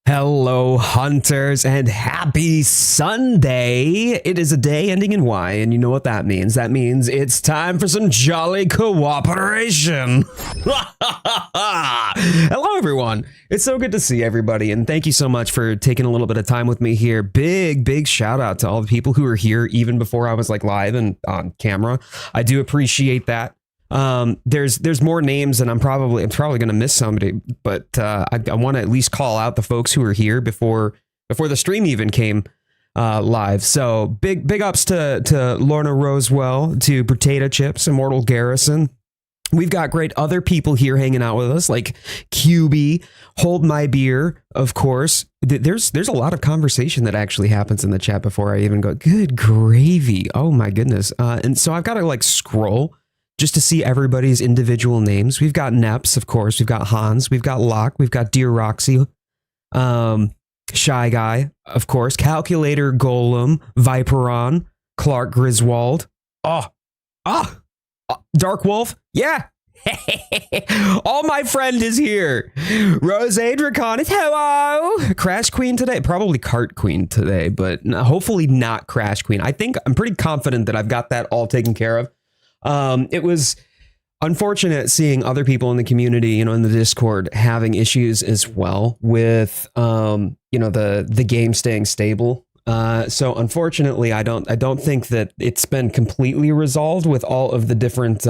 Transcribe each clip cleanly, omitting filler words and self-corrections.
Hello, hunters, and happy Sunday. It is a day ending in Y, and you know what that means. That means it's time for some jolly cooperation. Hello, everyone. It's so good to see everybody, and thank you so much for taking a little bit of time with me here. Big shout out to all the people who were here even before I was like live and on camera. I do appreciate that. There's more names, and I'm probably gonna miss somebody, but I want to at least call out the folks who were here before the stream even came live. So big ups to Lorna Rosewell, to Potato Chips, Immortal Garrison. We've got great other people here hanging out with us, like QB, Hold My Beer, of course. There's a lot of conversation that actually happens in the chat before I even go, good gravy. Oh my goodness. And so I've got to like scroll just to see everybody's individual names. We've got Neps, of course. We've got Hans. We've got Locke. We've got Dear Roxy. Shy Guy, of course. Calculator Golem. Viperon. Clark Griswold. Dark Wolf. Yeah. All my friend is here. Rose Dracon is hello. Crash Queen today. Probably Cart Queen today, but hopefully not Crash Queen. I'm pretty confident that I've got that all taken care of. It was unfortunate seeing other people in the community, in the Discord having issues as well with, the game staying stable. So unfortunately, I don't think that it's been completely resolved with all of the different,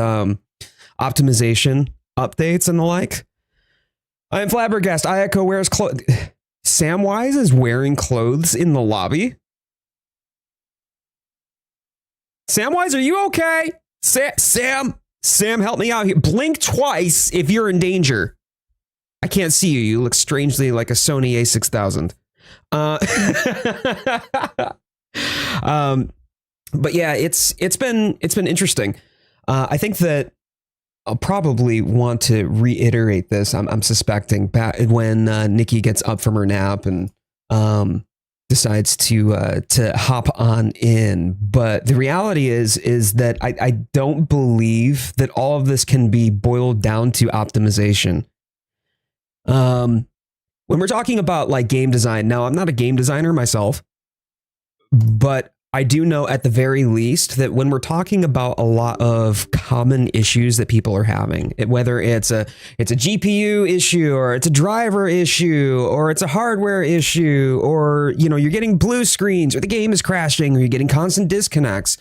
optimization updates and the like. I am flabbergasted. Ayako wears clothes. Samwise is wearing clothes in the lobby. Samwise, are you okay? Sam, help me out here. Blink twice if you're in danger. I can't see you. You look strangely like a Sony A6000. But yeah, it's been interesting. I think that I'll probably want to reiterate this. I'm suspecting back when Nikki gets up from her nap and decides to hop on in. But the reality is that I don't believe that all of this can be boiled down to optimization. When we're talking about like game design, now I'm not a game designer myself, but I do know at the very least that when we're talking about a lot of common issues that people are having, whether it's a GPU issue or it's a driver issue or it's a hardware issue, or, you're getting blue screens or the game is crashing or you're getting constant disconnects.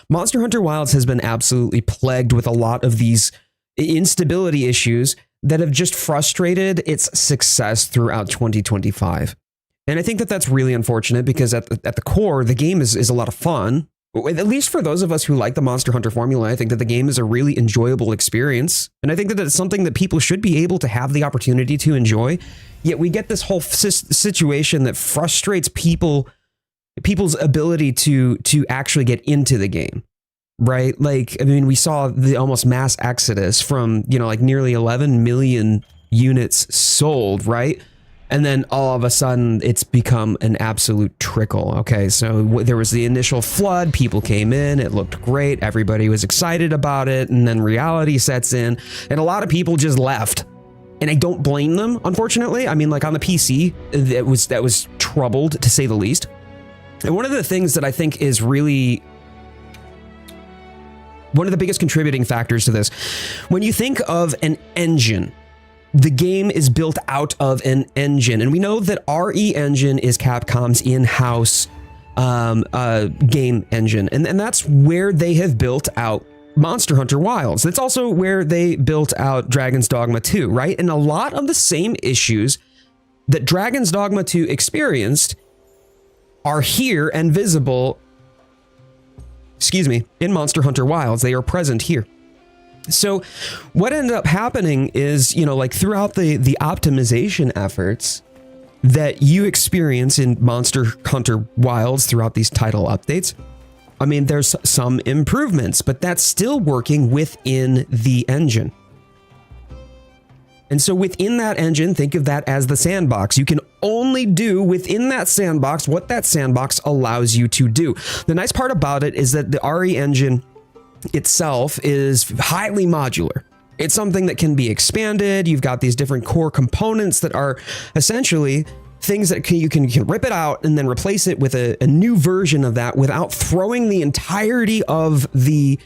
Monster Hunter Wilds has been absolutely plagued with a lot of these instability issues that have just frustrated its success throughout 2025. And I think that that's really unfortunate because at the core, the game is a lot of fun. At least for those of us who like the Monster Hunter formula, I think that the game is a really enjoyable experience. And I think that it's something that people should be able to have the opportunity to enjoy. Yet we get this whole situation that frustrates people's ability to actually get into the game. Right? Like, I mean, we saw the almost mass exodus from, like nearly 11 million units sold, right? And then all of a sudden, it's become an absolute trickle. Okay, so there was the initial flood. People came in. It looked great. Everybody was excited about it. And then reality sets in. And a lot of people just left. And I don't blame them, unfortunately. I mean, like on the PC, that was troubled, to say the least. And one of the things that I think is really one of the biggest contributing factors to this, when you think of an engine, the game is built out of an engine, and we know that RE Engine is Capcom's in-house game engine, and that's where they have built out Monster Hunter Wilds. That's also where they built out Dragon's Dogma 2, right? And a lot of the same issues that Dragon's Dogma 2 experienced are here and visible, in Monster Hunter Wilds. They are present here. So what ended up happening is, like throughout the optimization efforts that you experience in Monster Hunter Wilds throughout these title updates, I mean, there's some improvements, but that's still working within the engine. And so within that engine, think of that as the sandbox. You can only do within that sandbox what that sandbox allows you to do. The nice part about it is that the RE engine itself is highly modular. It's something that can be expanded. You've got these different core components that are essentially things that you can rip it out and then replace it with a new version of that without throwing the entirety of the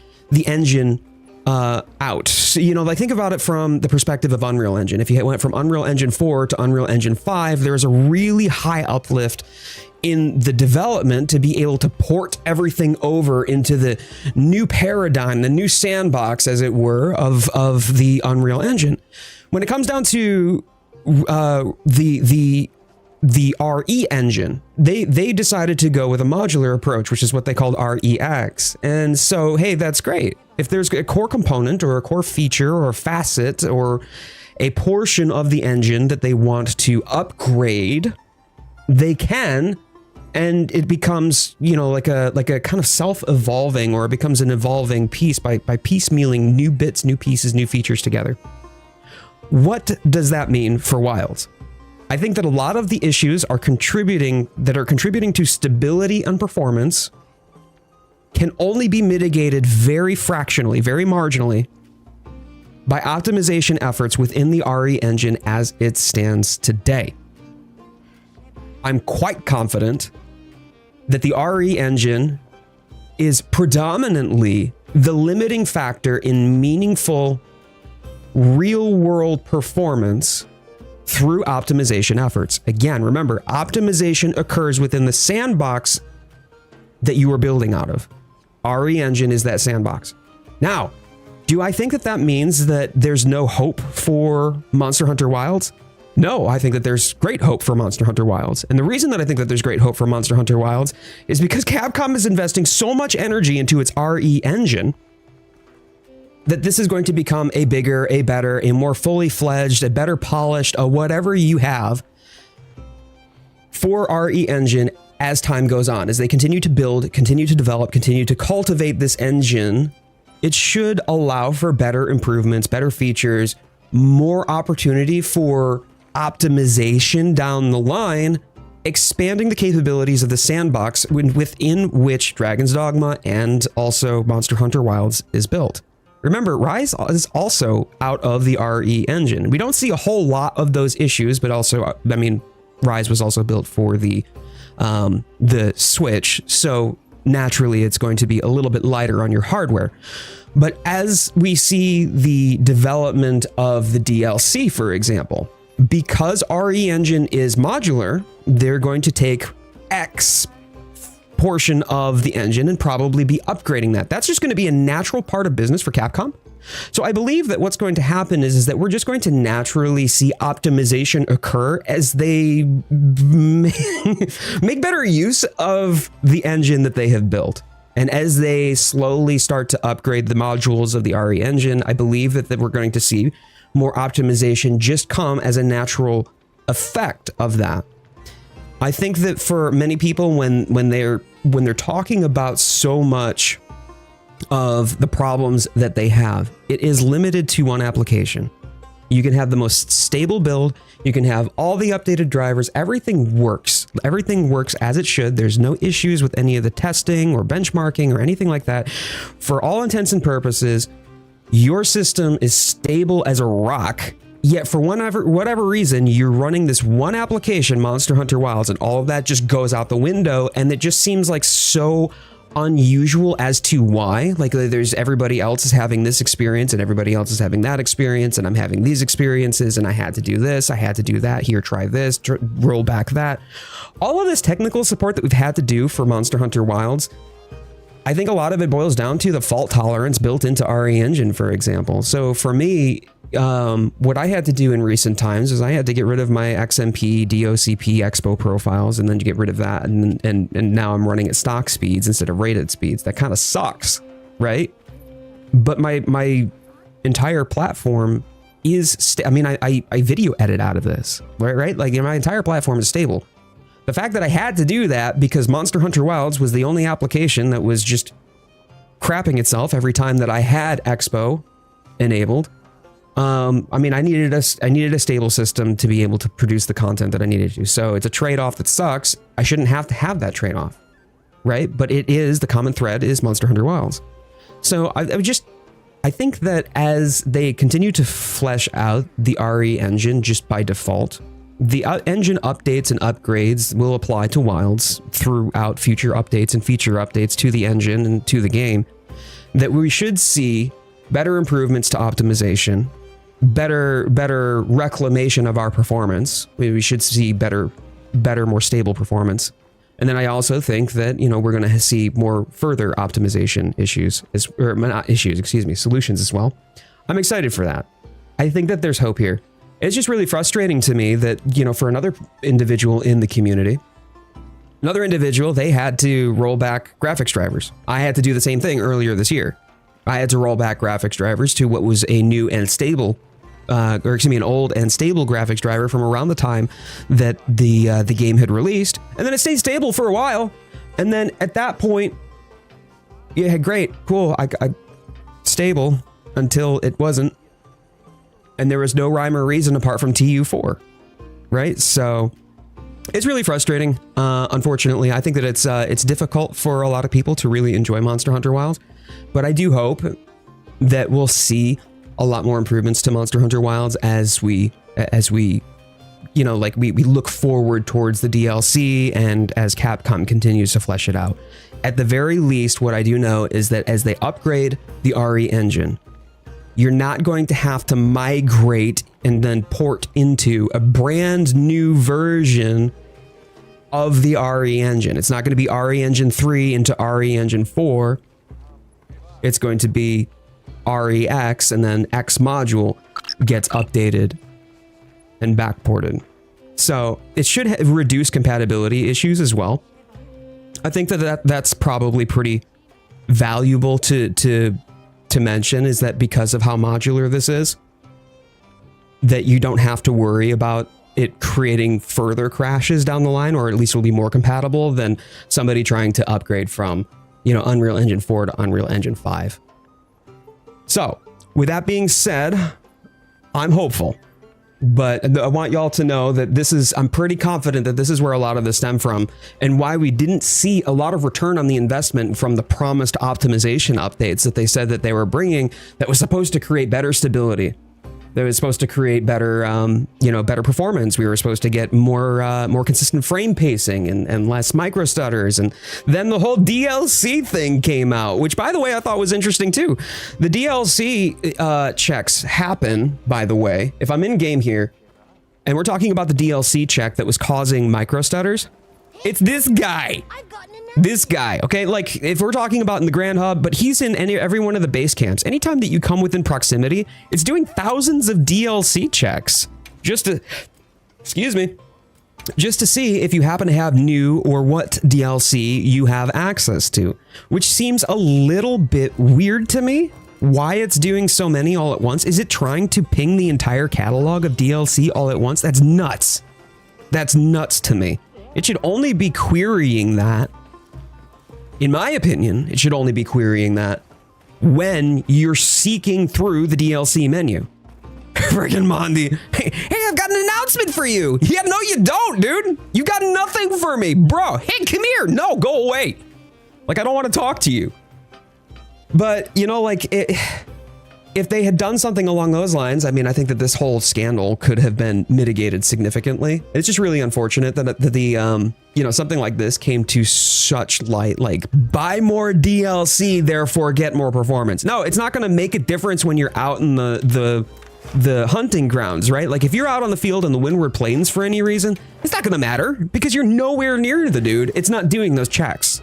engine out. So, you know, like think about it from the perspective of Unreal Engine. If you went from Unreal Engine 4 to Unreal Engine 5, there's a really high uplift in the development to be able to port everything over into the new paradigm, the new sandbox, as it were, of the Unreal Engine. When it comes down to the RE engine, they decided to go with a modular approach, which is what they called REX. And so, hey, that's great. If there's a core component or a core feature or a facet or a portion of the engine that they want to upgrade, they can, and it becomes, you know, like a kind of self-evolving, or it becomes an evolving piece by piecemealing new bits, new pieces, new features together. What does that mean for Wilds? I think that a lot of the issues are contributing to stability and performance can only be mitigated very fractionally, very marginally, by optimization efforts within the RE engine as it stands today. I'm quite confident that the RE engine is predominantly the limiting factor in meaningful real-world performance through optimization efforts. Again, remember, optimization occurs within the sandbox that you are building out of. RE engine is that sandbox. Now, do I think that that means that there's no hope for Monster Hunter Wilds? No, I think that there's great hope for Monster Hunter Wilds. And the reason that I think that there's great hope for Monster Hunter Wilds is because Capcom is investing so much energy into its RE engine that this is going to become a bigger, a better, a more fully fledged, a better polished, a whatever you have for RE engine as time goes on. As they continue to build, continue to develop, continue to cultivate this engine, it should allow for better improvements, better features, more opportunity for optimization down the line, expanding the capabilities of the sandbox within which Dragon's Dogma and also Monster Hunter Wilds is built. Remember, Rise is also out of the RE engine. We don't see a whole lot of those issues, but also, I mean, Rise was also built for the Switch, so naturally it's going to be a little bit lighter on your hardware. But as we see the development of the DLC, for example, because RE engine is modular, they're going to take X portion of the engine and probably be upgrading that. That's just going to be a natural part of business for Capcom. So I believe that what's going to happen is that we're just going to naturally see optimization occur as they make better use of the engine that they have built. And as they slowly start to upgrade the modules of the RE engine, I believe that we're going to see more optimization just come as a natural effect of that. I think that for many people, when they're talking about so much of the problems that they have, it is limited to one application. You can have the most stable build, you can have all the updated drivers, everything works as it should. There's no issues with any of the testing or benchmarking or anything like that. For all intents and purposes, your system is stable as a rock, yet for whatever reason, you're running this one application, Monster Hunter Wilds, and all of that just goes out the window, and it just seems like so unusual as to why. Like, there's everybody else is having this experience and everybody else is having that experience, and I'm having these experiences, and I had to do this, I had to do that, here, try this, roll back that. All of this technical support that we've had to do for Monster Hunter Wilds, I think a lot of it boils down to the fault tolerance built into RE engine, for example. So for me, what I had to do in recent times is I had to get rid of my XMP, DOCP, Expo profiles, and then to get rid of that. And now I'm running at stock speeds instead of rated speeds. That kind of sucks, right? But my entire platform is, I video edit out of this, right? Like, my entire platform is stable. The fact that I had to do that because Monster Hunter Wilds was the only application that was just crapping itself every time that I had Expo enabled. I needed a stable system to be able to produce the content that I needed to. So it's a trade-off that sucks. I shouldn't have to have that trade-off, right? But it is, the common thread is Monster Hunter Wilds. So I think that as they continue to flesh out the RE engine just by default, the engine updates and upgrades will apply to Wilds throughout future updates and feature updates to the engine and to the game, that we should see better improvements to optimization, better reclamation of our performance. We should see better, more stable performance. And then I also think that, you know, we're going to see more further optimization solutions as well. I'm excited for that. I think that there's hope here. It's just really frustrating to me that, you know, for another individual in the community, they had to roll back graphics drivers. I had to do the same thing earlier this year. I had to roll back graphics drivers to what was a new and stable, an old and stable graphics driver from around the time that the game had released. And then it stayed stable for a while. And then at that point, yeah, great, cool, I stable until it wasn't. And there was no rhyme or reason apart from TU4, right? So it's really frustrating. Unfortunately, I think that it's difficult for a lot of people to really enjoy Monster Hunter Wilds, but I do hope that we'll see a lot more improvements to Monster Hunter Wilds as we you know, like we look forward towards the DLC and as Capcom continues to flesh it out. At the very least, what I do know is that as they upgrade the RE engine, you're not going to have to migrate and then port into a brand new version of the RE engine. It's not going to be RE Engine 3 into RE Engine 4. It's going to be REX, and then X module gets updated and backported. So it should reduce compatibility issues as well. I think that's probably pretty valuable to mention, is that because of how modular this is, that you don't have to worry about it creating further crashes down the line, or at least will be more compatible than somebody trying to upgrade from, you know, Unreal Engine 4 to Unreal Engine 5. So with that being said, I'm hopeful, but I want y'all to know that I'm pretty confident that this is where a lot of this stemmed from, and why we didn't see a lot of return on the investment from the promised optimization updates that they said that they were bringing, that was supposed to create better stability. That was supposed to create better, better performance. We were supposed to get more consistent frame pacing and less micro-stutters. And then the whole DLC thing came out, which, by the way, I thought was interesting too. The DLC checks happen, by the way, if I'm in game here, and we're talking about the DLC check that was causing micro-stutters, it's this guy. This guy, okay? Like, if we're talking about in the Grand Hub, but he's in every one of the base camps. Anytime that you come within proximity, it's doing thousands of DLC checks just to see if you happen to have new or what DLC you have access to, which seems a little bit weird to me. Why it's doing so many all at once? Is it trying to ping the entire catalog of DLC all at once? That's nuts. That's nuts to me. It should only be querying that. In my opinion, it should only be querying that when you're seeking through the DLC menu. Friggin' Mondi. Hey, I've got an announcement for you. Yeah, no, you don't, dude. You got nothing for me, bro. Hey, come here. No, go away. Like, I don't want to talk to you. But, you know, like, if they had done something along those lines, I mean, I think that this whole scandal could have been mitigated significantly. It's just really unfortunate that something like this came to such light, like, buy more DLC, therefore get more performance. No, it's not going to make a difference when you're out in the hunting grounds, right? Like, if you're out on the field in the Windward Plains for any reason, it's not going to matter because you're nowhere near the dude. It's not doing those checks.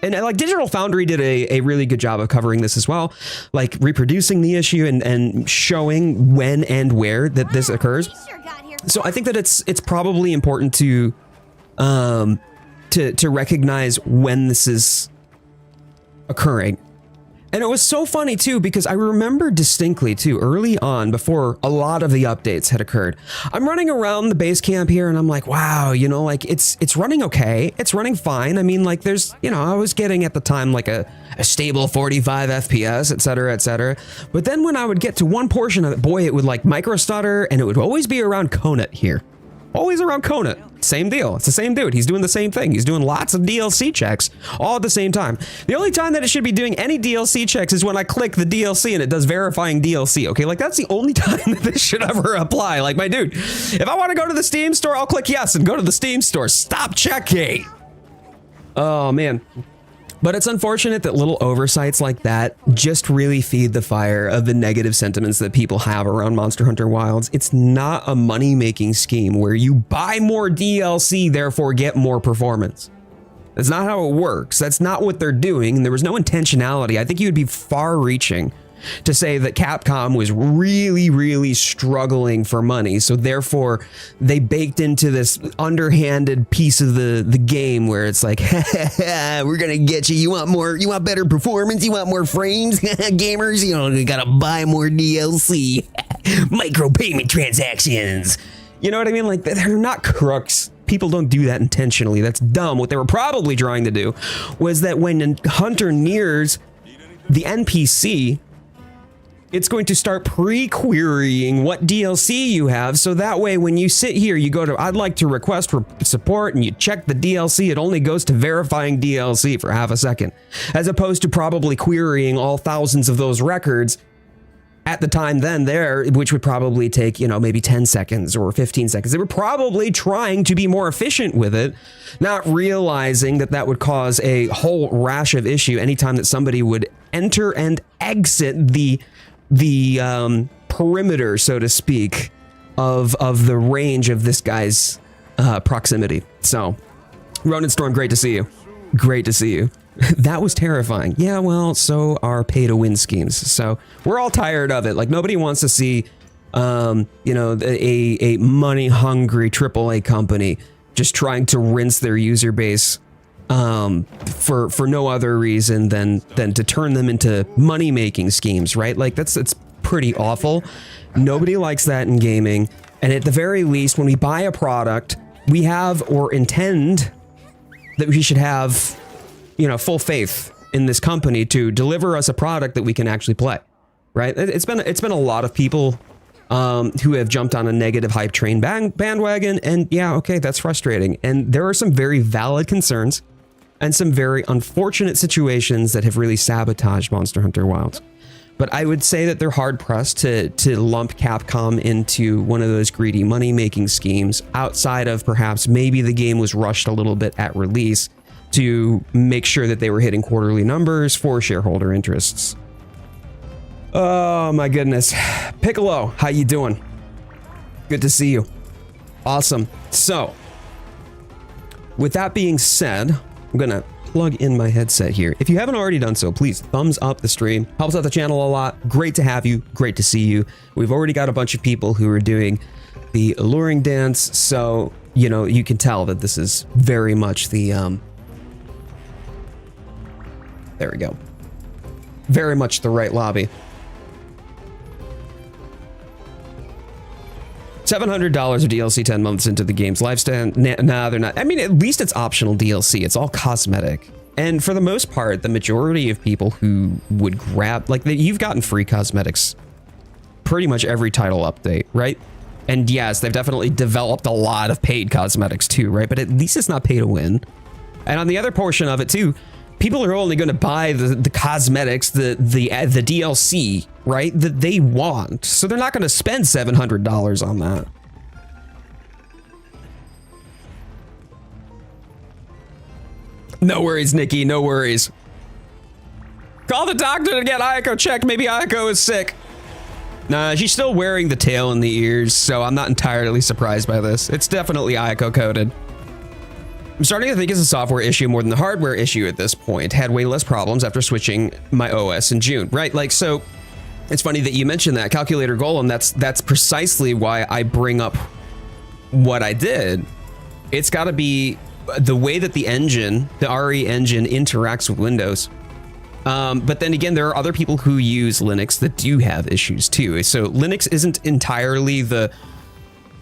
And like Digital Foundry did a really good job of covering this as well, like reproducing the issue and showing when and where that this occurs. So I think that it's probably important to recognize when this is occurring. And it was so funny too, because I remember distinctly too, early on, before a lot of the updates had occurred, I'm running around the base camp here and I'm like, wow, you know, like it's running okay. It's running fine. I mean, like there's, you know, I was getting at the time like a stable 45 FPS, et cetera, et cetera. But then when I would get to one portion of it, boy, it would like micro stutter, and it would always be around Conant here. Always around Conant. Same deal. It's the same dude. He's doing the same thing. He's doing lots of DLC checks all at the same time. The only time that it should be doing any DLC checks is when I click the DLC and it does verifying DLC. Okay, like that's the only time that this should ever apply. Like, my dude, if I want to go to the Steam store, I'll click yes and go to the Steam store. Stop checking. Oh, man. But it's unfortunate that little oversights like that just really feed the fire of the negative sentiments that people have around Monster Hunter Wilds. It's not a money-making scheme where you buy more DLC, therefore get more performance. That's not how it works. That's not what they're doing. And there was no intentionality. I think you would be far-reaching to say that Capcom was really, really struggling for money. So therefore, they baked into this underhanded piece of the game where it's like, we're gonna get you. You want more? You want better performance? You want more frames? Gamers, you gotta buy more DLC. Micro-payment transactions. You know what I mean? Like, they're not crooks. People don't do that intentionally. That's dumb. What they were probably trying to do was that when a hunter nears the NPC, it's going to start pre-querying what DLC you have, so that way when you sit here, you go to, I'd like to request for support, and you check the DLC, it only goes to verifying DLC for half a second, as opposed to probably querying all thousands of those records at the time then there, which would probably take, maybe 10 seconds or 15 seconds. They were probably trying to be more efficient with it, not realizing that that would cause a whole rash of issue anytime that somebody would enter and exit the perimeter, so to speak, of the range of this guy's proximity. So, Ronin Storm, great to see you. Great to see you. That was terrifying. Yeah, well, so are pay-to-win schemes. So we're all tired of it. Like, nobody wants to see, a money-hungry AAA company just trying to rinse their user base for no other reason than to turn them into money-making schemes, right? Like, it's pretty awful. Nobody likes that in gaming. And at the very least, when we buy a product, we have or intend that we should have, full faith in this company to deliver us a product that we can actually play, right? It's been a lot of people who have jumped on a negative hype train bandwagon, and yeah, okay, that's frustrating. And there are some very valid concerns and some very unfortunate situations that have really sabotaged Monster Hunter Wilds. But I would say that they're hard-pressed to lump Capcom into one of those greedy money-making schemes outside of perhaps maybe the game was rushed a little bit at release to make sure that they were hitting quarterly numbers for shareholder interests. Oh my goodness. Piccolo, how you doing? Good to see you. Awesome. So, with that being said, I'm gonna plug in my headset here. If you haven't already done so, please thumbs up the stream. Helps out the channel a lot. Great to have you. Great to see you. We've already got a bunch of people who are doing the alluring dance, so, you can tell that this is very much the, there we go. Very much the right lobby. $700 of DLC 10 months into the game's lifespan. Nah, they're not. I mean, at least it's optional DLC. It's all cosmetic. And for the most part, the majority of people who would grab, like, you've gotten free cosmetics pretty much every title update, right? And yes, they've definitely developed a lot of paid cosmetics too, right? But at least it's not pay to win. And on the other portion of it too, people are only going to buy the cosmetics, the DLC, right, that they want. So they're not going to spend $700 on that. No worries, Nikki, no worries. Call the doctor to get Ayako checked. Maybe Ayako is sick. Nah, she's still wearing the tail and the ears, so I'm not entirely surprised by this. It's definitely Ayako coded. I'm starting to think it's a software issue more than the hardware issue at this point. Had way less problems after switching my OS in June, right? Like, so it's funny that you mentioned that Calculator Golem. That's precisely why I bring up what I did. It's got to be the way that the engine, the RE engine, interacts with Windows. But then again, there are other people who use Linux that do have issues too. So Linux isn't entirely the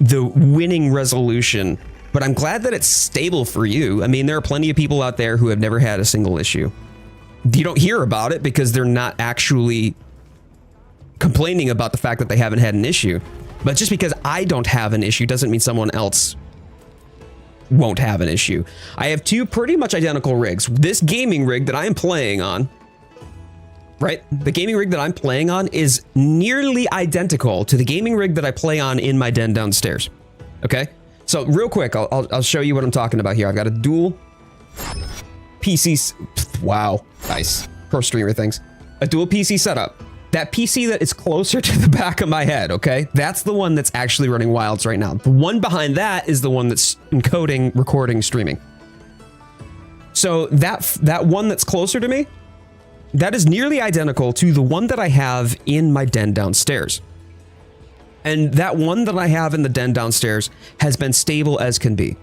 winning resolution. But I'm glad that it's stable for you. I mean, there are plenty of people out there who have never had a single issue. You don't hear about it because they're not actually complaining about the fact that they haven't had an issue. But just because I don't have an issue doesn't mean someone else won't have an issue. I have two pretty much identical rigs. This gaming rig that I am playing on, right? The gaming rig that I'm playing on is nearly identical to the gaming rig that I play on in my den downstairs. Okay, so real quick, I'll show you what I'm talking about here. I've got a dual PC. Wow, nice pro streamer things. A dual PC setup. That PC that is closer to the back of my head, okay? That's the one that's actually running Wilds right now. The one behind that is the one that's encoding, recording, streaming. So that one that's closer to me, that is nearly identical to the one that I have in my den downstairs. And that one that I have in the den downstairs has been stable as can be.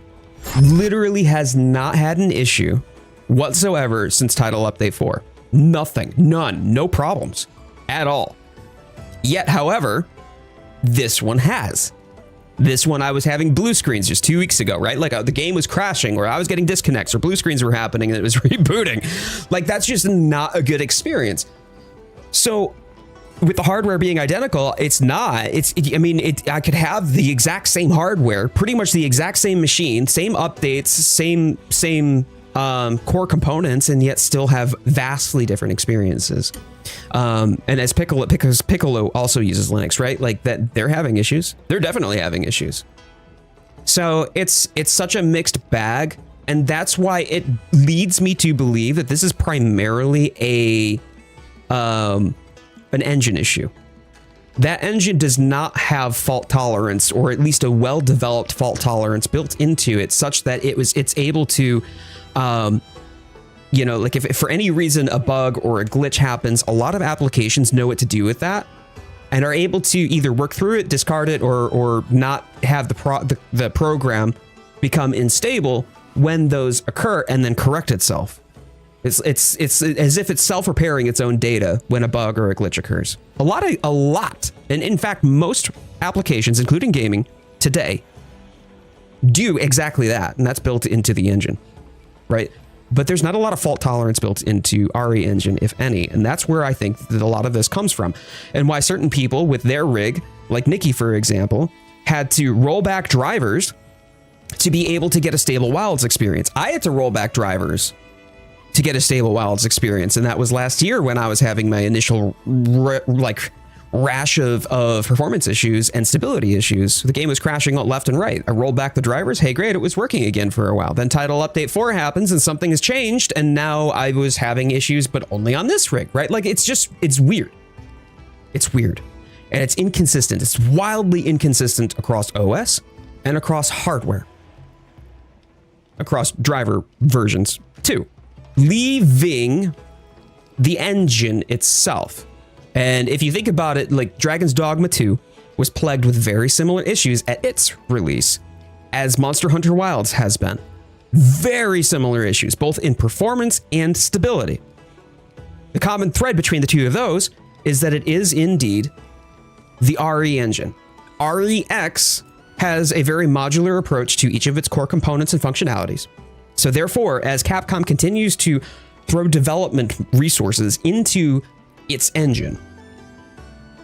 Literally has not had an issue whatsoever since Title Update 4. Nothing, none, no problems at all. Yet, however, this one has. This one I was having blue screens just 2 weeks ago, right? Like the game was crashing or I was getting disconnects or blue screens were happening and it was rebooting. Like that's just not a good experience. So with the hardware being identical, it's not. I could have the exact same hardware, pretty much the exact same machine, same updates, same core components, and yet still have vastly different experiences. And as because Piccolo also uses Linux, right? Like that, they're having issues. They're definitely having issues. So it's such a mixed bag, and that's why it leads me to believe that this is primarily an engine issue. That engine does not have fault tolerance, or at least a well-developed fault tolerance built into it, such that it's able to, like if for any reason a bug or a glitch happens, a lot of applications know what to do with that and are able to either work through it, discard it, or not have the program become unstable when those occur and then correct itself. It's as if it's self-repairing its own data when a bug or a glitch occurs. A lot. And in fact, most applications, including gaming today, do exactly that. And that's built into the engine, right? But there's not a lot of fault tolerance built into RE engine, if any. And that's where I think that a lot of this comes from, and why certain people with their rig, like Nikki, for example, had to roll back drivers to be able to get a stable Wilds experience. I had to roll back drivers to get a stable Wilds experience. And that was last year when I was having my initial rash of performance issues and stability issues. The game was crashing left and right. I rolled back the drivers. Hey, great. It was working again for a while. Then Title Update 4 happens and something has changed. And now I was having issues, but only on this rig, right? Like it's weird. It's weird. And it's inconsistent. It's wildly inconsistent across OS and across hardware. Across driver versions too. Leaving the engine itself. And if you think about it, like Dragon's Dogma 2 was plagued with very similar issues at its release as Monster Hunter Wilds has been. Very similar issues, both in performance and stability. The common thread between the two of those is that it is indeed the RE engine. REX has a very modular approach to each of its core components and functionalities. So therefore, as Capcom continues to throw development resources into its engine,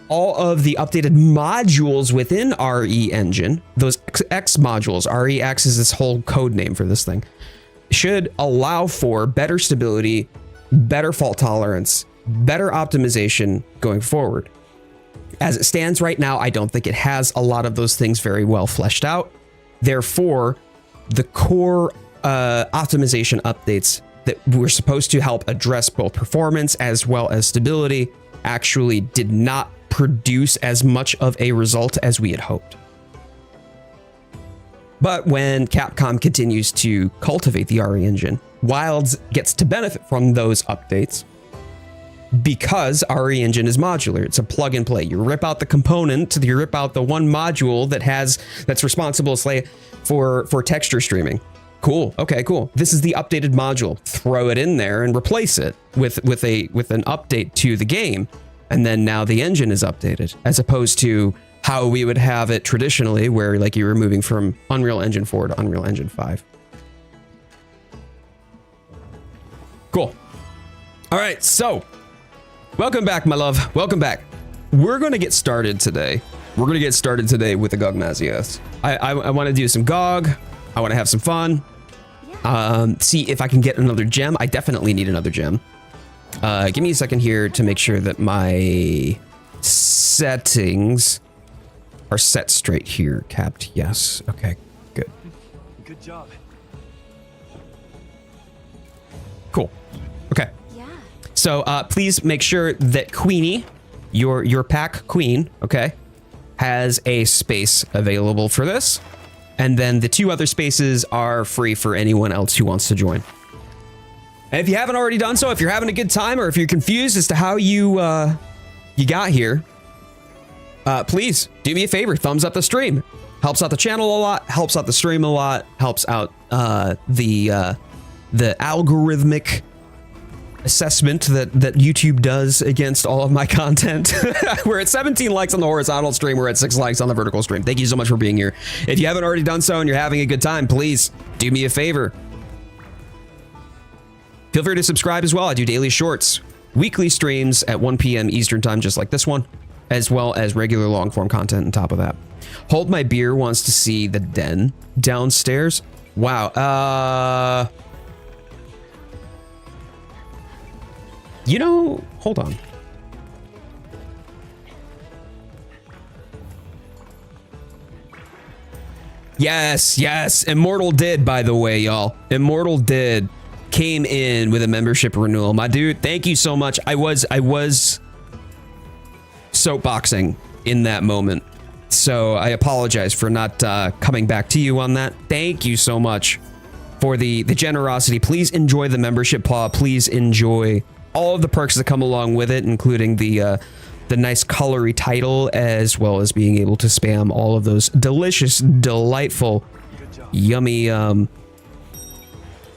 all of the updated modules within RE engine, those X modules, REX is this whole code name for this thing, should allow for better stability, better fault tolerance, better optimization going forward. As it stands right now, I don't think it has a lot of those things very well fleshed out. Therefore, the core optimization updates that were supposed to help address both performance as well as stability actually did not produce as much of a result as we had hoped. But when Capcom continues to cultivate the RE engine, Wilds gets to benefit from those updates because RE engine is modular. It's a plug and play. You rip out the component, you rip out the one module that's responsible, say, for texture streaming. Cool. Okay, cool. This is the updated module. Throw it in there and replace it with an update to the game. And then now the engine is updated, as opposed to how we would have it traditionally, where like you were moving from Unreal Engine 4 to Unreal Engine 5. Cool. All right, so welcome back, my love. Welcome back. We're going to get started today. We're going to get started today with the Gogmazios. I want to do some Gog. I want to have some fun. See if I can get another gem. I definitely need another gem. Give me a second here to make sure that my settings are set straight here. Capped, yes. Okay, good. Good job. Cool. Okay. Yeah. So please make sure that Queenie, your pack queen, okay, has a space available for this. And then the 2 other spaces are free for anyone else who wants to join. And if you haven't already done so, if you're having a good time or if you're confused as to how you got here, please do me a favor, thumbs up the stream. Helps out the channel a lot, helps out the stream a lot, helps out the algorithmic assessment that YouTube does against all of my content. We're at 17 likes on the horizontal stream. We're at 6 likes on the vertical stream. Thank you so much for being here. If you haven't already done so and you're having a good time, please do me a favor. Feel free to subscribe as well. I do daily shorts, weekly streams at 1 p.m. Eastern time, just like this one, as well as regular long form content on top of that. Hold My Beer wants to see the den downstairs. Wow. You know, hold on. Yes. Immortal did, by the way, y'all. Immortal did came in with a membership renewal. My dude, thank you so much. I was soapboxing in that moment. So I apologize for not coming back to you on that. Thank you so much for the generosity. Please enjoy the membership paw. Please enjoy all of the perks that come along with it, including the nice colory title, as well as being able to spam all of those delicious, delightful, yummy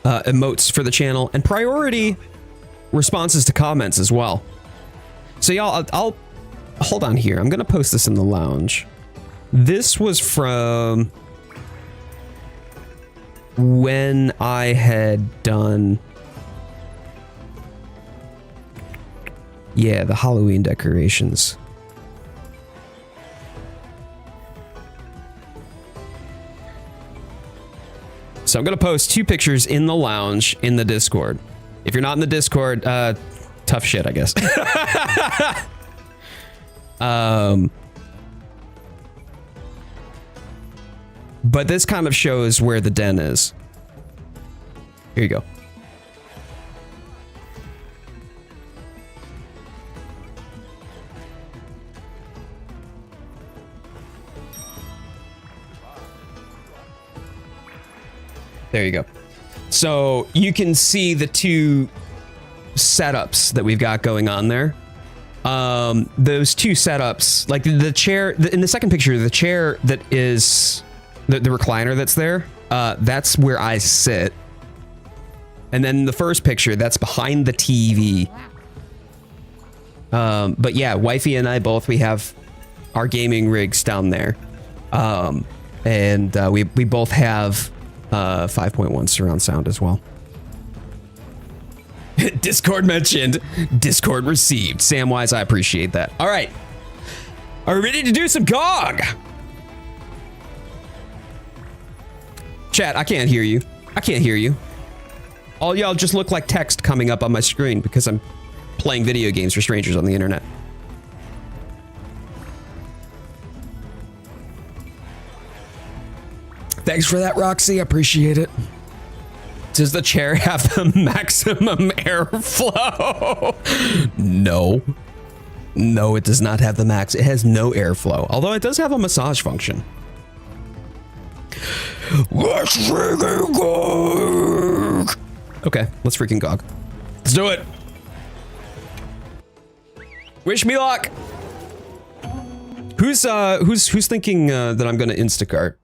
emotes for the channel, and priority responses to comments as well. So y'all, I'll hold on here. I'm gonna post this in the lounge. This was from when I had done, yeah, the Halloween decorations. So I'm gonna post 2 pictures in the lounge in the Discord. If you're not in the Discord, tough shit, I guess. But this kind of shows where the den is. Here you go. There you go. So you can see the 2 setups that we've got going on there. Those 2 setups, like the chair in the second picture, the chair that is the recliner that's there, that's where I sit. And then the first picture, that's behind the TV. But yeah, wifey and I both, we have our gaming rigs down there. And we both have 5.1 surround sound as well. Discord mentioned, Discord received. Samwise, I appreciate that. All right. Are we ready to do some GOG? Chat, I can't hear you. I can't hear you. All y'all just look like text coming up on my screen because I'm playing video games for strangers on the internet. Thanks for that, Roxy. I appreciate it. Does the chair have the maximum airflow? No. No, it does not have the max. It has no airflow, although it does have a massage function. Let's freaking GOG. Okay, let's freaking GOG. Let's do it. Wish me luck. Who's thinking that I'm gonna Instacart?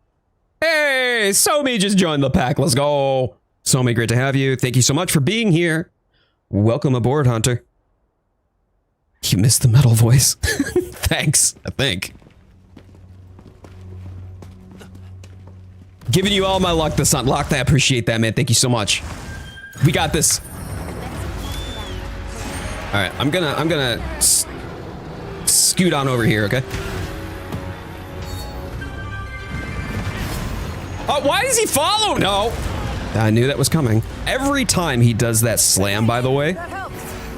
Hey, Somi just joined the pack. Let's go. Somi, great to have you. Thank you so much for being here. Welcome aboard, Hunter. You missed the metal voice. Thanks, I think. Giving you all my luck this unlocked. I appreciate that, man. Thank you so much. We got this. All right, I'm gonna scoot on over here, okay? Why does he follow? No. I knew that was coming. Every time he does that slam, by the way,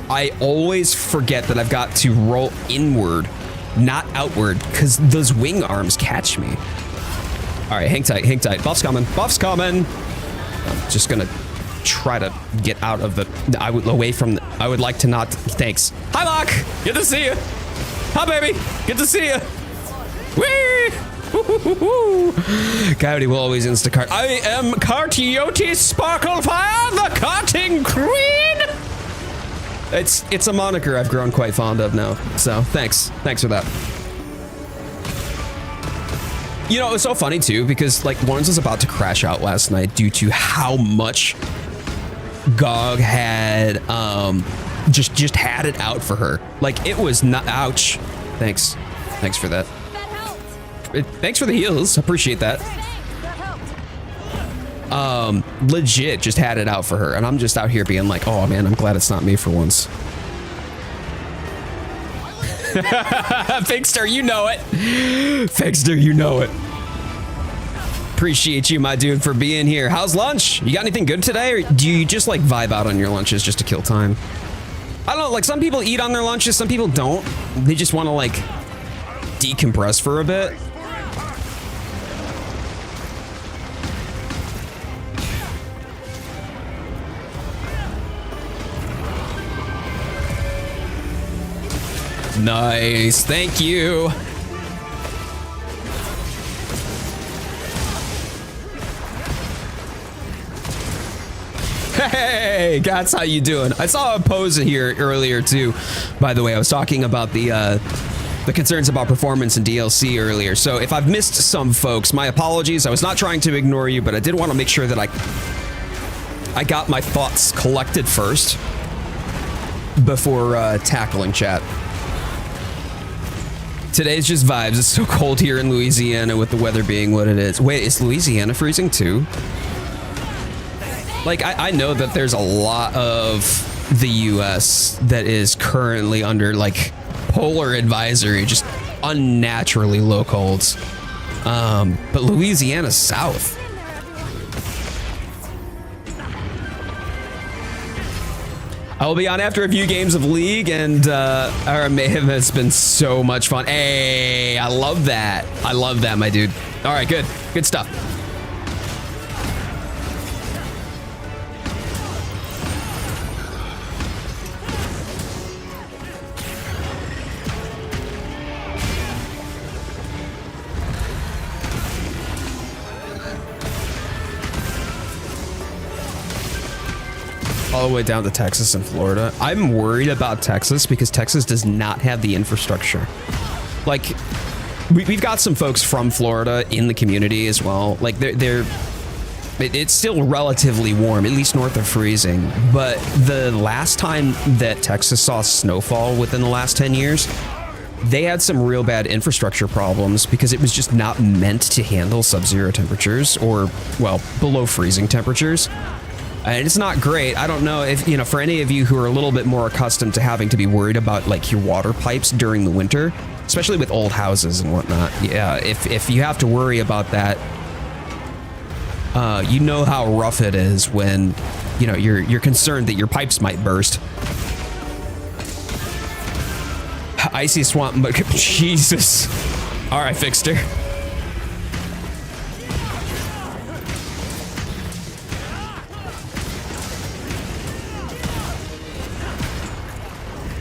I always forget that I've got to roll inward, not outward, because those wing arms catch me. All right, hang tight, hang tight. Buff's coming, buff's coming. I'm just gonna try to get out of the, away from the, I would like to not, thanks. Hi, Locke, good to see you. Hi, baby, good to see you. Whee! Coyote will always Instacart. I am CoyoteWildfire, the karting queen. It's a moniker I've grown quite fond of now. So thanks for that. You know, it was so funny too, because like Lawrence was about to crash out last night due to how much Gog had just had it out for her. Like it was not, ouch. Thanks for that. Thanks for the heals, appreciate that. Legit just had it out for her, and I'm just out here being like, oh man, I'm glad it's not me for once. Fixter, you know it. Fixter, you know it. Appreciate you, my dude, for being here. How's lunch? You got anything good today, or do you just like vibe out on your lunches just to kill time? I don't know, like some people eat on their lunches, some people don't. They just want to like decompress for a bit. Nice, thank you. Hey, Gats, how you doing? I saw a pose here earlier too. By the way, I was talking about the concerns about performance in DLC earlier. So if I've missed some folks, my apologies. I was not trying to ignore you, but I did want to make sure that I got my thoughts collected first before tackling chat. Today's just vibes. It's so cold here in Louisiana with the weather being what it is. Wait, is Louisiana freezing too? Like, I know that there's a lot of the US that is currently under like polar advisory, just unnaturally low colds. But Louisiana's south. I will be on after a few games of League, and our mayhem has been so much fun. Hey, I love that. I love that, my dude. All right, good. Good stuff. All the way down to Texas and Florida. I'm worried about Texas because Texas does not have the infrastructure. Like, we've got some folks from Florida in the community as well. Like, it's still relatively warm, at least north of freezing. But the last time that Texas saw snowfall within the last 10 years, they had some real bad infrastructure problems because it was just not meant to handle sub-zero temperatures or, well, below freezing temperatures. And it's not great. I don't know if, you know, for any of you who are a little bit more accustomed to having to be worried about like your water pipes during the winter, especially with old houses and whatnot. Yeah, if you have to worry about that, you know how rough it is when, you know, you're concerned that your pipes might burst. Icy swamp, but Jesus. All right, Fixter.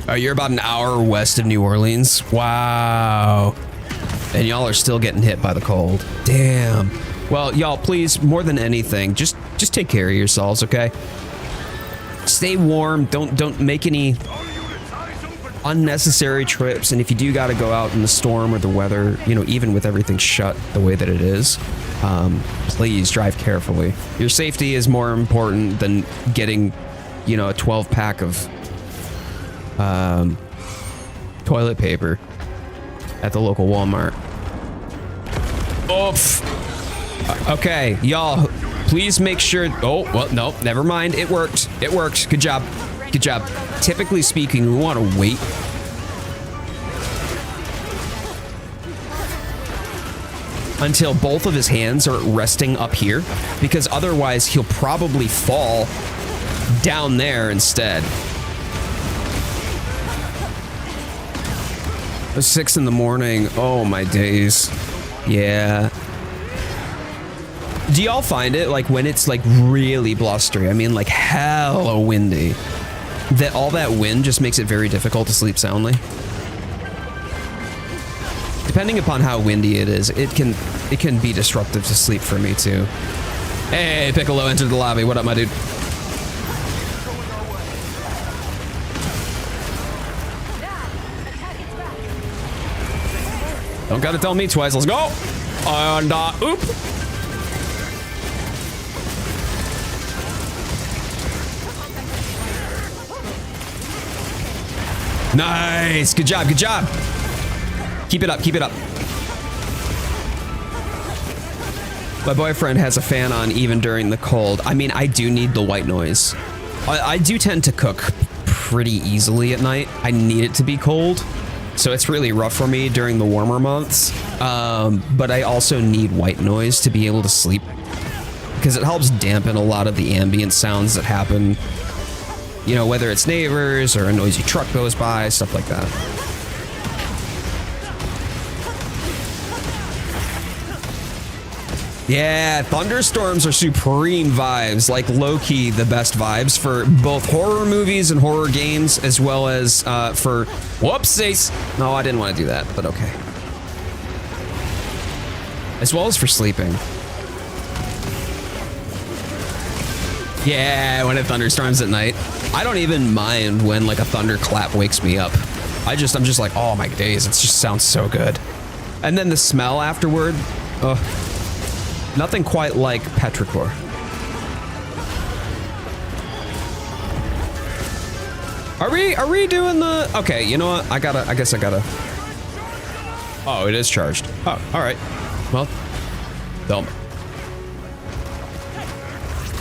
Oh, you're about an hour west of New Orleans. Wow. And y'all are still getting hit by the cold. Damn. Well, y'all, please, more than anything, just take care of yourselves, okay? Stay warm. Don't make any unnecessary trips. And if you do got to go out in the storm or the weather, you know, even with everything shut the way that it is, please drive carefully. Your safety is more important than getting, you know, a 12 pack of toilet paper at the local Walmart. Oof. Okay, y'all, please make sure. Oh, well, no, never mind. It worked. It worked. Good job. Good job. Typically speaking, we want to wait. until both of his hands are resting up here, because otherwise he'll probably fall down there instead. It was 6 in the morning. Oh my days. Yeah. Do y'all find it like when it's like really blustery, I mean like hella windy, that all that wind just makes it very difficult to sleep soundly? Depending upon how windy it is, it can be disruptive to sleep for me too. Hey, Piccolo entered the lobby. What up, my dude? Don't gotta tell me twice. Let's go. And oop. Nice. Good job. Good job. Keep it up. Keep it up. My boyfriend has a fan on even during the cold. I mean, I do need the white noise. I do tend to cook pretty easily at night. I need it to be cold. So it's really rough for me during the warmer months. But I also need white noise to be able to sleep, because it helps dampen a lot of the ambient sounds that happen. You know, whether it's neighbors or a noisy truck goes by, stuff like that. Yeah, thunderstorms are supreme vibes, like low-key the best vibes for both horror movies and horror games, as well as for, whoopsies. No, I didn't want to do that, but okay. As well as for sleeping. Yeah, when it thunderstorms at night. I don't even mind when like a thunderclap wakes me up. I'm just like, oh my days, it just sounds so good. And then the smell afterward, nothing quite like petrichor. Are we doing the, okay, you know what? I guess I gotta. Oh, it is charged. Oh, all right. Well, dumb.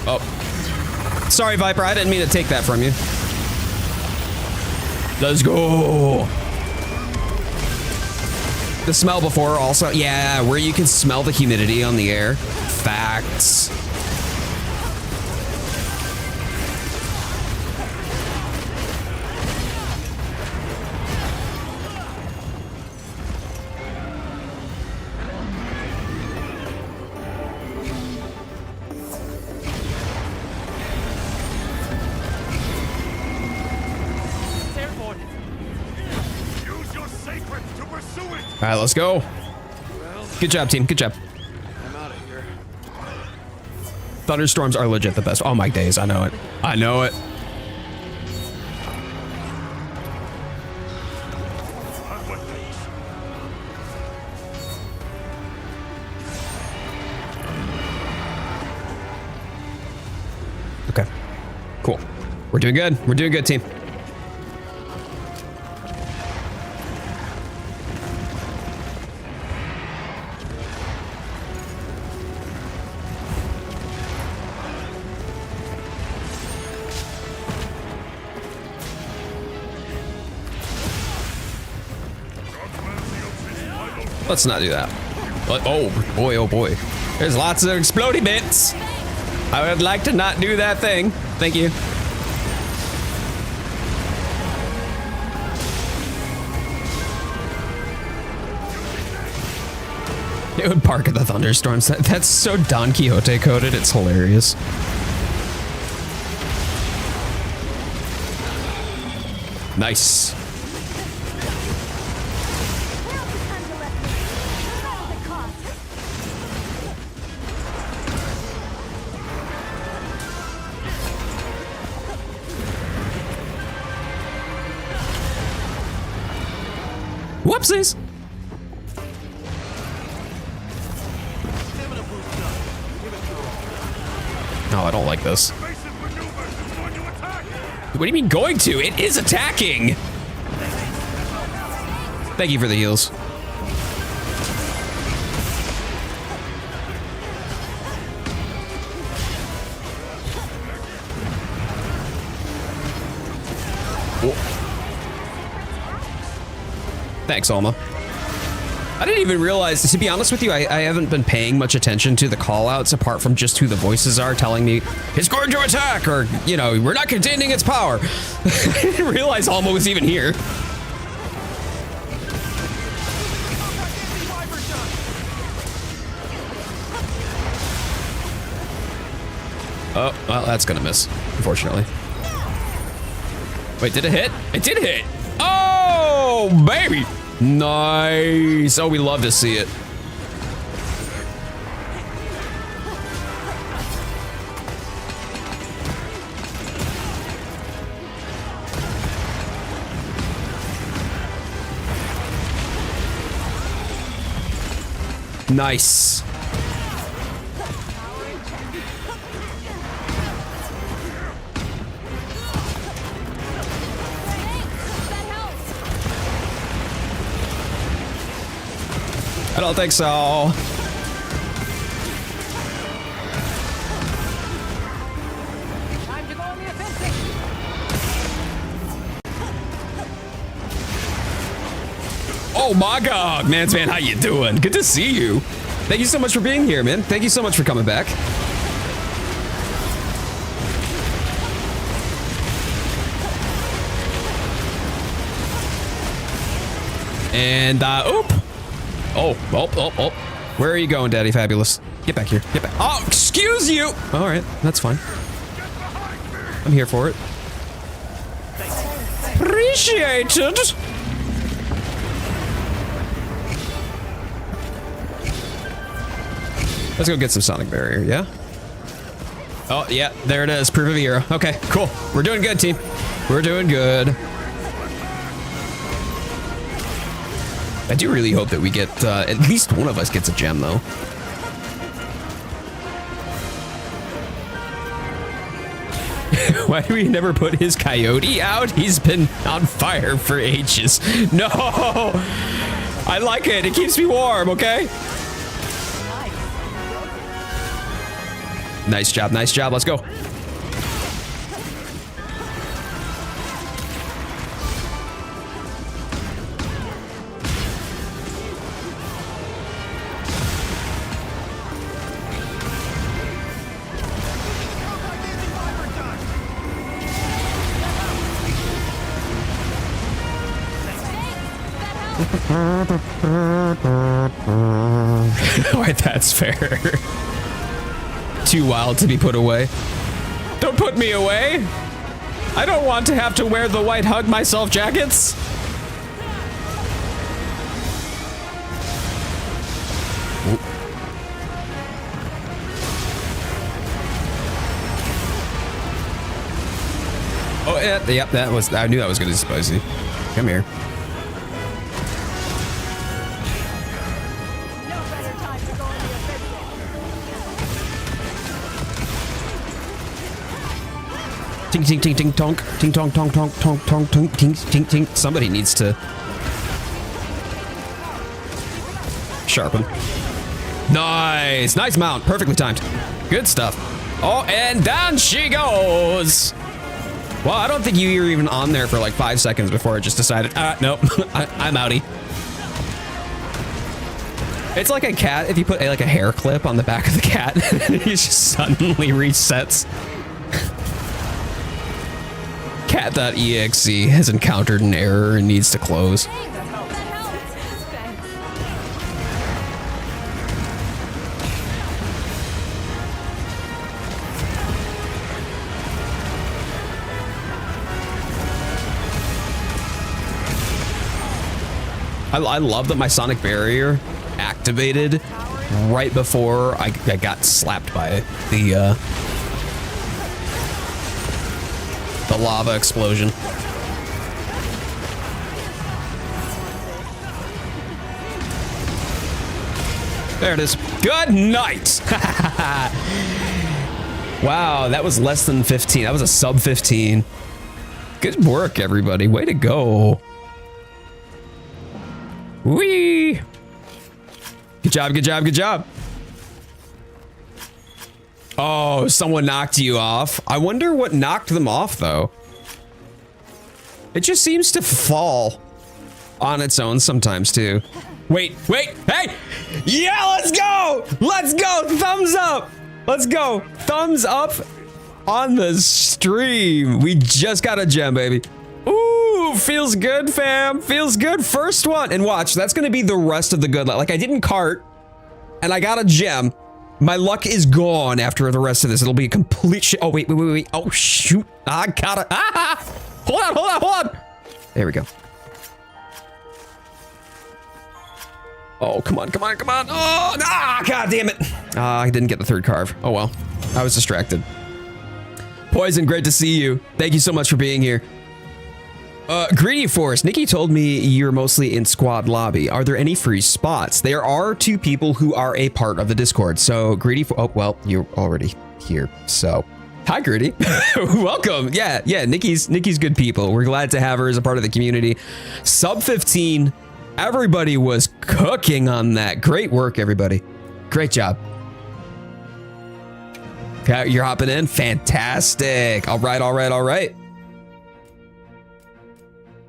Oh. Sorry, Viper, I didn't mean to take that from you. Let's go. The smell before also, yeah, where you can smell the humidity on the air. Facts. All right, let's go. Good job, team. Good job. I'm out of here. Thunderstorms are legit the best. Oh my days, I know it. I know it. Okay, cool. We're doing good. We're doing good, team. Let's not do that. But, oh boy, oh boy. There's lots of explodey bits. I would like to not do that thing. Thank you. It would park at the thunderstorms. That's so Don Quixote coded. It's hilarious. Nice. Whoopsies! No, I don't like this. What do you mean going to? It is attacking! Thank you for the heals. Whoa. Thanks, Alma. I didn't even realize, to be honest with you, I haven't been paying much attention to the call-outs apart from just who the voices are telling me, it's going to attack, or, you know, we're not containing its power. I didn't realize Alma was even here. Oh, well, that's gonna miss, unfortunately. Wait, did it hit? It did hit! Oh, baby! Nice! Oh, we love to see it. Nice. I don't think so. Time to go on the offensive. Oh my God, man, how you doing? Good to see you. Thank you so much for being here, man. Thank you so much for coming back. And oop. Oh. Where are you going, Daddy Fabulous? Get back here. Get back. Oh, excuse you. All right, that's fine. I'm here for it. Appreciated. Let's go get some Sonic Barrier, yeah? Oh, yeah, there it is. Proof of a hero. Okay, cool. We're doing good, team. We're doing good. I do really hope that we get, at least one of us gets a gem, though. Why do we never put his Coyote out? He's been on fire for ages. No! I like it. It keeps me warm, okay? Nice job, nice job. Let's go. Wait, that's fair. Too wild to be put away. Don't put me away! I don't want to have to wear the white hug myself jackets! Oh, yeah, yep, that was, I knew that was gonna be spicy. Come here. Ting ting ting ting tonk, ting tong tong tong tong tong tong ting ting ting. Somebody needs to sharpen. Nice, nice mount, perfectly timed. Good stuff. Oh, and down she goes. Well, I don't think you were even on there for like 5 seconds before it just decided, nope, I'm outie. It's like a cat. If you put like a hair clip on the back of the cat, it just suddenly resets. Cat.exe has encountered an error and needs to close. I love that my Sonic Barrier activated right before I got slapped by the lava explosion. There it is. Good night. Wow, that was less than 15. That was a sub 15. Good work, everybody. Way to go. Whee! Good job, good job, good job. Oh, someone knocked you off. I wonder what knocked them off, though. It just seems to fall on its own sometimes, too. Wait, hey! Yeah, let's go! Let's go! Thumbs up! Let's go! Thumbs up on the stream. We just got a gem, baby. Ooh, feels good, fam. Feels good. First one. And watch, that's gonna be the rest of the good luck. Like, I didn't cart, and I got a gem. My luck is gone after the rest of this. It'll be a complete shit. Oh, wait. Oh, shoot. I got it. Ah! Hold on. There we go. Oh, come on. Oh, god damn it. I didn't get the third carve. Oh, well. I was distracted. Poison, great to see you. Thank you so much for being here. Greedy Forest, Nikki told me you're mostly in squad lobby. Are there any free spots? There are 2 people who are a part of the Discord. So Greedy, oh, well, you're already here. So hi, Greedy. Welcome. Yeah, Nikki's good people. We're glad to have her as a part of the community. Sub 15. Everybody was cooking on that. Great work, everybody. Great job. Okay, you're hopping in. Fantastic. All right.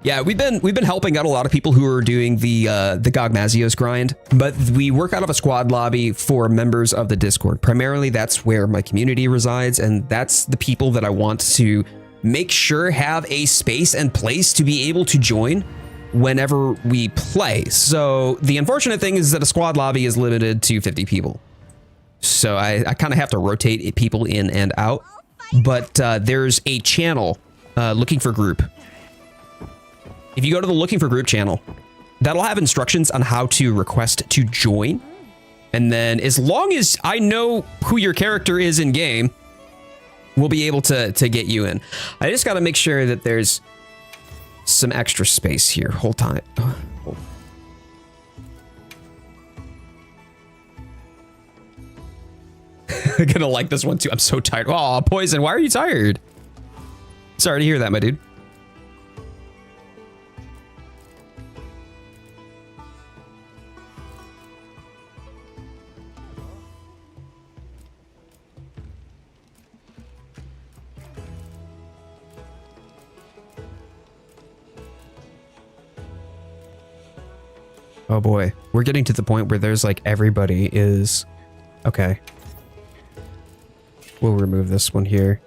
Yeah, we've been helping out a lot of people who are doing the Gogmazios grind, but we work out of a squad lobby for members of the Discord. Primarily, that's where my community resides, and that's the people that I want to make sure have a space and place to be able to join whenever we play. So the unfortunate thing is that a squad lobby is limited to 50 people. So I kind of have to rotate people in and out, but there's a channel looking for group. If you go to the looking for group channel, that'll have instructions on how to request to join. And then as long as I know who your character is in game, we'll be able to get you in. I just got to make sure that there's some extra space here. Hold on. I'm gonna like this one too. I'm so tired. Oh, Poison, why are you tired? Sorry to hear that, my dude. Oh boy, we're getting to the point where there's like everybody is... Okay. We'll remove this one here.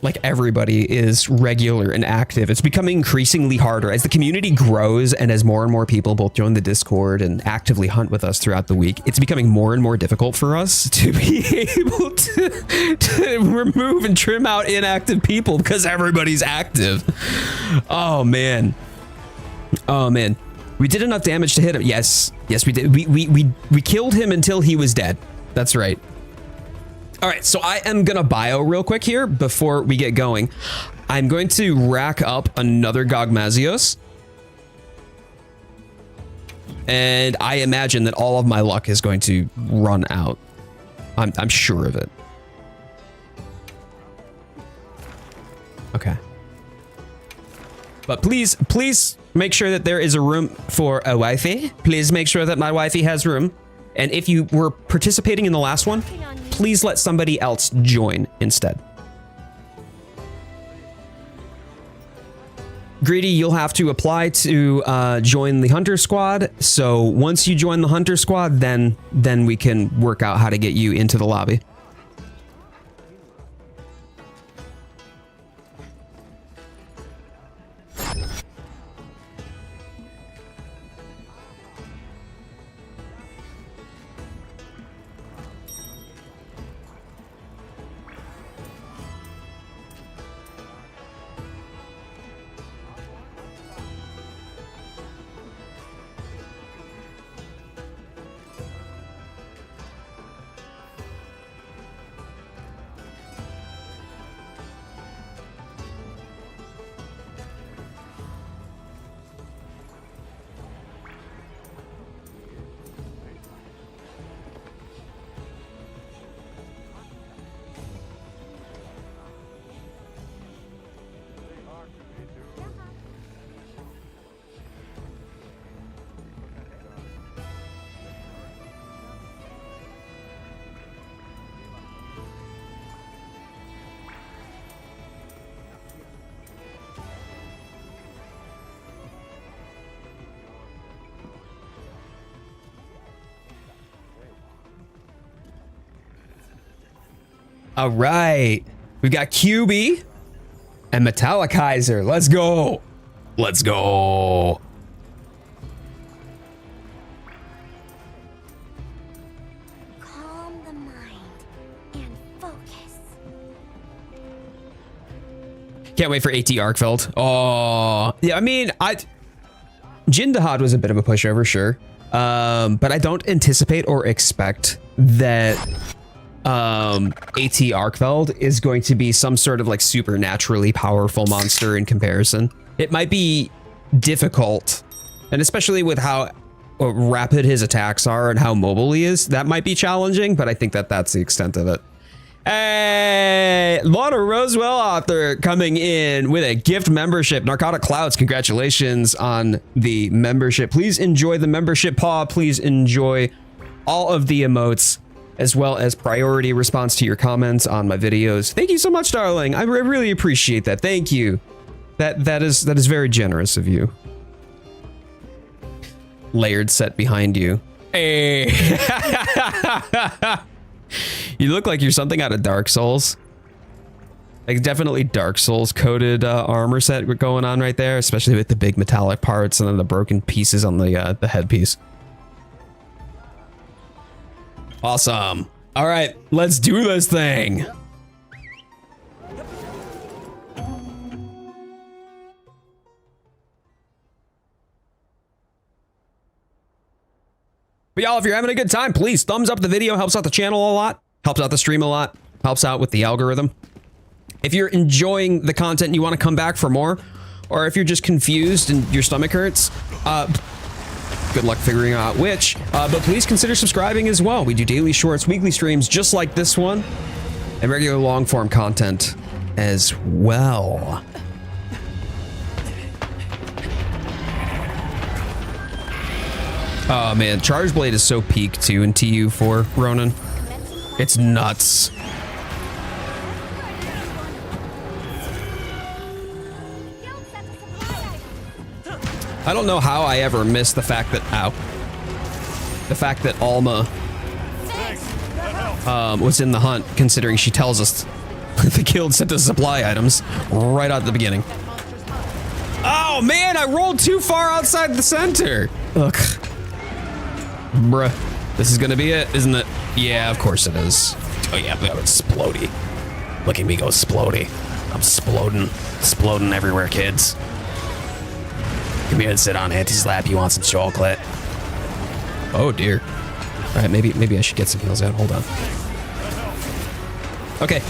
Like everybody is regular and active. It's becoming increasingly harder as the community grows and as more and more people both join the Discord and actively hunt with us throughout the week. It's becoming more and more difficult for us to be able to remove and trim out inactive people because everybody's active. Oh man. Oh man, we did enough damage to hit him. Yes, we did. We killed him until he was dead. That's right. All right, so I am gonna bio real quick here before we get going. I'm going to rack up another Gogmazios, and I imagine that all of my luck is going to run out. I'm sure of it. Okay. But please make sure that there is a room for a wifey. Please make sure that my wifey has room. And if you were participating in the last one, please let somebody else join instead. Greedy, you'll have to apply to join the Hunter Squad. So once you join the Hunter Squad, then we can work out how to get you into the lobby. All right. We've got QB and Metallicizer. Let's go. Let's go. Calm the mind and focus. Can't wait for AT Arkfeld. Oh, yeah. I mean, Jindahad was a bit of a pushover, sure. But I don't anticipate or expect that AT Arkfeld is going to be some sort of like supernaturally powerful monster in comparison. It might be difficult, and especially with how rapid his attacks are and how mobile he is, that might be challenging, but I think that that's the extent of it. Hey, Lana Rosewell author coming in with a gift membership. Narcotic Clouds, congratulations on the membership. Please enjoy the membership paw. Please enjoy all of the emotes, as well as priority response to your comments on my videos. Thank you so much, darling. I really appreciate that. Thank you. That is very generous of you. Layered set behind you. Hey. You look like you're something out of Dark Souls. Like definitely Dark Souls coded armor set going on right there, especially with the big metallic parts and then the broken pieces on the headpiece. Awesome. All right, let's do this thing. But y'all, if you're having a good time, please thumbs up the video. Helps out the channel a lot. Helps out the stream a lot. Helps out with the algorithm. If you're enjoying the content and you want to come back for more, or if you're just confused and your stomach hurts, good luck figuring out which. But please consider subscribing as well. We do daily shorts, weekly streams just like this one, and regular long form content as well. Oh man, Charge Blade is so peak too in TU4, Ronan. It's nuts. I don't know how I ever missed the fact that, the fact that Alma was in the hunt, considering she tells us the guild sent us supply items right out at the beginning. Oh man, I rolled too far outside the center. Ugh. Bruh, this is gonna be it, isn't it? Yeah, of course it is. Oh yeah, that was splody. Look at me go splody. I'm sploding everywhere, kids. Come here and sit on Auntie's lap. You want some chocolate? Oh dear. All right, maybe I should get some heals out. Hold on. Okay,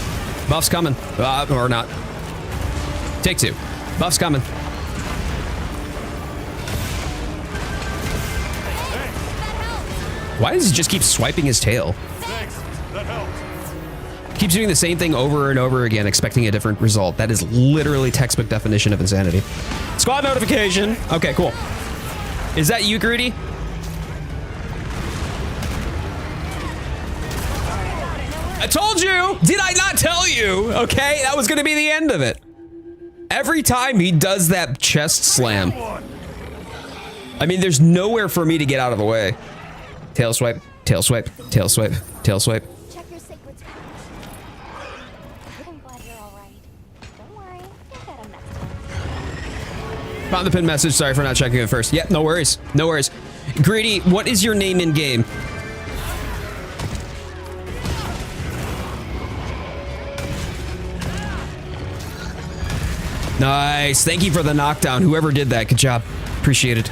buff's coming, or not. Take two. Buff's coming. Why does he just keep swiping his tail? Thanks. That helps. Keeps doing the same thing over and over again, expecting a different result. That is literally textbook definition of insanity. Squad notification. Okay, cool. Is that you, Greedy? I told you! Did I not tell you? Okay, that was gonna be the end of it. Every time he does that chest slam. I mean, there's nowhere for me to get out of the way. Tail swipe, tail swipe, tail swipe, tail swipe. Check your sacred spells. I'm glad you're all right. Don't worry, you'll get him next time. Found the pinned message. Sorry for not checking it first. Yeah, no worries. No worries. Greedy, what is your name in game? Nice. Thank you for the knockdown. Whoever did that, good job. Appreciate it.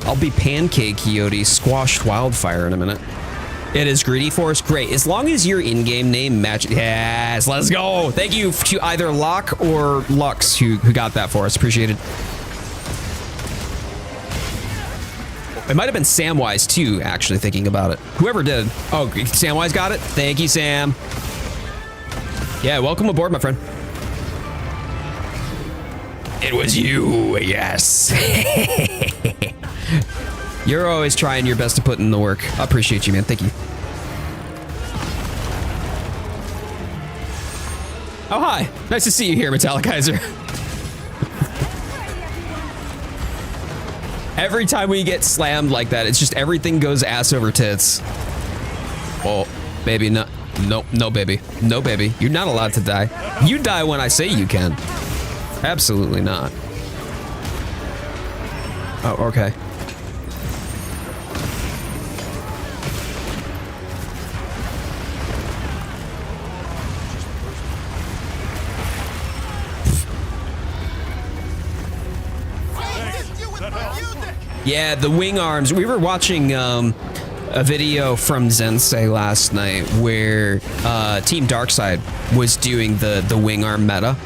I'll be Pancake Coyote, Squashed Wildfire in a minute. It is Greedy Force. Great. As long as your in-game name matches. Yes, let's go. Thank you to either Locke or Lux who got that for us. Appreciate it. It might have been Samwise too, actually, thinking about it. Whoever did. Oh, Samwise got it? Thank you, Sam. Yeah, welcome aboard, my friend. It was you, yes. You're always trying your best to put in the work. I appreciate you, man. Thank you. Oh, hi. Nice to see you here, Metallicizer. Every time we get slammed like that, it's just everything goes ass over tits. Oh, baby, no, no, baby. No, baby. You're not allowed to die. You die when I say you can. Absolutely not. Oh, okay. Yeah, the wing arms. We were watching a video from Zensei last night where Team Darkside was doing the wing arm meta.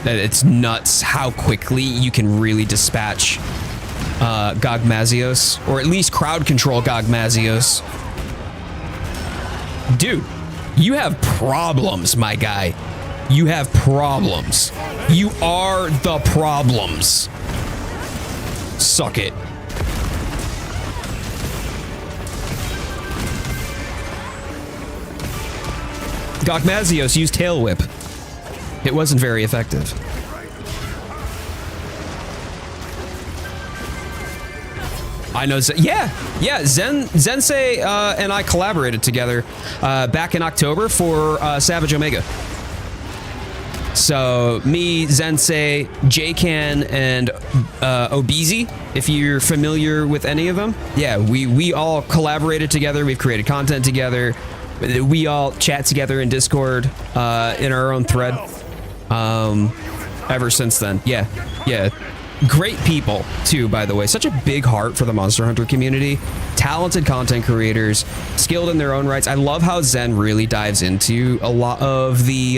It's nuts how quickly you can really dispatch Gogmazios, or at least crowd control Gogmazios. Dude, you have problems, my guy. You have problems. You are the problems. Suck it. Gogmazios used Tail Whip. It wasn't very effective. I know. Yeah. Zensei and I collaborated together back in October for Savage Omega. So me, Zensei, J-Can, and Obizi, if you're familiar with any of them. Yeah, we all collaborated together. We've created content together. We all chat together in Discord in our own thread. Ever since then. Yeah. Great people, too, by the way. Such a big heart for the Monster Hunter community. Talented content creators, skilled in their own rights. I love how Zen really dives into a lot of the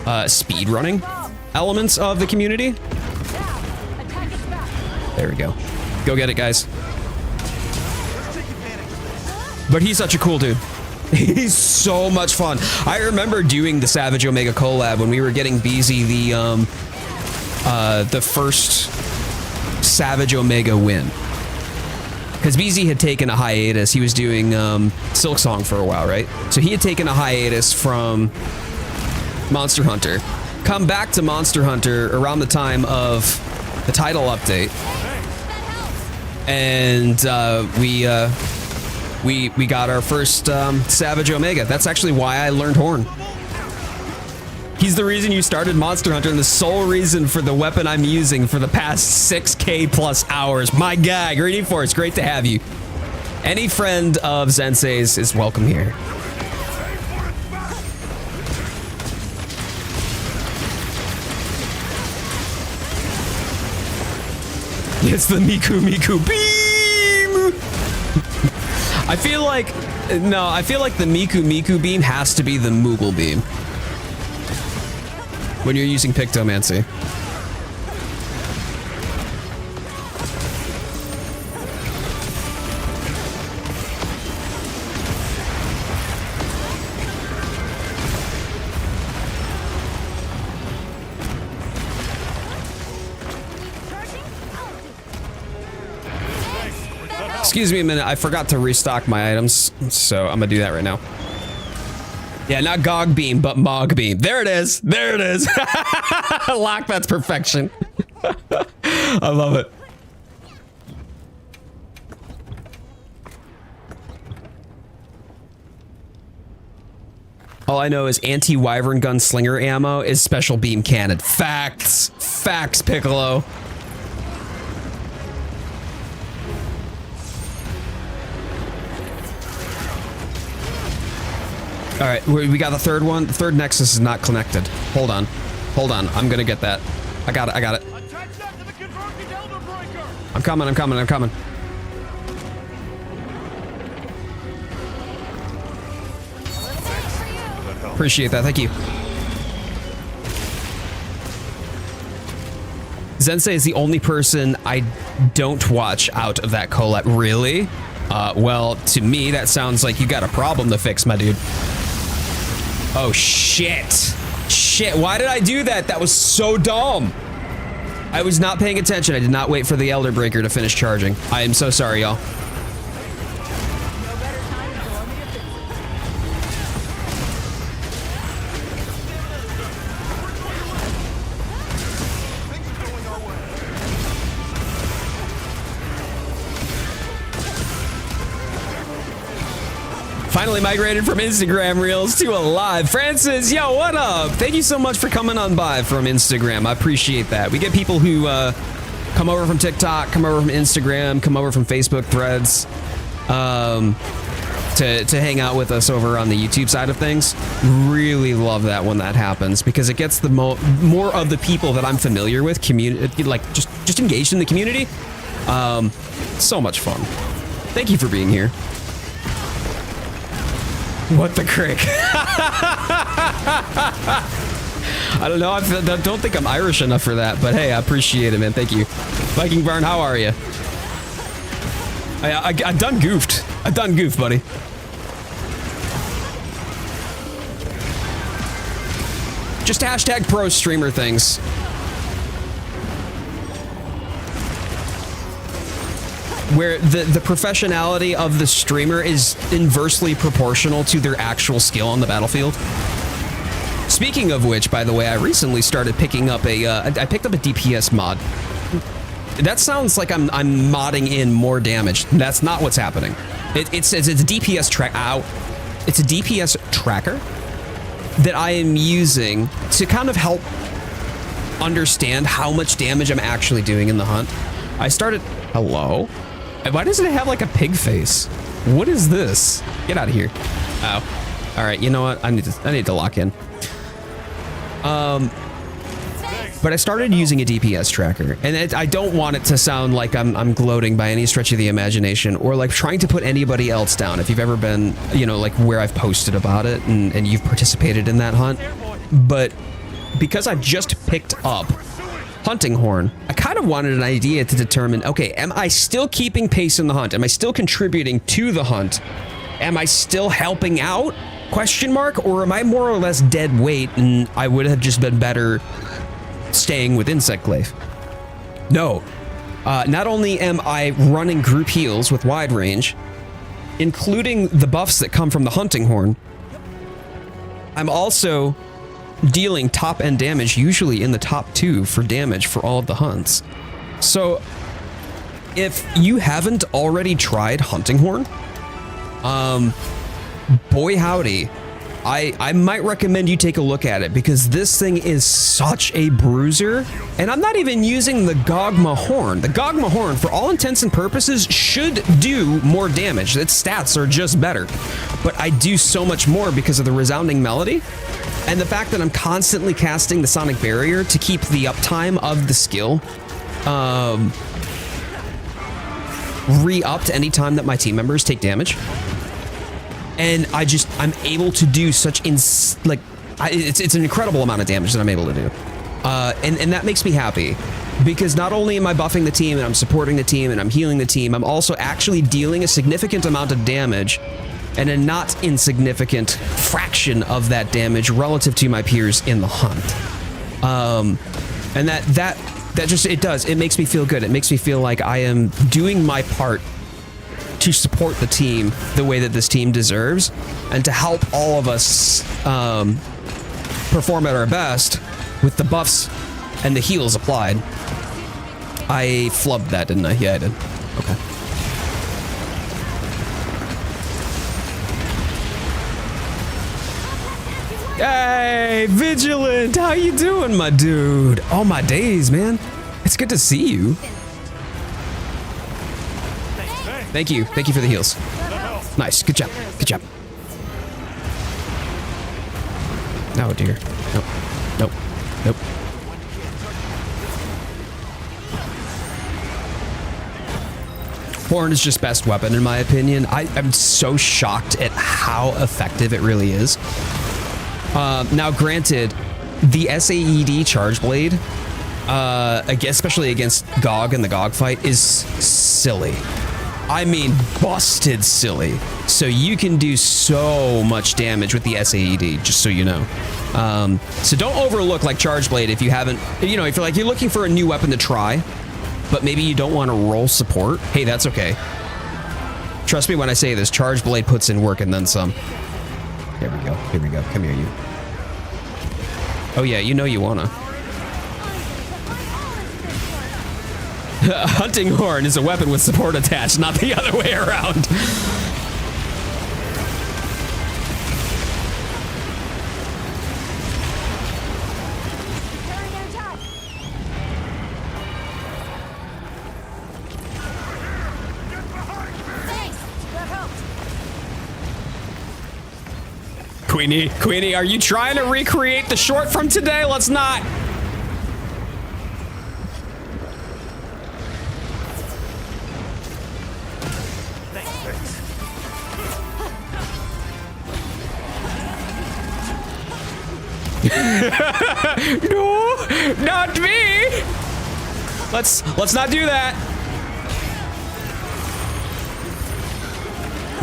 speedrunning elements of the community. There we go. Go get it, guys. But he's such a cool dude. He's so much fun. I remember doing the Savage Omega collab when we were getting Beezy the first Savage Omega win. Because Beezy had taken a hiatus. He was doing Silk Song for a while, right? So he had taken a hiatus from Monster Hunter. Come back to Monster Hunter around the time of the title update. And we got our first Savage Omega. That's actually why I learned Horn. He's the reason you started Monster Hunter and the sole reason for the weapon I'm using for the past 6K plus hours. My guy, Greedy Force, great to have you. Any friend of Zensei's is welcome here. It's the Miku beam! I feel like the Miku beam has to be the Moogle beam when you're using Pictomancy. Excuse me a minute, I forgot to restock my items, so I'm gonna do that right now. Yeah, not Gog Beam, but Mog Beam. There it is. There it is. Lock, that's perfection. I love it. All I know is anti-wyvern gunslinger ammo is special beam cannon. Facts. Facts, Piccolo. All right, we got the third one. The third nexus is not connected. Hold on. Hold on. I'm gonna get that. I got it. I got it. I'm coming. I'm coming. I'm coming. Appreciate that. Thank you. Zensei is the only person I don't watch out of that collab. Really? Well, to me, that sounds like you got a problem to fix, my dude. Oh, shit. Shit, why did I do that? That was so dumb. I was not paying attention. I did not wait for the Elder Breaker to finish charging. I am so sorry, y'all. Finally migrated from Instagram Reels to a live. Francis, yo, what up? Thank you so much for coming on by from Instagram. I appreciate that. We get people who come over from TikTok, come over from Instagram, come over from Facebook threads to hang out with us over on the YouTube side of things. Really love that when that happens because it gets the more of the people that I'm familiar with, like just engaged in the community. So much fun. Thank you for being here. What the crick? I don't know. I don't think I'm Irish enough for that, but hey, I appreciate it, man. Thank you. Viking Barn, how are you? I done goofed. I done goofed, buddy. Just hashtag pro streamer things. Where the professionality of the streamer is inversely proportional to their actual skill on the battlefield. Speaking of which, by the way, I recently started picking up I picked up a DPS mod. That sounds like I'm modding in more damage. That's not what's happening. It's a DPS track out. It's a DPS tracker that I am using to kind of help understand how much damage I'm actually doing in the hunt. I started. Hello. Why doesn't it have like a pig face? What is this? Get out of here. Oh. All right, you know what? I need to lock in. But I started using a DPS tracker, and I don't want it to sound like I'm gloating by any stretch of the imagination or like trying to put anybody else down. If you've ever been, you know, like where I've posted about it and you've participated in that hunt, but because I just picked up Hunting Horn, I kind of wanted an idea to determine, okay, am I still keeping pace in the hunt? Am I still contributing to the hunt? Am I still helping out? Question mark? Or am I more or less dead weight and I would have just been better staying with Insect Glaive? No. Not only am I running group heals with wide range, including the buffs that come from the Hunting Horn, I'm also dealing top end damage, usually in the top 2 for damage for all of the hunts. So if you haven't already tried Hunting Horn, boy howdy, I might recommend you take a look at it because this thing is such a bruiser. And I'm not even using the Gogma horn. The Gogma horn, for all intents and purposes, should do more damage. Its stats are just better. But I do so much more because of the resounding melody and the fact that I'm constantly casting the Sonic Barrier to keep the uptime of the skill re-upped anytime that my team members take damage. And I'm able to do such it's an incredible amount of damage that I'm able to do. And that makes me happy because not only am I buffing the team and I'm supporting the team and I'm healing the team, I'm also actually dealing a significant amount of damage and a not insignificant fraction of that damage relative to my peers in the hunt. And that just, it makes me feel good. It makes me feel like I am doing my part to support the team the way that this team deserves and to help all of us perform at our best with the buffs and the heals applied. I flubbed that, didn't I? Yeah, I did. Okay. Hey, Vigilant, how you doing, my dude? Oh, my days, man. It's good to see you. Thank you. Thank you for the heals. Nice. Good job. Good job. Oh, dear. Nope. Nope. Nope. Horn is just best weapon, in my opinion. I'm so shocked at how effective it really is. Now, granted, the SAED Charge Blade, especially against Gog in the Gog fight, is silly. I mean, busted silly. So you can do so much damage with the SAED, just so you know. So don't overlook like Charge Blade if you haven't, if you're looking for a new weapon to try, but maybe you don't want to roll support. Hey, that's okay. Trust me when I say this, Charge Blade puts in work and then some. There we go. Here we go. Come here, you. Oh yeah, you know you wanna. Hunting Horn is a weapon with support attached, not the other way around. Queenie, are you trying to recreate the short from today? Let's not. No, not me. Let's not do that.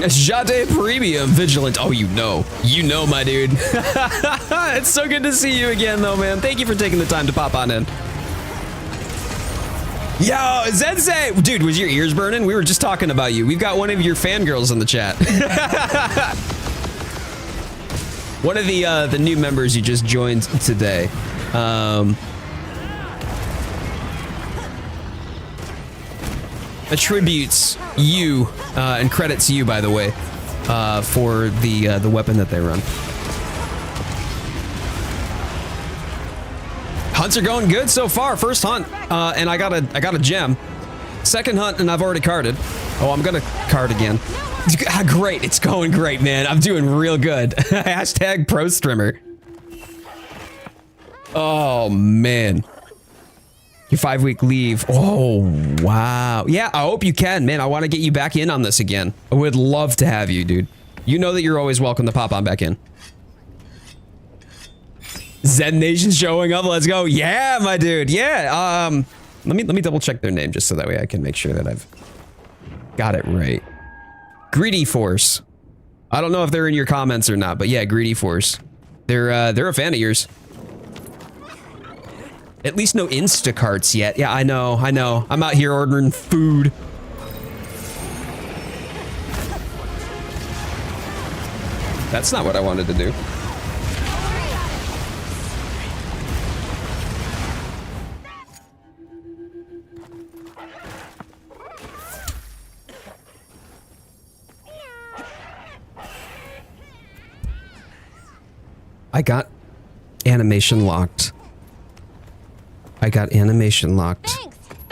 Jade Premium Vigilant. Oh, you know, my dude. It's so good to see you again, though, man. Thank you for taking the time to pop on in. Yo, Zensei, dude, was your ears burning? We were just talking about you. We've got one of your fangirls in the chat. One of the new members you just joined today. Attributes you and credits you, by the way, for the weapon that they run. Hunts are going good so far. First hunt, and I got a gem. Second hunt, and I've already carded. Oh, I'm gonna card again. Great, it's going great, man. I'm doing real good. Hashtag pro streamer. Oh man. Your 5-week leave. Oh, wow. Yeah, I hope you can, man. I want to get you back in on this again. I would love to have you, dude. You know that you're always welcome to pop on back in. Zen Nation showing up. Let's go. Yeah, my dude. Yeah. Let me double check their name just so that way I can make sure that I've got it right. Greedy Force. I don't know if they're in your comments or not, but yeah, Greedy Force. They're a fan of yours. At least no Instacarts yet. Yeah, I know. I'm out here ordering food. That's not what I wanted to do. I got animation locked.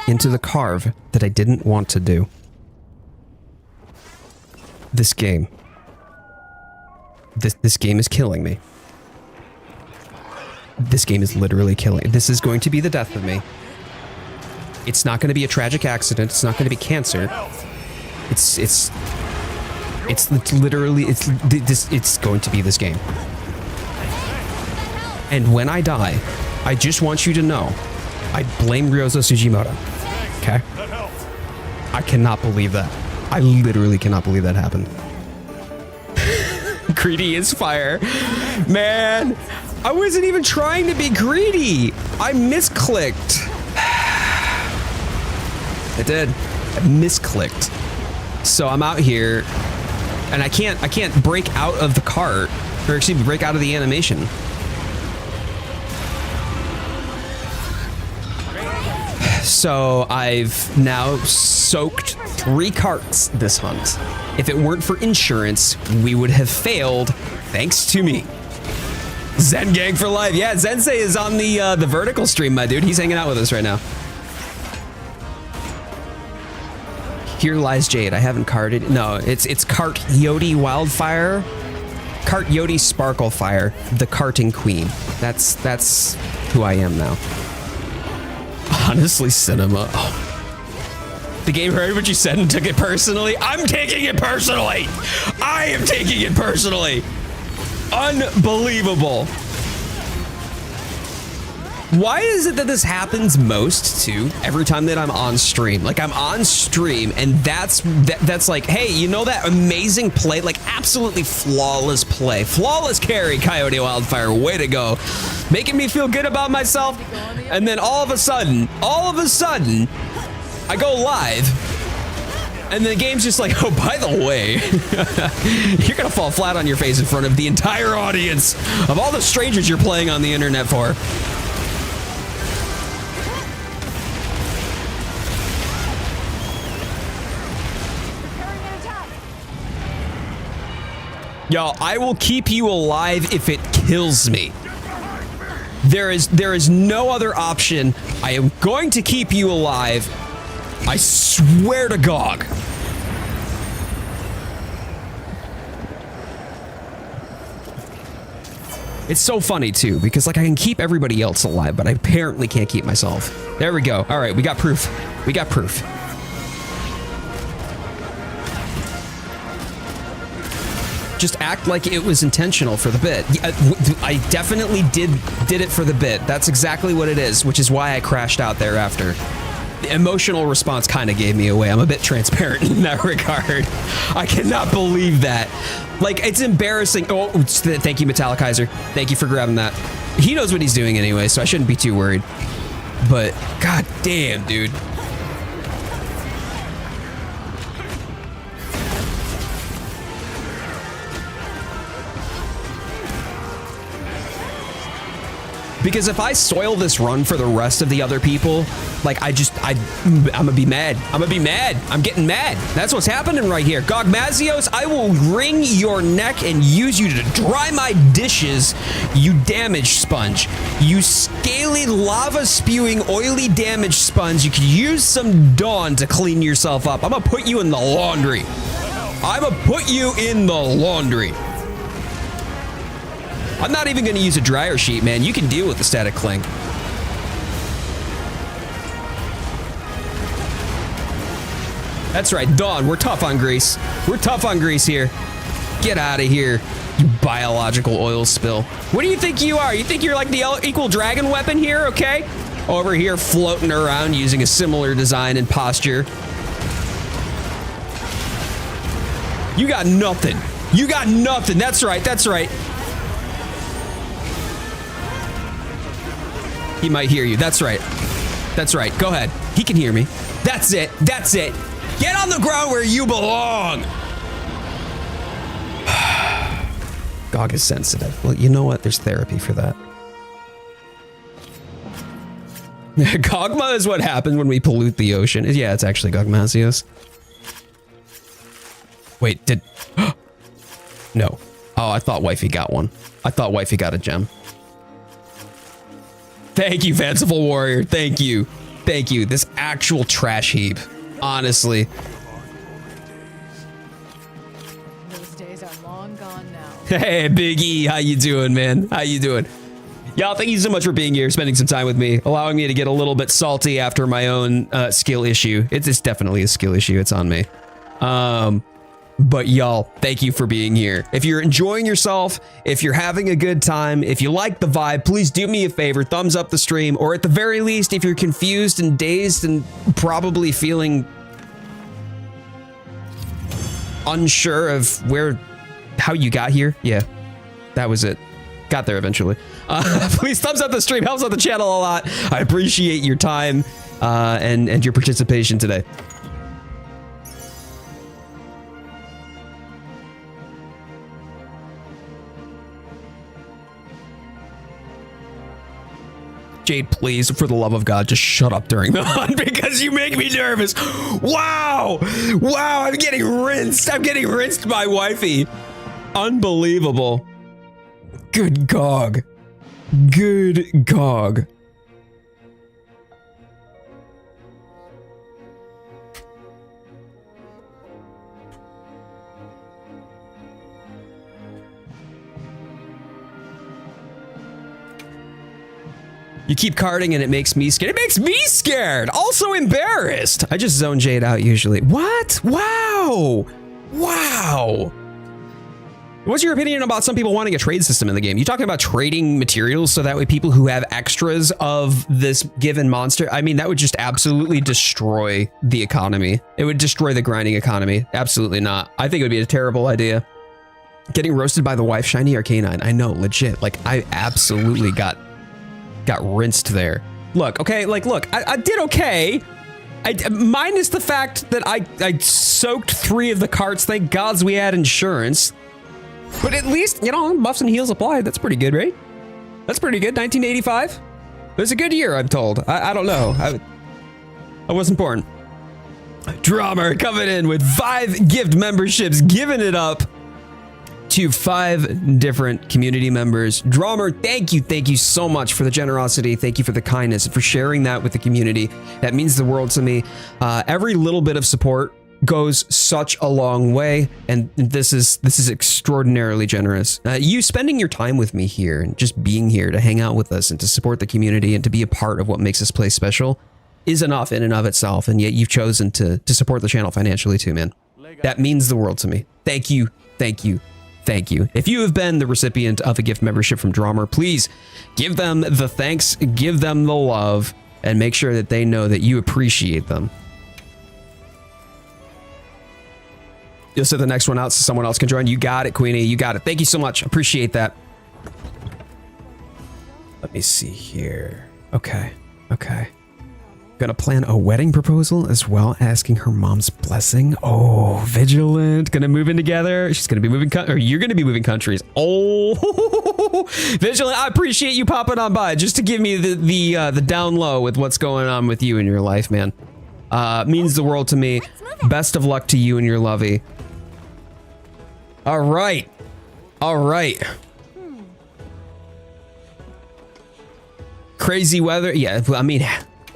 Into the carve that I didn't want to do. This game. This game is killing me. This game is literally killing. This is going to be the death of me. It's not going to be a tragic accident. It's not going to be cancer. It's literally it's going to be this game. And when I die, I just want you to know, I blame Ryozo Sugimoto. Okay? I cannot believe that. I literally cannot believe that happened. Greedy is fire. Man, I wasn't even trying to be greedy. I misclicked. I did. I misclicked. So I'm out here and I can't break out of the cart, or excuse me, break out of the animation. So I've now soaked 3 carts this hunt. If it weren't for insurance, we would have failed, thanks to me. Zen Gang for life. Yeah, Zensei is on the vertical stream, my dude. He's hanging out with us right now. Here lies Jade. I haven't carded. No, it's CoyoteWildfire. Coyote Sparklefire, the carting queen. That's who I am now. Honestly, cinema. Oh. The game heard what you said and took it personally. I'm taking it personally. I am taking it personally. Unbelievable. Why is it that this happens most too every time that I'm on stream? Like I'm on stream and that's like, hey, you know that amazing play, like absolutely flawless play, flawless carry, CoyoteWildfire, way to go, making me feel good about myself. And then all of a sudden, I go live and the game's just like, oh, by the way, you're gonna fall flat on your face in front of the entire audience of all the strangers you're playing on the internet for. Y'all, I will keep you alive if it kills me. There is no other option. I am going to keep you alive. I swear to Gog. It's so funny too, because like I can keep everybody else alive, but I apparently can't keep myself. There we go. All right, we got proof. We got proof. Just act like it was intentional for the bit. I definitely did it for the bit. That's exactly what it is, which is why I crashed out thereafter. The emotional response kind of gave me away. I'm a bit transparent in that regard. I cannot believe that. Like, it's embarrassing. Oh, thank you, Metallikizer. Thank you for grabbing that. He knows what he's doing anyway, so I shouldn't be too worried. But, god damn, dude. Because if I soil this run for the rest of the other people, like I'm gonna be mad. I'm gonna be mad. I'm getting mad. That's what's happening right here. Gogmazios, I will wring your neck and use you to dry my dishes, you damaged sponge. You scaly, lava-spewing, oily damaged sponge. You could use some Dawn to clean yourself up. I'm gonna put you in the laundry. I'm gonna put you in the laundry. I'm not even going to use a dryer sheet, man. You can deal with the static cling. That's right, Dawn. We're tough on grease. We're tough on grease here. Get out of here, you biological oil spill. What do you think you are? You think you're like the equal dragon weapon here, okay? Over here floating around using a similar design and posture. You got nothing. You got nothing. That's right. That's right. He might hear you. That's right. That's right. Go ahead. He can hear me. That's it. That's it. Get on the ground where you belong. Gog is sensitive. Well, you know what? There's therapy for that. Gogma is what happens when we pollute the ocean. Yeah, it's actually Gogmazios. Wait, did... No. Oh, I thought Wifey got one. I thought Wifey got a gem. Thank you, Fanciful Warrior. Thank you. Thank you. This actual trash heap. Honestly. Those days are long gone now. Hey, Big E. How you doing, man? How you doing? Y'all, thank you so much for being here, spending some time with me, allowing me to get a little bit salty after my own skill issue. It's definitely a skill issue. It's on me. But y'all, thank you for being here. If you're enjoying yourself, if you're having a good time, if you like the vibe, please do me a favor, thumbs up the stream, or at the very least, if you're confused and dazed and probably feeling unsure of how you got here. Yeah, that was it. Got there eventually. Please thumbs up the stream, helps out the channel a lot. I appreciate your time and your participation today. Jade, please, for the love of God, just shut up during the hunt because you make me nervous. Wow. Wow, I'm getting rinsed. I'm getting rinsed by Wifey. Unbelievable. Good Gog. Good Gog. You keep carding and it makes me scared. It makes me scared. Also embarrassed. I just zone Jade out usually. What? Wow. Wow. What's your opinion about some people wanting a trade system in the game? You talking about trading materials so that way people who have extras of this given monster, I mean, that would just absolutely destroy the economy. It would destroy the grinding economy. Absolutely not. I think it would be a terrible idea. Getting roasted by the wife, Shiny Arcanine. I know, legit. Like, I absolutely got rinsed there. Look, okay, like, look, I did okay. Minus the fact that I soaked 3 of the carts. Thank gods we had insurance. But at least, you know, buffs and heals applied. That's pretty good, right? That's pretty good. 1985. It was a good year, I'm told. I don't know. I wasn't born. Drummer coming in with 5 gift memberships, giving it up to 5 different community members. Drummer, thank you so much for the generosity. Thank you for the kindness and for sharing that with the community. That means the world to me. Every little bit of support goes such a long way, and this is extraordinarily generous. You spending your time with me here and just being here to hang out with us and to support the community and to be a part of what makes this place special is enough in and of itself, and yet you've chosen to support the channel financially too, man. That means the world to me. Thank you, thank you, thank you. If you have been the recipient of a gift membership from Drummer, please give them the thanks, give them the love, and make sure that they know that you appreciate them. You'll set the next one out so someone else can join. You got it, Queenie. You got it. Thank you so much. Appreciate that. Let me see here. Okay. Okay. Gonna plan a wedding proposal as well, asking her mom's blessing. Oh, vigilant. Gonna move in together. She's gonna be moving, or you're gonna be moving countries. Oh, vigilant. I appreciate you popping on by just to give me the down low with what's going on with you in your life, man. Means the world to me. Best of luck to you and your lovey. All right. All right. Crazy weather. Yeah, I mean,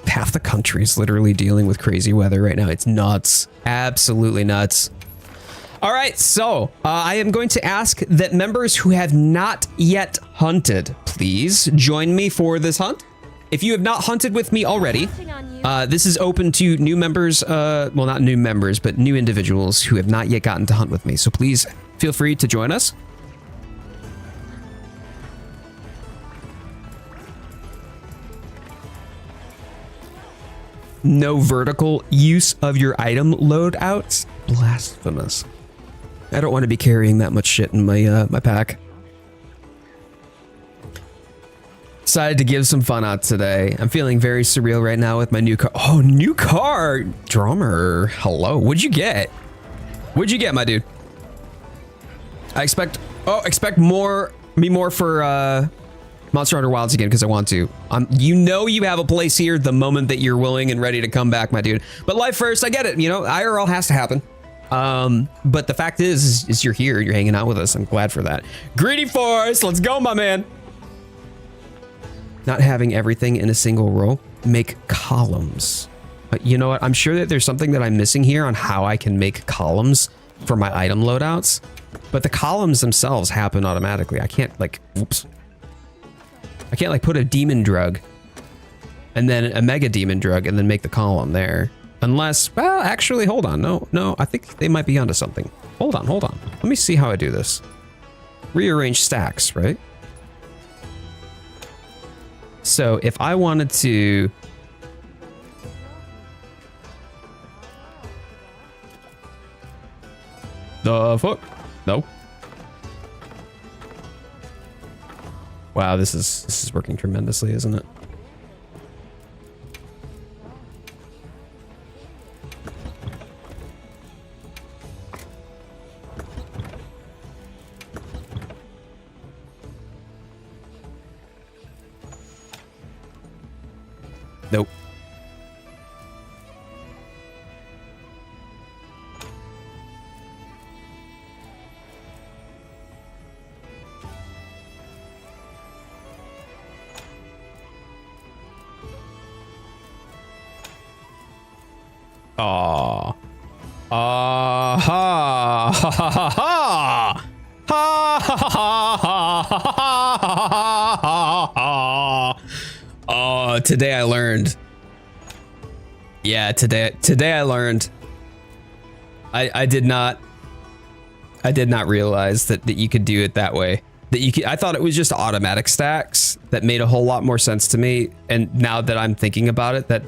half the country is literally dealing with crazy weather right now. It's nuts. Absolutely nuts. All right, so I am going to ask that members who have not yet hunted, please join me for this hunt. If you have not hunted with me already, this is open to new members, well, not new members, but new individuals who have not yet gotten to hunt with me. So please feel free to join us. No vertical use of your item loadouts. Blasphemous. I don't want to be carrying that much shit in my my pack. Decided to give some fun out today. I'm feeling very surreal right now with my new car. Oh, new car! Drummer, hello. What'd you get? What'd you get, my dude? I expect more for Monster Hunter Wilds again because I want to. You know you have a place here the moment that you're willing and ready to come back, my dude. But life first, I get it. You know, IRL has to happen. But the fact is you're here, you're hanging out with us. I'm glad for that. Greedy Force, let's go, my man. Not having everything in a single row, make columns. You know what? I'm sure that there's something that I'm missing here on how I can make columns for my item loadouts, but the columns themselves happen automatically. I can't like, oops. I can't like put a demon drug and then a mega demon drug and then make the column there. Unless, well, actually, hold on. No, I think they might be onto something. Hold on. Let me see how I do this. Rearrange stacks, right? So if I wanted to... The fuck? No. Wow, this is working tremendously, isn't it? Nope. Ha ha ha ha ha ha ha. Oh, today I learned. Yeah, today I learned. I did not realize that you could do it that way. That you could, I thought it was just automatic stacks. That made a whole lot more sense to me. And now that I'm thinking about it, that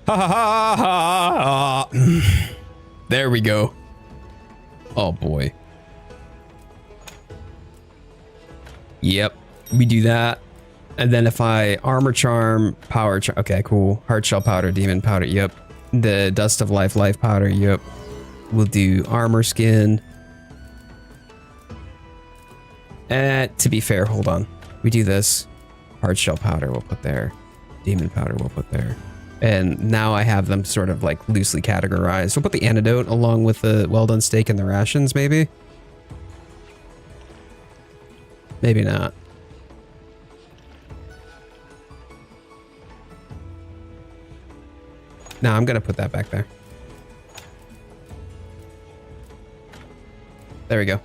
ha ha ha ha. There we go. Oh boy. Yep, we do that. And then if I armor charm, power charm, okay, cool. Hard shell powder, demon powder, yep. The dust of life powder, yep. We'll do armor skin. To be fair, hold on. We do this. Hard shell powder we'll put there. Demon powder we'll put there. And now I have them sort of like loosely categorized. We'll put the antidote along with the well done steak and the rations, maybe? Maybe not. No, I'm gonna put that back there. There we go.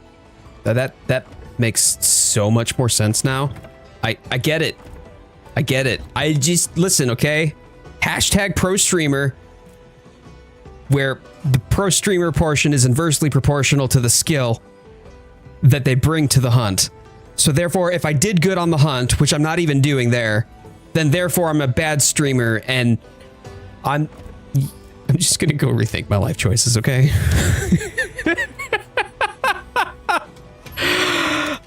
That makes so much more sense now. I get it. I get it. I just listen, okay? Hashtag pro streamer, where the pro streamer portion is inversely proportional to the skill that they bring to the hunt. So therefore, if I did good on the hunt, which I'm not even doing there, then therefore I'm a bad streamer, and I'm just gonna go rethink my life choices, okay?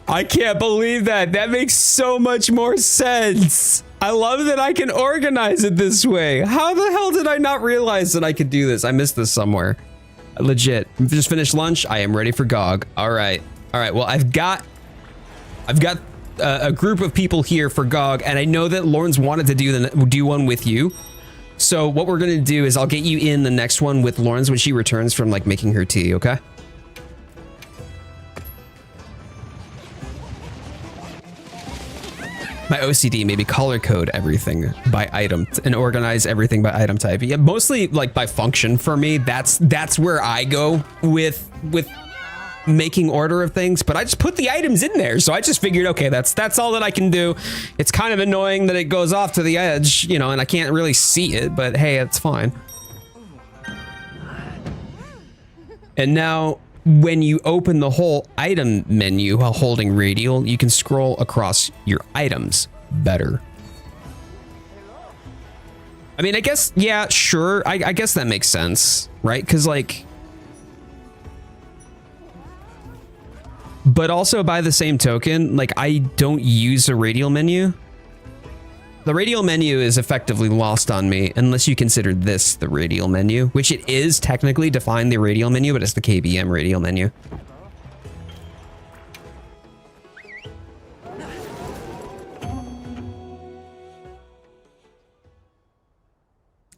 I can't believe that. That makes so much more sense. I love that I can organize it this way. How the hell did I not realize that I could do this? I missed this somewhere. Legit. Just finished lunch. I am ready for GOG. All right. All right. Well, I've got a group of people here for GOG, and I know that Lawrence wanted to do one with you. So what we're gonna do is I'll get you in the next one with Lawrence when she returns from like making her tea. Okay. My OCD, maybe color code everything by item and organize everything by item type. Yeah, mostly like by function for me. That's where I go with making order of things, but I just put the items in there. So I just figured, okay, that's all that I can do. It's kind of annoying that it goes off to the edge, you know, and I can't really see it, but hey, it's fine. And now when you open the whole item menu while holding radial, you can scroll across your items better. I mean, I guess, yeah, sure. I guess that makes sense, right? Because like, but also by the same token, like I don't use a radial menu. The radial menu is effectively lost on me unless you consider this the radial menu, which it is technically defined the radial menu, but it's the KBM radial menu.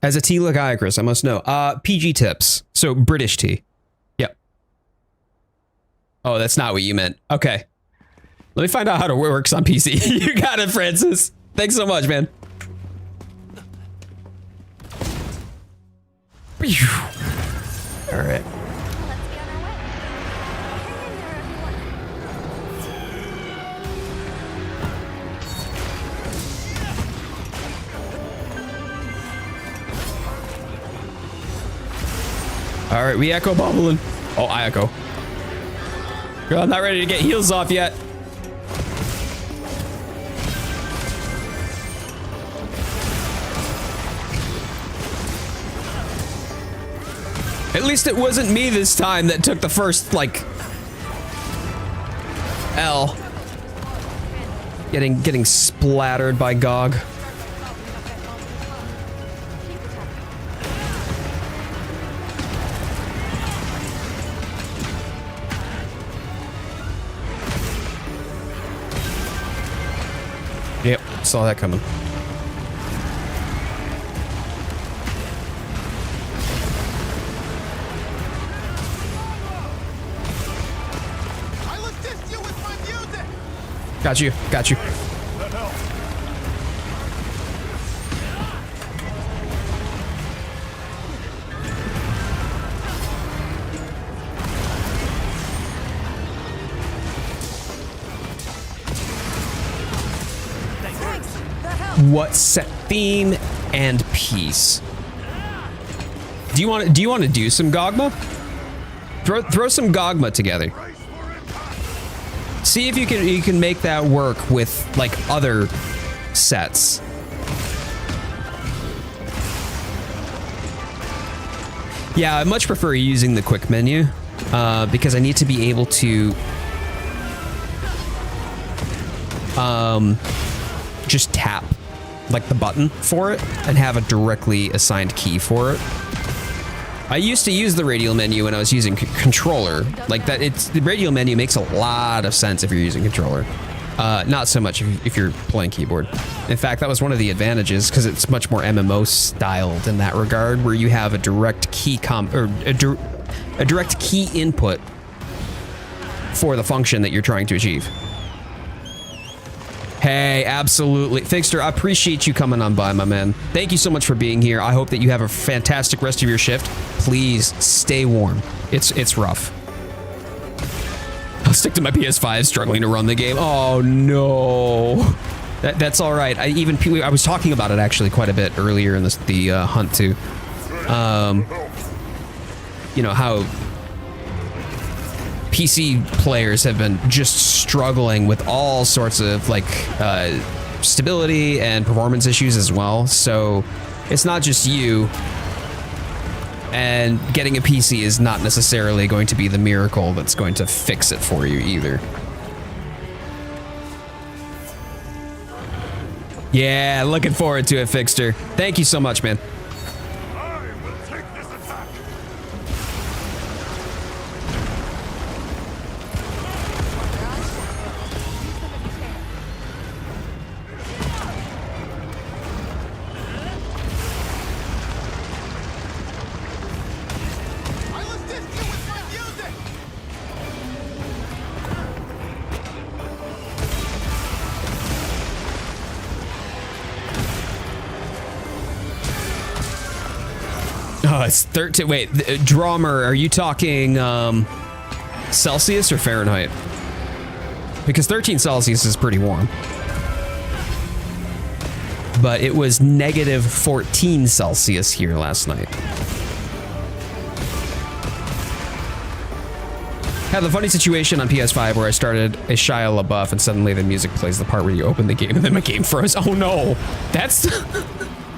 As a tea Chris, I must know. PG tips. So British tea. Yep. Oh, that's not what you meant. Okay. Let me find out how it works on PC. You got it, Francis. Thanks so much, man. All right. All right, we echo bubbling. Oh, I echo. Girl, I'm not ready to get heals off yet. At least it wasn't me this time that took the first, like, L. Getting splattered by Gog. Yep, saw that coming. Got you, got you. What set theme and peace? Do you want to do some Gogma? Throw some Gogma together. See if you can make that work with like other sets. Yeah, I much prefer using the quick menu because I need to be able to just tap like the button for it and have a directly assigned key for it. I used to use the radial menu when I was using controller. Like that, the radial menu makes a lot of sense if you're using controller. Not so much if you're playing keyboard. In fact, that was one of the advantages because it's much more MMO styled in that regard, where you have a direct key a direct key input for the function that you're trying to achieve. Hey, absolutely. Fixter, I appreciate you coming on by, my man. Thank you so much for being here. I hope that you have a fantastic rest of your shift. Please stay warm. It's rough. stick to my PS5 struggling to run the game. Oh no. That's all right. I was talking about it actually quite a bit earlier in the hunt too. You know how PC players have been just struggling with all sorts of like stability and performance issues as well. So it's not just you. And getting a PC is not necessarily going to be the miracle that's going to fix it for you either. Yeah, looking forward to it, Fixter. Thank you so much, man. I will take this attack. Oh, it's 13. Wait, Drummer, are you talking Celsius or Fahrenheit? Because 13 Celsius is pretty warm. But it was negative 14 Celsius here last night. Had the funny situation on PS5 where I started a Shia LaBeouf and suddenly the music plays the part where you open the game and then my game froze. Oh no, that's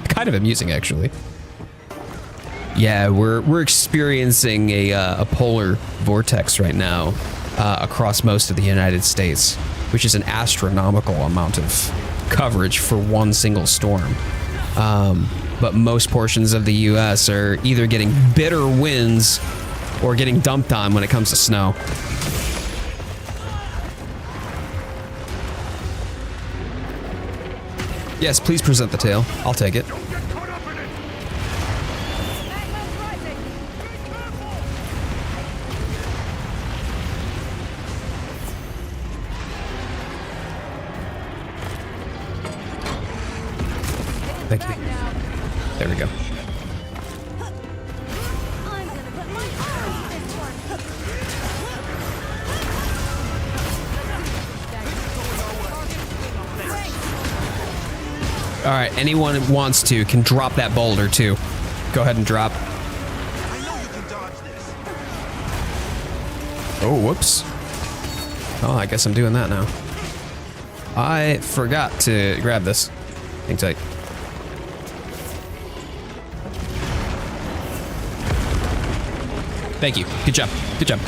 kind of amusing actually. Yeah, we're experiencing a polar vortex right now across most of the United States, which is an astronomical amount of coverage for one single storm. But most portions of the US are either getting bitter winds or getting dumped on when it comes to snow. Yes, please present the tale. I'll take it. Thank you. There we go. I'm gonna put my arms in this one. All right, anyone who wants to can drop that boulder too. Go ahead and drop. I know you can dodge this. Oh, whoops. Oh, I guess I'm doing that now. I forgot to grab this. Hang tight. Thank you. Good job. Good job.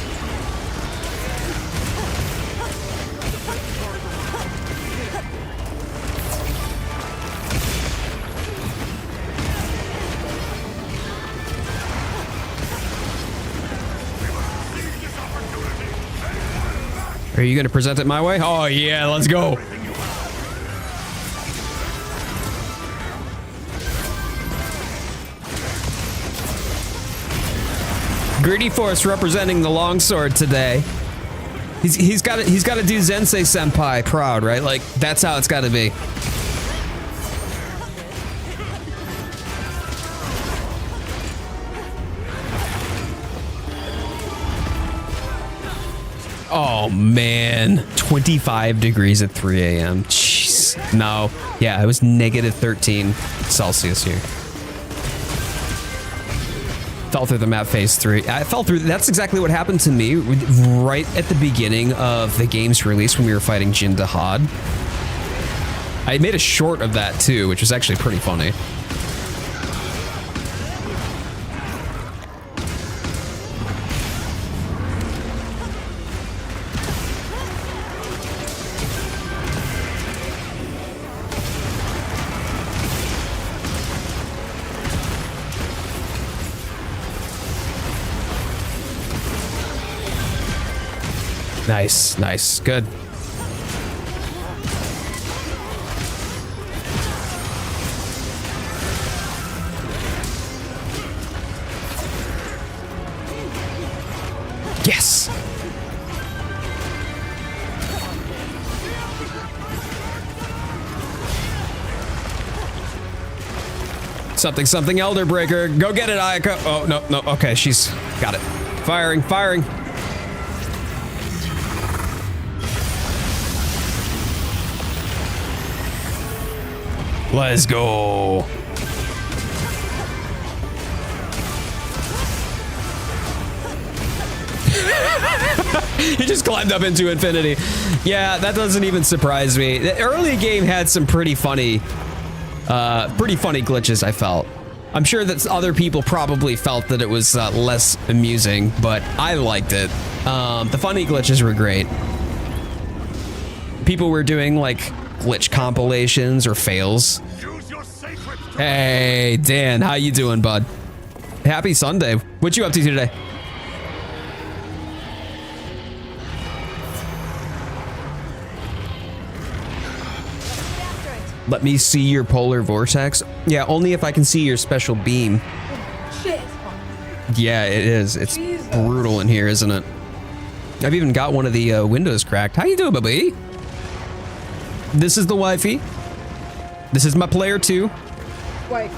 Are you going to present it my way? Oh, yeah, let's go. Greedy Force representing the longsword today. He's got to do Zensei Senpai proud, right? Like that's how it's got to be. Oh man, 25 degrees at 3 a.m. Jeez. No, yeah, it was negative 13 Celsius here. Fell through the map phase 3. I fell through. That's exactly what happened to me right at the beginning of the game's release when we were fighting Jin Dahad. I made a short of that too, which was actually pretty funny. Nice, nice, good. Yes. Something, something, Elder Breaker. Go get it, Ayaka. Oh, no, no. Okay, she's got it. Firing, firing. Let's go. He just climbed up into infinity. Yeah, that doesn't even surprise me. The early game had some pretty funny glitches, I felt. I'm sure that other people probably felt that it was less amusing, but I liked it. The funny glitches were great. People were doing like glitch compilations or fails. Hey, Dan, how you doing, bud? Happy Sunday. What you up to today? Let me see your polar vortex. Yeah, only if I can see your special beam. Shit. Yeah, it is. It's brutal in here, isn't it? I've even got one of the windows cracked. How you doing, baby? This is the wifey. This is my player 2. Wait.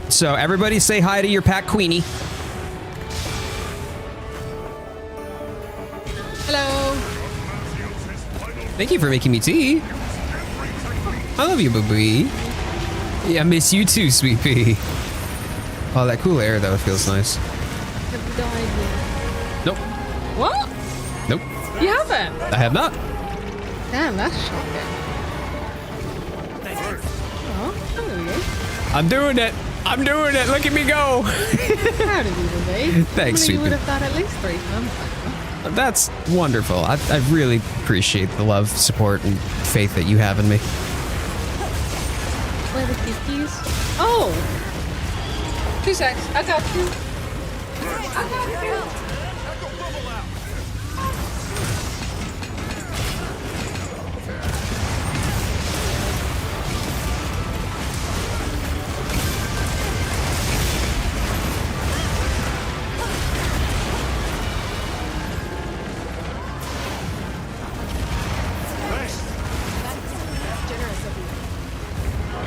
So everybody say hi to your pack queenie. Hello. Thank you for making me tea. I love you, baby. Yeah, I miss you too, sweet pea. Oh, that cool air though, it feels nice. Have you died yet? Nope. What? Nope. You haven't? I have not. Damn, that's shocking. Oh, hello. I'm doing it. I'm doing it. Look at me go. Proud of you, baby. Thanks, You sweet would pea. have done at least 3 times. That's wonderful. I really appreciate the love, support, and faith that you have in me. Where the keys? Oh! 2 secs. I got you. I got you.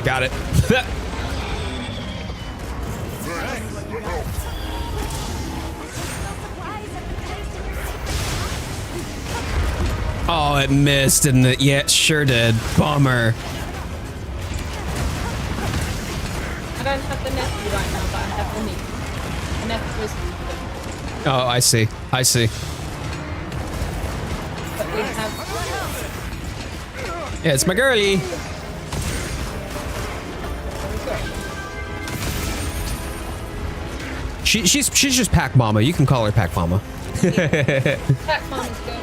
Got it. Oh, it missed, didn't it? Yeah, it sure did. Bummer. I don't have the nephew right now, but I have the niece. The nephew is Oh, I see. I see. but we have... Yeah, it's my girlie. She's just Pack Mama. You can call her Pack Mama. Pac Mama's good.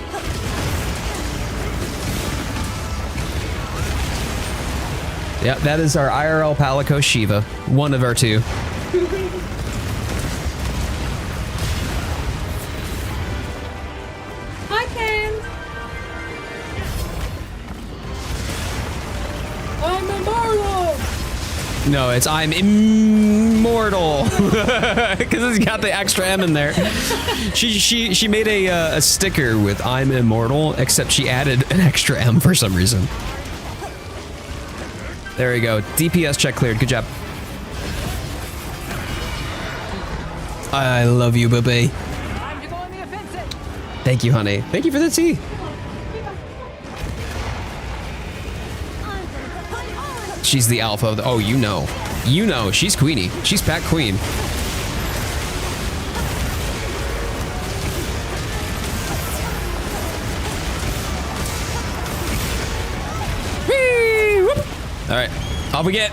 Yep, that is our IRL Palico Shiva. One of our 2. Hi, Ken. I'm immortal. No, it's I'm immortal because it's got the extra M in there. She made a sticker with I'm immortal, except she added an extra M for some reason. There we go. DPS check cleared. Good job. I love you, baby. Thank you, honey. Thank you for the tea. She's the alpha of the, oh, you know. You know, she's Queenie. She's Pack Queen. Whee! Whoop. All right, off we get.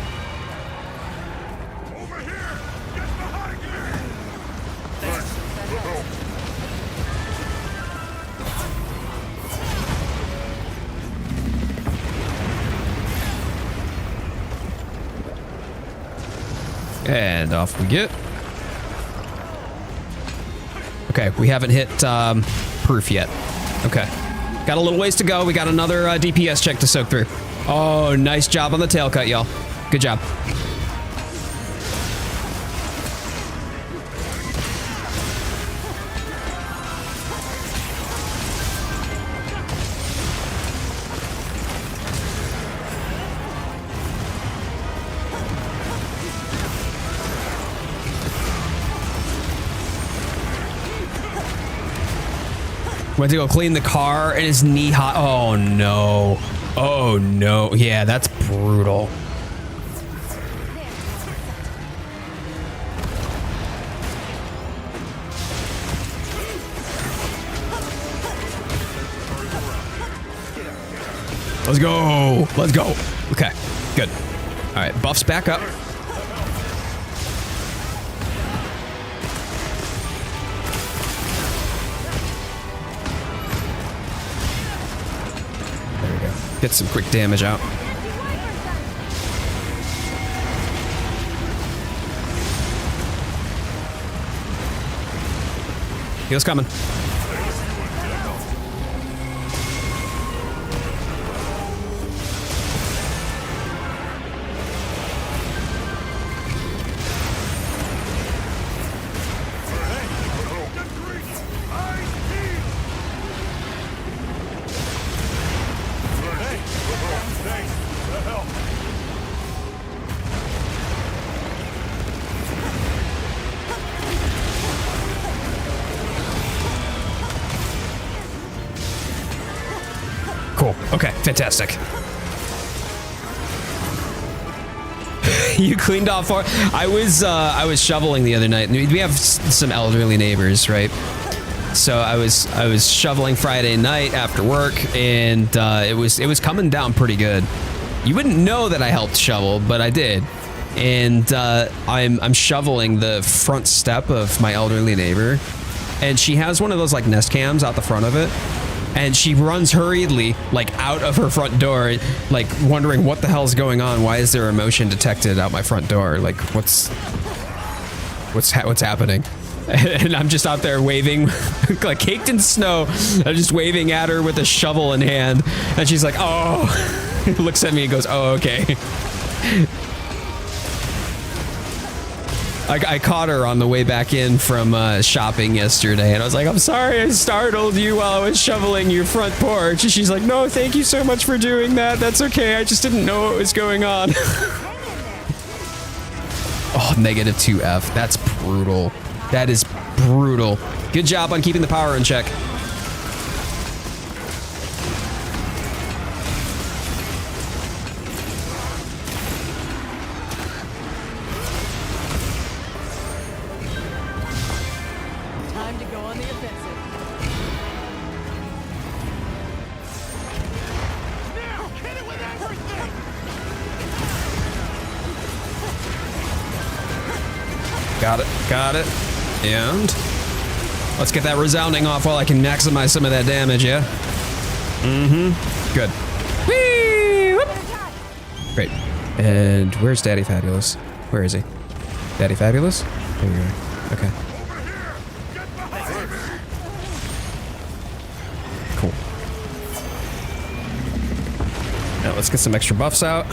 Over here! Get behind me! And off we get. Okay, we haven't hit proof yet. Okay. Got a little ways to go. We got another DPS check to soak through. Oh, nice job on the tail cut, y'all. Good job. Went to go clean the car and his knee hot. Oh no. Oh no. Yeah, that's brutal. Let's go. Let's go. Okay, good. All right, buffs back up. There we go. Get some quick damage out. Heal's coming. Cool. Okay, fantastic. You cleaned off our... I was shoveling the other night. We have some elderly neighbors, right? So I was shoveling Friday night after work, and it was coming down pretty good. You wouldn't know that I helped shovel, but I did. And I'm shoveling the front step of my elderly neighbor, and she has one of those like Nest cams out the front of it. And she runs hurriedly, like, out of her front door, like, wondering what the hell's going on. Why is there a motion detected out my front door? Like, what's happening? And I'm just out there waving, like, caked in snow. I'm just waving at her with a shovel in hand. And she's like, oh, looks at me and goes, oh, okay. I caught her on the way back in from shopping yesterday, and I was like, I'm sorry I startled you while I was shoveling your front porch. And she's like, no, thank you so much for doing that. That's okay. I just didn't know what was going on. Oh, -2F. That's brutal. That is brutal. Good job on keeping the power in check. Got it. And let's get that resounding off while I can maximize some of that damage, yeah? Mm-hmm. Good. Whee! Whoop. Great. And where's Daddy Fabulous? Where is he? Daddy Fabulous? There you are. Okay. Cool. Now let's get some extra buffs out.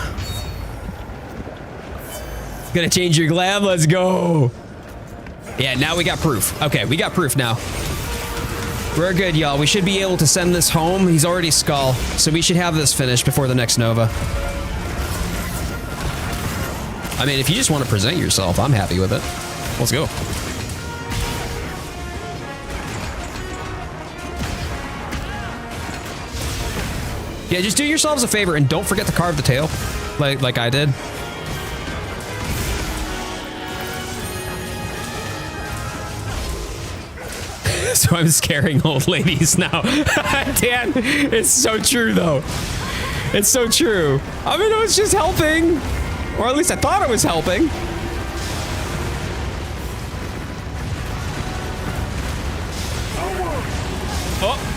Gonna change your glam, let's go. Yeah, now we got proof. Okay, we got proof now. We're good, y'all. We should be able to send this home. He's already skull, so we should have this finished before the next Nova. I mean, if you just want to present yourself, I'm happy with it. Let's go. Yeah, just do yourselves a favor and don't forget to carve the tail, like I did. So I'm scaring old ladies now. Dan, it's so true though. It's so true. I mean, it was just helping. Or at least I thought it was helping. Oh.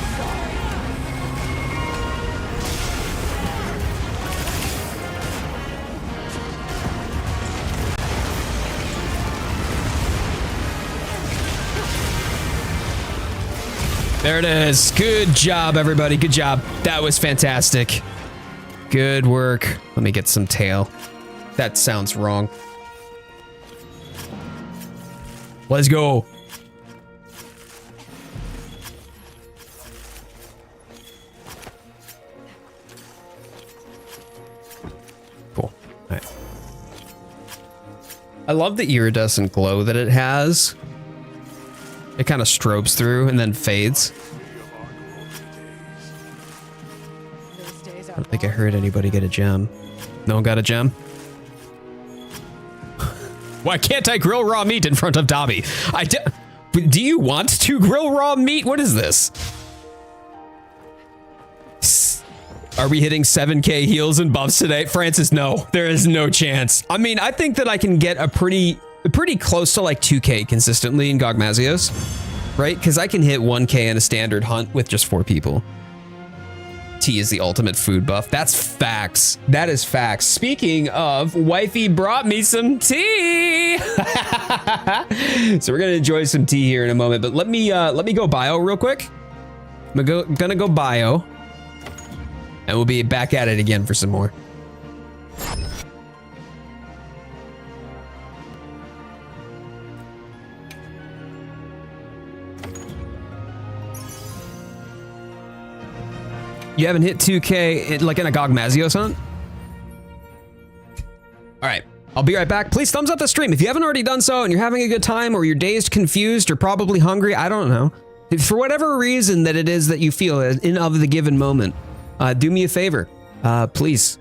There it is. Good job, everybody. Good job. That was fantastic. Good work. Let me get some tail. That sounds wrong. Let's go. Cool. All right. I love the iridescent glow that it has. It kind of strobes through and then fades. Those days are don't think I heard anybody get a gem. No one got a gem? Why can't I grill raw meat in front of Dobby? Do you want to grill raw meat? What is this? Are we hitting 7k heals and buffs today? Francis, no. There is no chance. I mean, I think that I can get a pretty close to like 2k consistently in Gogmazios, right? Because I can hit 1k in a standard hunt with just 4 people. Tea is the ultimate food buff. That's facts. That is facts. Speaking of, wifey brought me some tea. So we're gonna enjoy some tea here in a moment, but let me go bio real quick. I'm gonna go bio, and we'll be back at it again for some more. You haven't hit 2k like in a Gogmazios hunt? All right, I'll be right back. Please thumbs up the stream if you haven't already done so and you're having a good time or you're dazed, confused, or probably hungry. I don't know. For whatever reason that it is that you feel in of the given moment, do me a favor. Please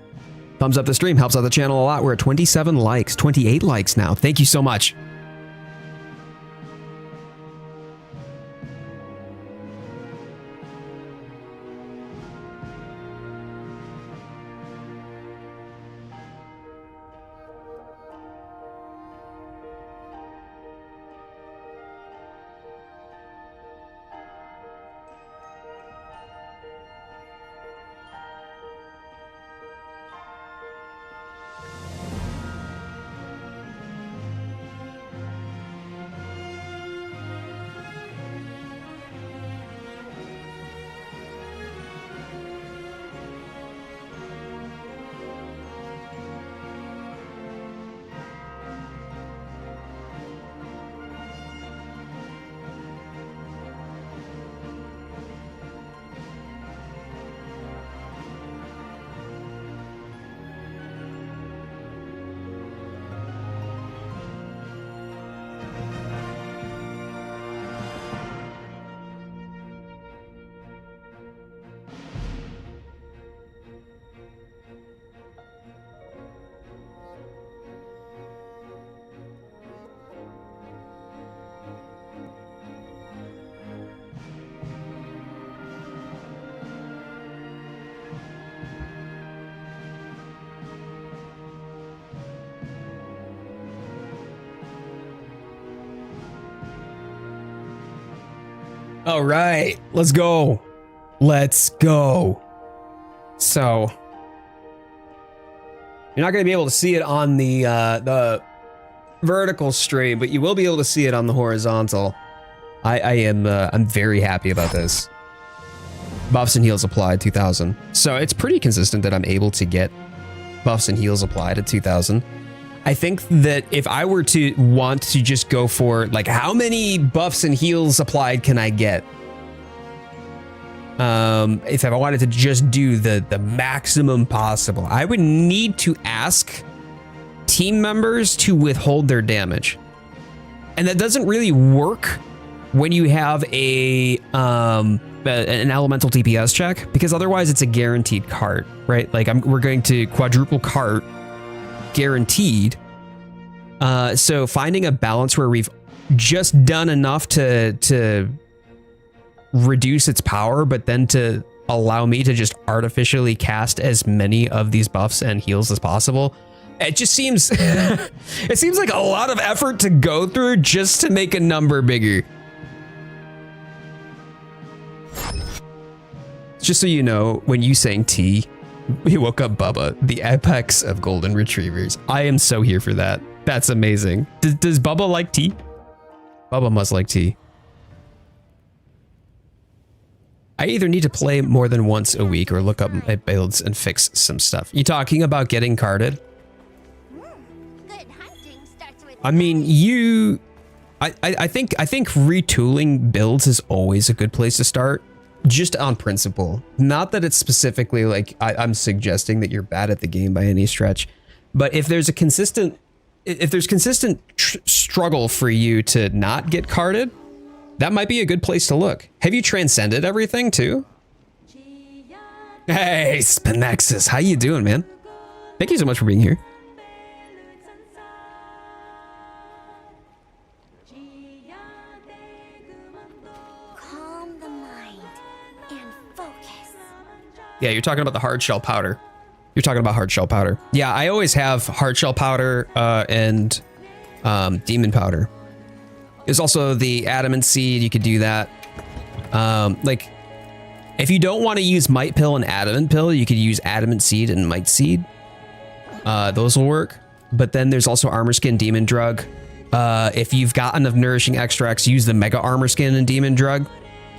thumbs up the stream. Helps out the channel a lot. We're at 27 likes, 28 likes now. Thank you so much. All right, let's go. Let's go. So you're not going to be able to see it on the vertical stream, but you will be able to see it on the horizontal. I'm very happy about this. Buffs and heals applied 2000. So it's pretty consistent that I'm able to get buffs and heals applied at 2000. I think that if I were to want to just go for like how many buffs and heals applied can I get? If I wanted to just do the maximum possible, I would need to ask team members to withhold their damage. And that doesn't really work when you have an elemental TPS check, because otherwise it's a guaranteed cart, right? Like we're going to quadruple cart guaranteed. So finding a balance where we've just done enough to reduce its power, but then to allow me to just artificially cast as many of these buffs and heals as possible. It just seems, it seems like a lot of effort to go through just to make a number bigger. Just so you know, when you sang T, we woke up Bubba, the apex of golden retrievers. I am so here for that. That's amazing. Does Bubba like tea? Bubba must like tea. I either need to play more than once a week or look up my builds and fix some stuff. You talking about getting carded? Good hunting starts with I mean, I think retooling builds is always a good place to start, just on principle. Not that it's specifically like I'm suggesting that you're bad at the game by any stretch, but if there's consistent struggle for you to not get carded, that might be a good place to look. Have you transcended everything too? Hey, Spinexus, how you doing, man? Thank you so much for being here. Calm the mind and focus. Yeah, you're talking about the hard shell powder. You're talking about hard shell powder. Yeah, I always have hard shell powder and demon powder. There's also the adamant seed. You could do that. Like, if you don't want to use might pill and adamant pill, you could use adamant seed and might seed. Those will work. But then there's also armor skin, demon drug. If you've got enough nourishing extracts, use the mega armor skin and demon drug.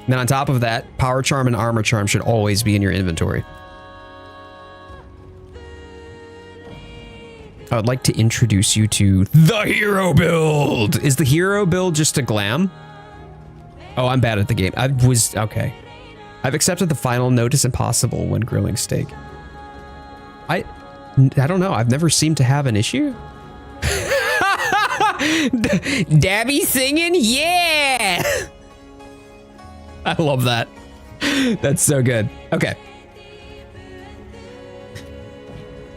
And then on top of that, power charm and armor charm should always be in your inventory. I would like to introduce you to the hero build. Is the hero build just a glam? Oh, I'm bad at the game. Okay. I've accepted the final notice impossible when grilling steak. I don't know. I've never seemed to have an issue. Dabby singing? Yeah. I love that. That's so good. Okay.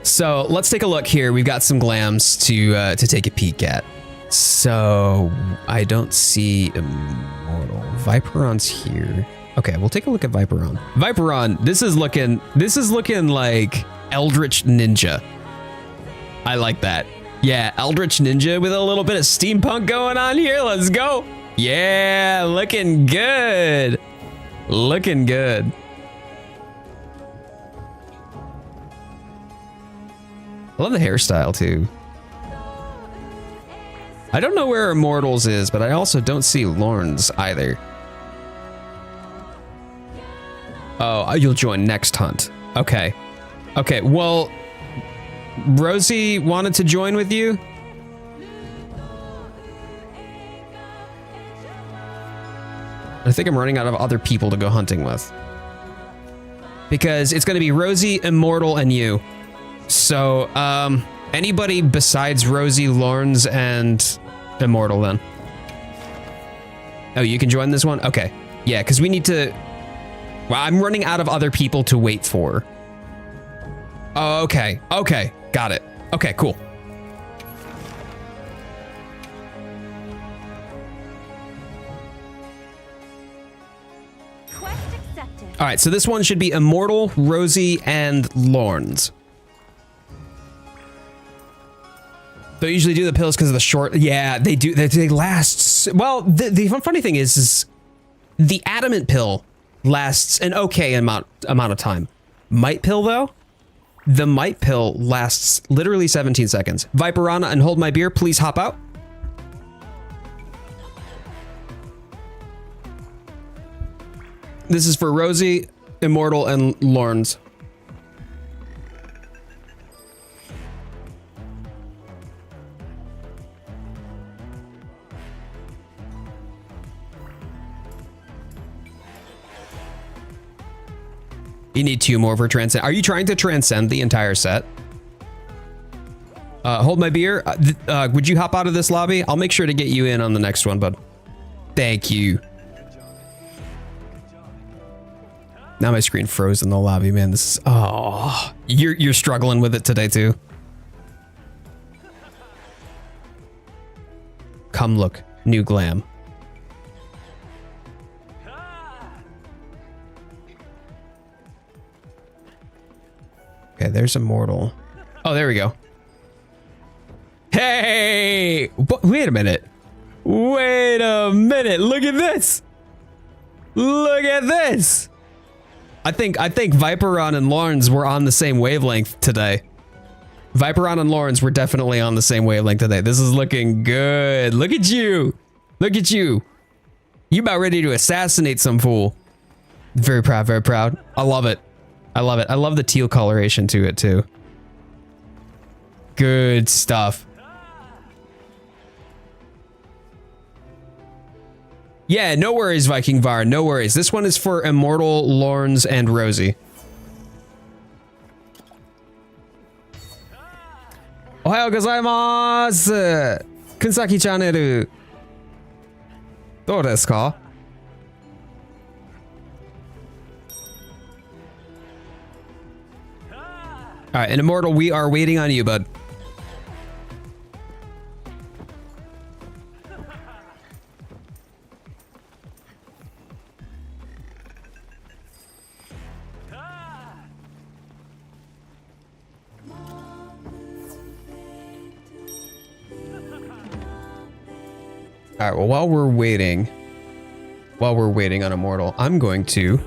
So let's take a look here. We've got some glams to take a peek at. So I don't see Immortal. Viperon's here. Okay, we'll take a look at Viperon. Viperon, this is looking like Eldritch Ninja. I like that. Yeah, Eldritch Ninja with a little bit of steampunk going on here. Let's go. Yeah, looking good. Looking good. I love the hairstyle too. I don't know where Immortals is, but I also don't see Lorne's either. Oh, you'll join next hunt. Okay. Okay, well, Rosie wanted to join with you. I think I'm running out of other people to go hunting with. Because it's going to be Rosie, Immortal, and you. So, anybody besides Rosie, Lorne's, and Immortal then? Oh, you can join this one? Okay. Yeah, because we need to... Well, I'm running out of other people to wait for. Oh, okay. Okay. Got it. Okay, cool. Quest accepted. All right, so this one should be Immortal, Rosie, and Lorne's. They usually do the pills because of the short. Yeah, they do. They last. Well, the funny thing is the adamant pill lasts an okay amount of time. Might pill though, the might pill lasts literally 17 seconds. Viperana and Hold My Beer, please hop out. This is for Rosie, Immortal, and Lorne's. You need 2 more for Transcend. Are you trying to transcend the entire set? Hold My Beer. Would you hop out of this lobby? I'll make sure to get you in on the next one, bud. Thank you. Now my screen froze in the lobby, man. This is... Oh, you're struggling with it today, too. Come look. New glam. Okay, there's Immortal. Oh, there we go. Hey! Wait a minute. Wait a minute. Look at this. Look at this. I think Viperon and Lawrence were on the same wavelength today. Viperon and Lawrence were definitely on the same wavelength today. This is looking good. Look at you. Look at you. You about ready to assassinate some fool. Very proud, very proud. I love it. I love it. I love the teal coloration to it too. Good stuff. Yeah, no worries, Viking Var. No worries. This one is for Immortal, Lorne's, and Rosie. Ohayou gozaimasu! Kunsaki channel. Dou desu ka? All right, and Immortal, we are waiting on you, bud. All right, well, while we're waiting on Immortal, I'm going to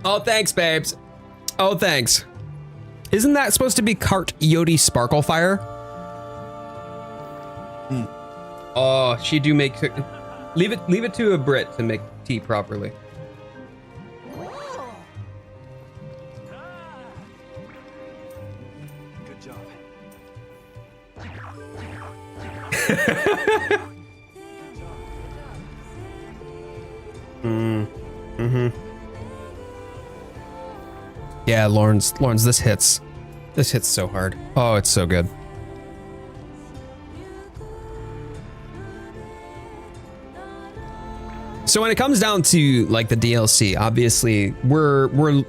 oh, thanks, babes. Oh, thanks. Isn't that supposed to be CoyoteWildfire? Oh, she do make leave it to a Brit to make tea properly. Good job. Yeah, Lawrence, this hits. This hits so hard. Oh, it's so good. So when it comes down to like the DLC, obviously we're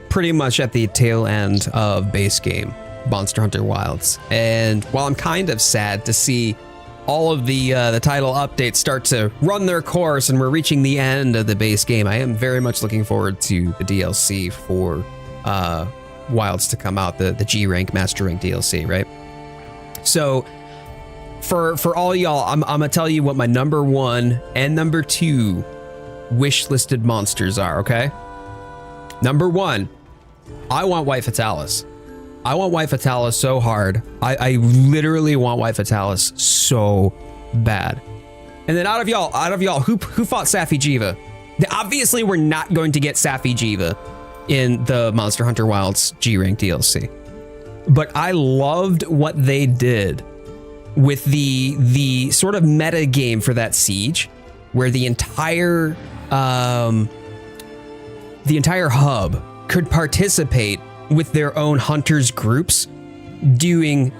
pretty much at the tail end of base game, Monster Hunter Wilds. And while I'm kind of sad to see all of the title updates start to run their course and we're reaching the end of the base game, I am very much looking forward to the DLC for Wilds to come out, the G rank Master Rank DLC, right? So for all y'all, I'm gonna tell you what my number 1 and number 2 wish listed monsters are, okay? Number 1, I want White Fatalis. I want White Fatalis so hard. I literally want White Fatalis so bad. And then out of y'all, who fought Safi'jiiva? Obviously, we're not going to get Safi'jiiva in the Monster Hunter Wilds G-Rank DLC. But I loved what they did with the sort of meta game for that siege, where the entire hub could participate with their own hunters groups, doing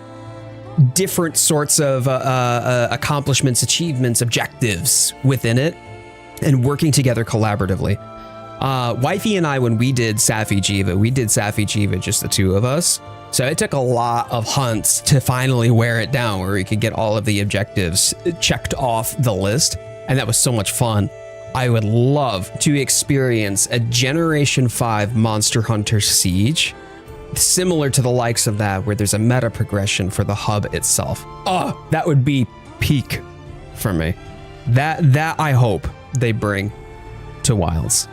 different sorts of accomplishments, achievements, objectives within it, and working together collaboratively. Wifey and I, when we did Safi'jiiva, just the two of us. So it took a lot of hunts to finally wear it down, where we could get all of the objectives checked off the list. And that was so much fun. I would love to experience a Generation 5 Monster Hunter Siege, similar to the likes of that, where there's a meta progression for the hub itself. Oh, that would be peak for me. That I hope they bring to Wilds.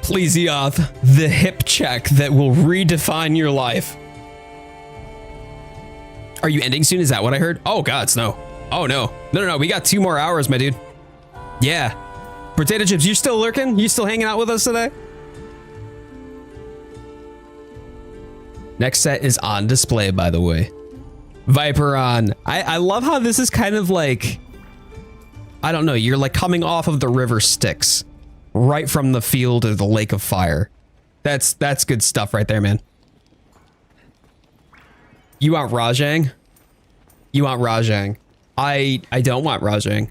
Please, Yoth, the hip check that will redefine your life. Are you ending soon? Is that what I heard? Oh, God, no. Oh, no. No. We got 2 more hours, my dude. Yeah. Potato Chips, you still lurking? You still hanging out with us today? Next set is on display, by the way. Viperon. I love how this is kind of like, I don't know, you're like coming off of the river Styx. Right from the field of the Lake of Fire. That's good stuff right there, man. You want Rajang? You want Rajang? I don't want Rajang.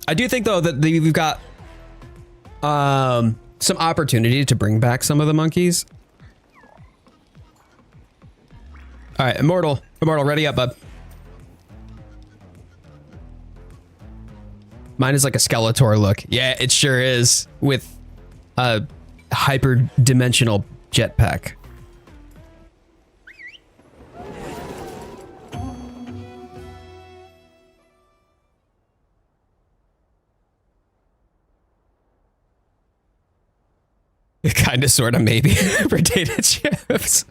I do think though that we've got some opportunity to bring back some of the monkeys. All right, Immortal, ready up, bud. Mine is like a Skeletor look. Yeah, it sure is, with a hyper-dimensional jetpack. Kind of, sort of, maybe. Potato chips.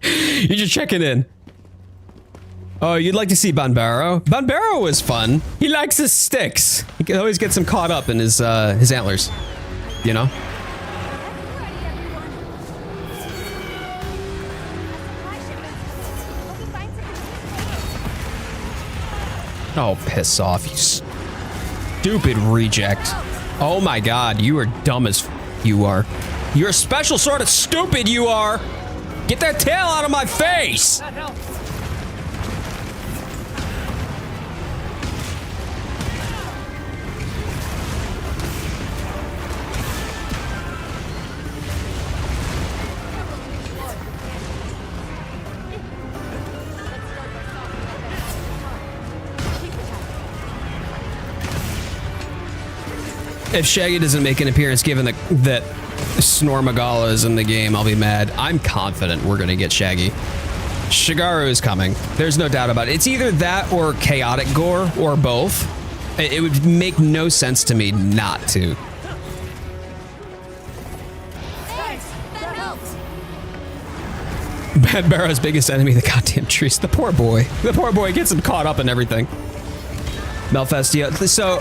You're just checking in. Oh, you'd like to see Banbaro? Banbaro was fun. He likes his sticks. He can always get some caught up in his antlers. You know? Oh, piss off, you stupid reject. Oh my god, you are dumb as you are. You're a special sort of stupid, you are. Get that tail out of my face! If Shaggy doesn't make an appearance, given that Snormagala is in the game, I'll be mad. I'm confident we're gonna get Shaggy. Shigaru is coming. There's no doubt about it. It's either that or Chaotic Gore, or both. It would make no sense to me not to. Thanks, that helps. Bad Barrow's biggest enemy, the goddamn trees. The poor boy. The poor boy gets him caught up in everything. Malfestia. So,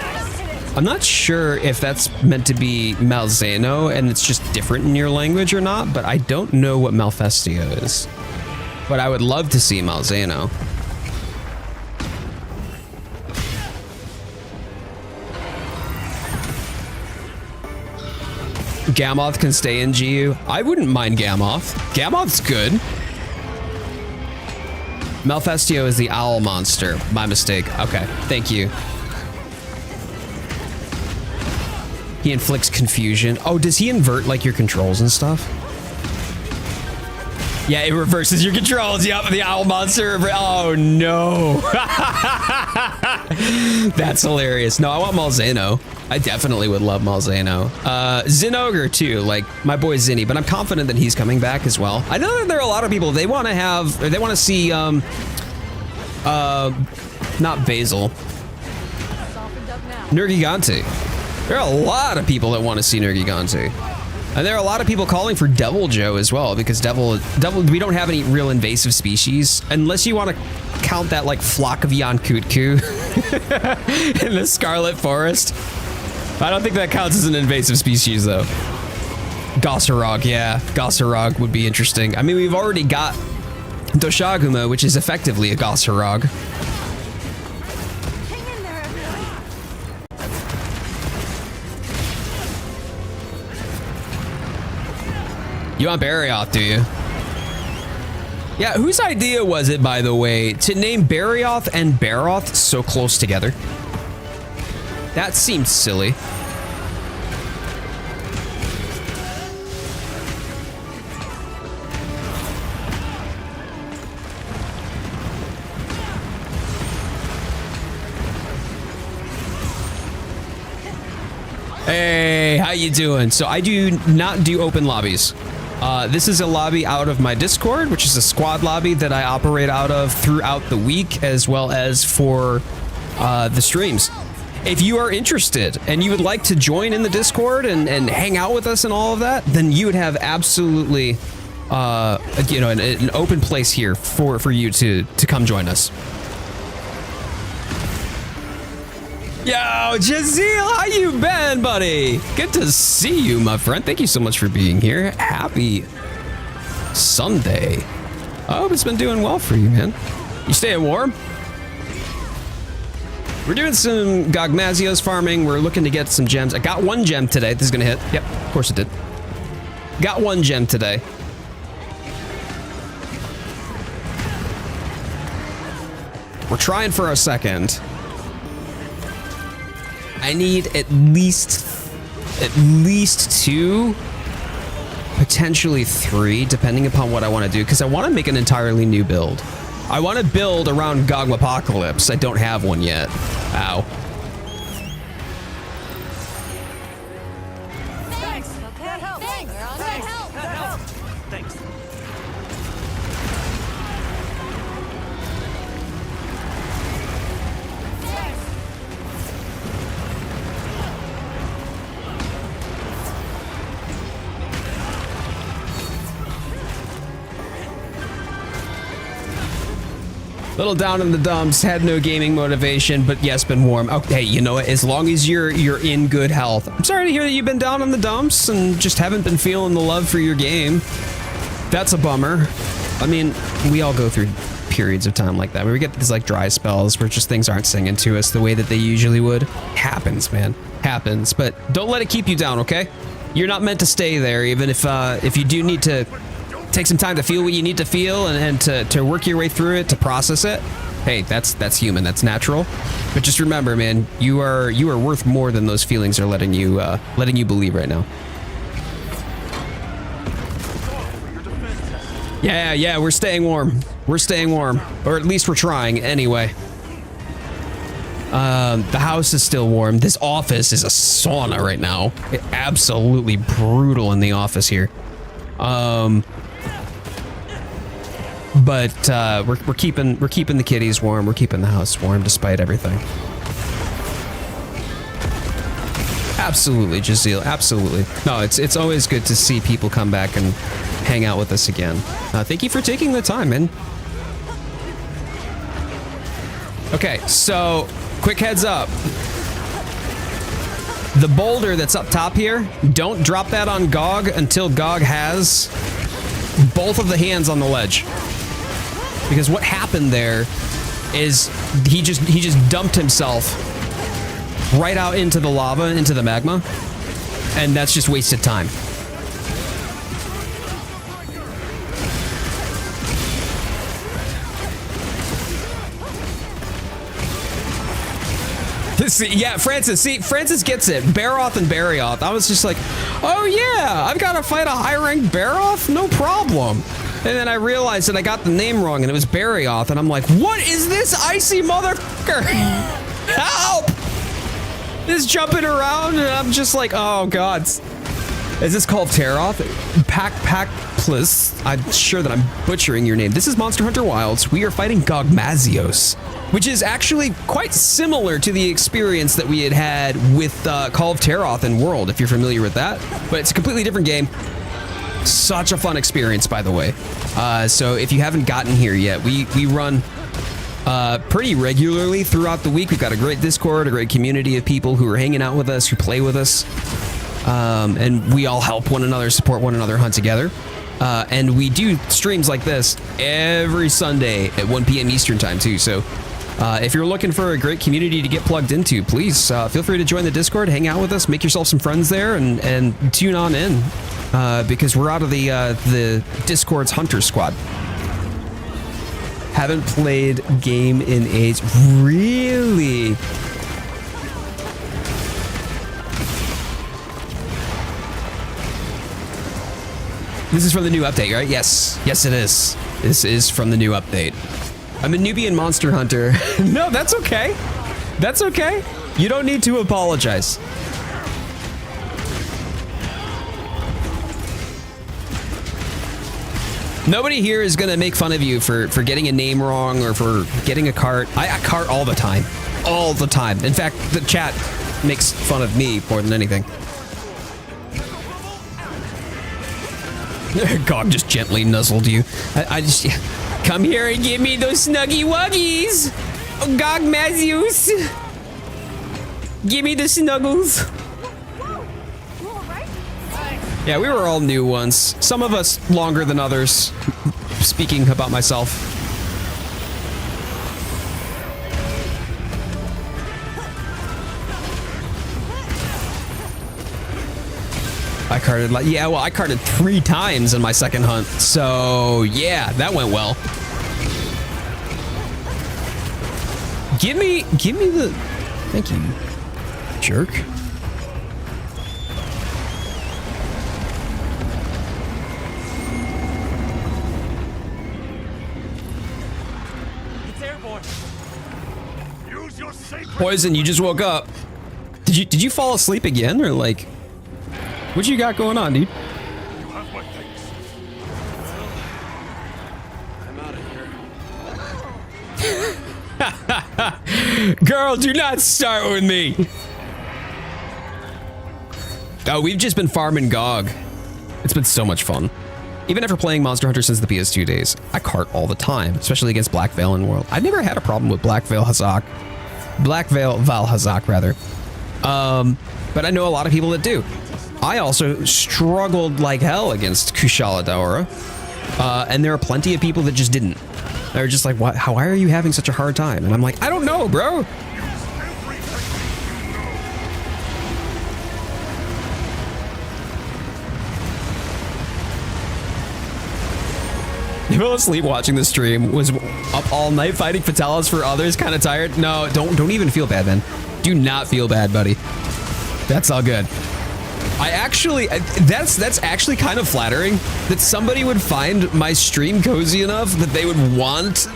I'm not sure if that's meant to be Malzeno and it's just different in your language or not, but I don't know what Malfestia is. But I would love to see Malzeno. Gamoth can stay in GU. I wouldn't mind Gamoth. Gamoth's good. Malfestio is the owl monster. My mistake. Okay, thank you. He inflicts confusion. Oh, does he invert like your controls and stuff? Yeah, it reverses your controls. Yep, the owl monster. Oh no. That's hilarious. No, I want Malzeno. I definitely would love Malzeno. Zinogre too, like my boy Zinni, but I'm confident that he's coming back as well. I know that there are a lot of people, they want to see, not Basil. Nergigante. There are a lot of people that want to see Nergigante. And there are a lot of people calling for Devil Joe as well, because Devil, we don't have any real invasive species, unless you want to count that like flock of Yankutku in the Scarlet Forest. I don't think that counts as an invasive species though. Gossarog, yeah, Gossarog would be interesting. I mean, we've already got Doshaguma, which is effectively a Gossarog. You want Barioth, do you? Yeah, whose idea was it, by the way, to name Barioth and Baroth so close together? That seemed silly. Hey, how you doing? So I do not do open lobbies. This is a lobby out of my Discord, which is a squad lobby that I operate out of throughout the week, as well as for the streams. If you are interested and you would like to join in the Discord and hang out with us and all of that, then you would have absolutely, you know, an open place here for you to come join us. Yo, Jazeel, how you been, buddy? Good to see you, my friend. Thank you so much for being here. Happy Sunday. I hope it's been doing well for you, man. You staying warm? We're doing some Gogmazios farming. We're looking to get some gems. I got one gem today. This is gonna hit. Yep, of course it did. Got one gem today. We're trying for a second. I need at least 2, potentially 3, depending upon what I want to do, because I want to make an entirely new build. I want to build around Gogmapocalypse. I don't have one yet. Ow. Thanks. Okay. That helps. Thanks. That helps. That helps. Thanks. Little down in the dumps, had no gaming motivation, but yes, been warm. Okay, you know what? As long as you're in good health. I'm sorry to hear that you've been down in the dumps and just haven't been feeling the love for your game. That's a bummer. I mean, we all go through periods of time like that where we get these like dry spells where just things aren't singing to us the way that they usually would. Happens, man. Happens. But don't let it keep you down, okay? You're not meant to stay there, even if you do need to take some time to feel what you need to feel and to work your way through it, to process it. Hey, that's human, that's natural. But just remember, man, you are worth more than those feelings are letting you believe right now. Yeah, we're staying warm. We're staying warm, or at least we're trying anyway. The house is still warm. This office is a sauna right now. Absolutely brutal in the office here. But we're keeping the kitties warm. We're keeping the house warm despite everything. Absolutely, Jazeel. Absolutely. No, it's always good to see people come back and hang out with us again. Thank you for taking the time, man. Okay, so quick heads up. The boulder that's up top here, don't drop that on Gog until Gog has both of the hands on the ledge. Because what happened there is he just dumped himself right out into the lava, into the magma, and that's just wasted time. Yeah, Francis, see, Francis gets it. Baroth and Barioth. I was just like, oh yeah, I've got to fight a high-ranked Baroth? No problem. And then I realized that I got the name wrong and it was Barioth, and I'm like, what is this icy motherfucker? Help! Just jumping around, and I'm just like, oh god. Is this called Teroth? Plus. I'm sure that I'm butchering your name. This is Monster Hunter Wilds. We are fighting Gogmazios, which is actually quite similar to the experience that we had with Call of Teroth and World, if you're familiar with that. But it's a completely different game. Such a fun experience, by the way. So if you haven't gotten here yet, we run pretty regularly throughout the week. We've got a great Discord, a great community of people who are hanging out with us, who play with us. And we all help one another, support one another, hunt together. And we do streams like this every Sunday at 1 p.m. Eastern time too. So if you're looking for a great community to get plugged into, please feel free to join the Discord, hang out with us, make yourself some friends there, and tune on in. Because we're out of the Discord's Hunter Squad. Haven't played game in age. Really? This is from the new update, right? Yes. Yes, it is. This is from the new update. I'm a newbie in Monster Hunter. No, that's okay. That's okay. You don't need to apologize. Nobody here is gonna make fun of you for getting a name wrong or for getting a cart. I cart all the time. All the time. In fact, the chat makes fun of me more than anything. Gog just gently nuzzled you. I just... Come here and give me those snuggy wuggies! Oh, Gogmazios! Give me the snuggles! Yeah, we were all new ones. Some of us longer than others. Speaking about myself. I carted like, yeah, well, I carted 3 times in my second hunt. So yeah, that went well. Give me the, thank you, jerk. Poison, you just woke up. Did you fall asleep again, or like, what you got going on, dude? You have my thanks. I'm out of here. Girl, do not start with me. Oh, we've just been farming Gog. It's been so much fun. Even after playing Monster Hunter since the PS2 days, I cart all the time, especially against Black Veil in World. I've never had a problem with Black Veil Val Hazak rather. But I know a lot of people that do. I also struggled like hell against Kushala Daora. And there are plenty of people that just didn't. They're just like, why are you having such a hard time? And I'm like, I don't know, bro. You fell asleep watching the stream, was up all night fighting Fatalis for others, kind of tired. No, don't even feel bad, man. Do not feel bad, buddy. That's all good. That's actually kind of flattering that somebody would find my stream cozy enough that they would want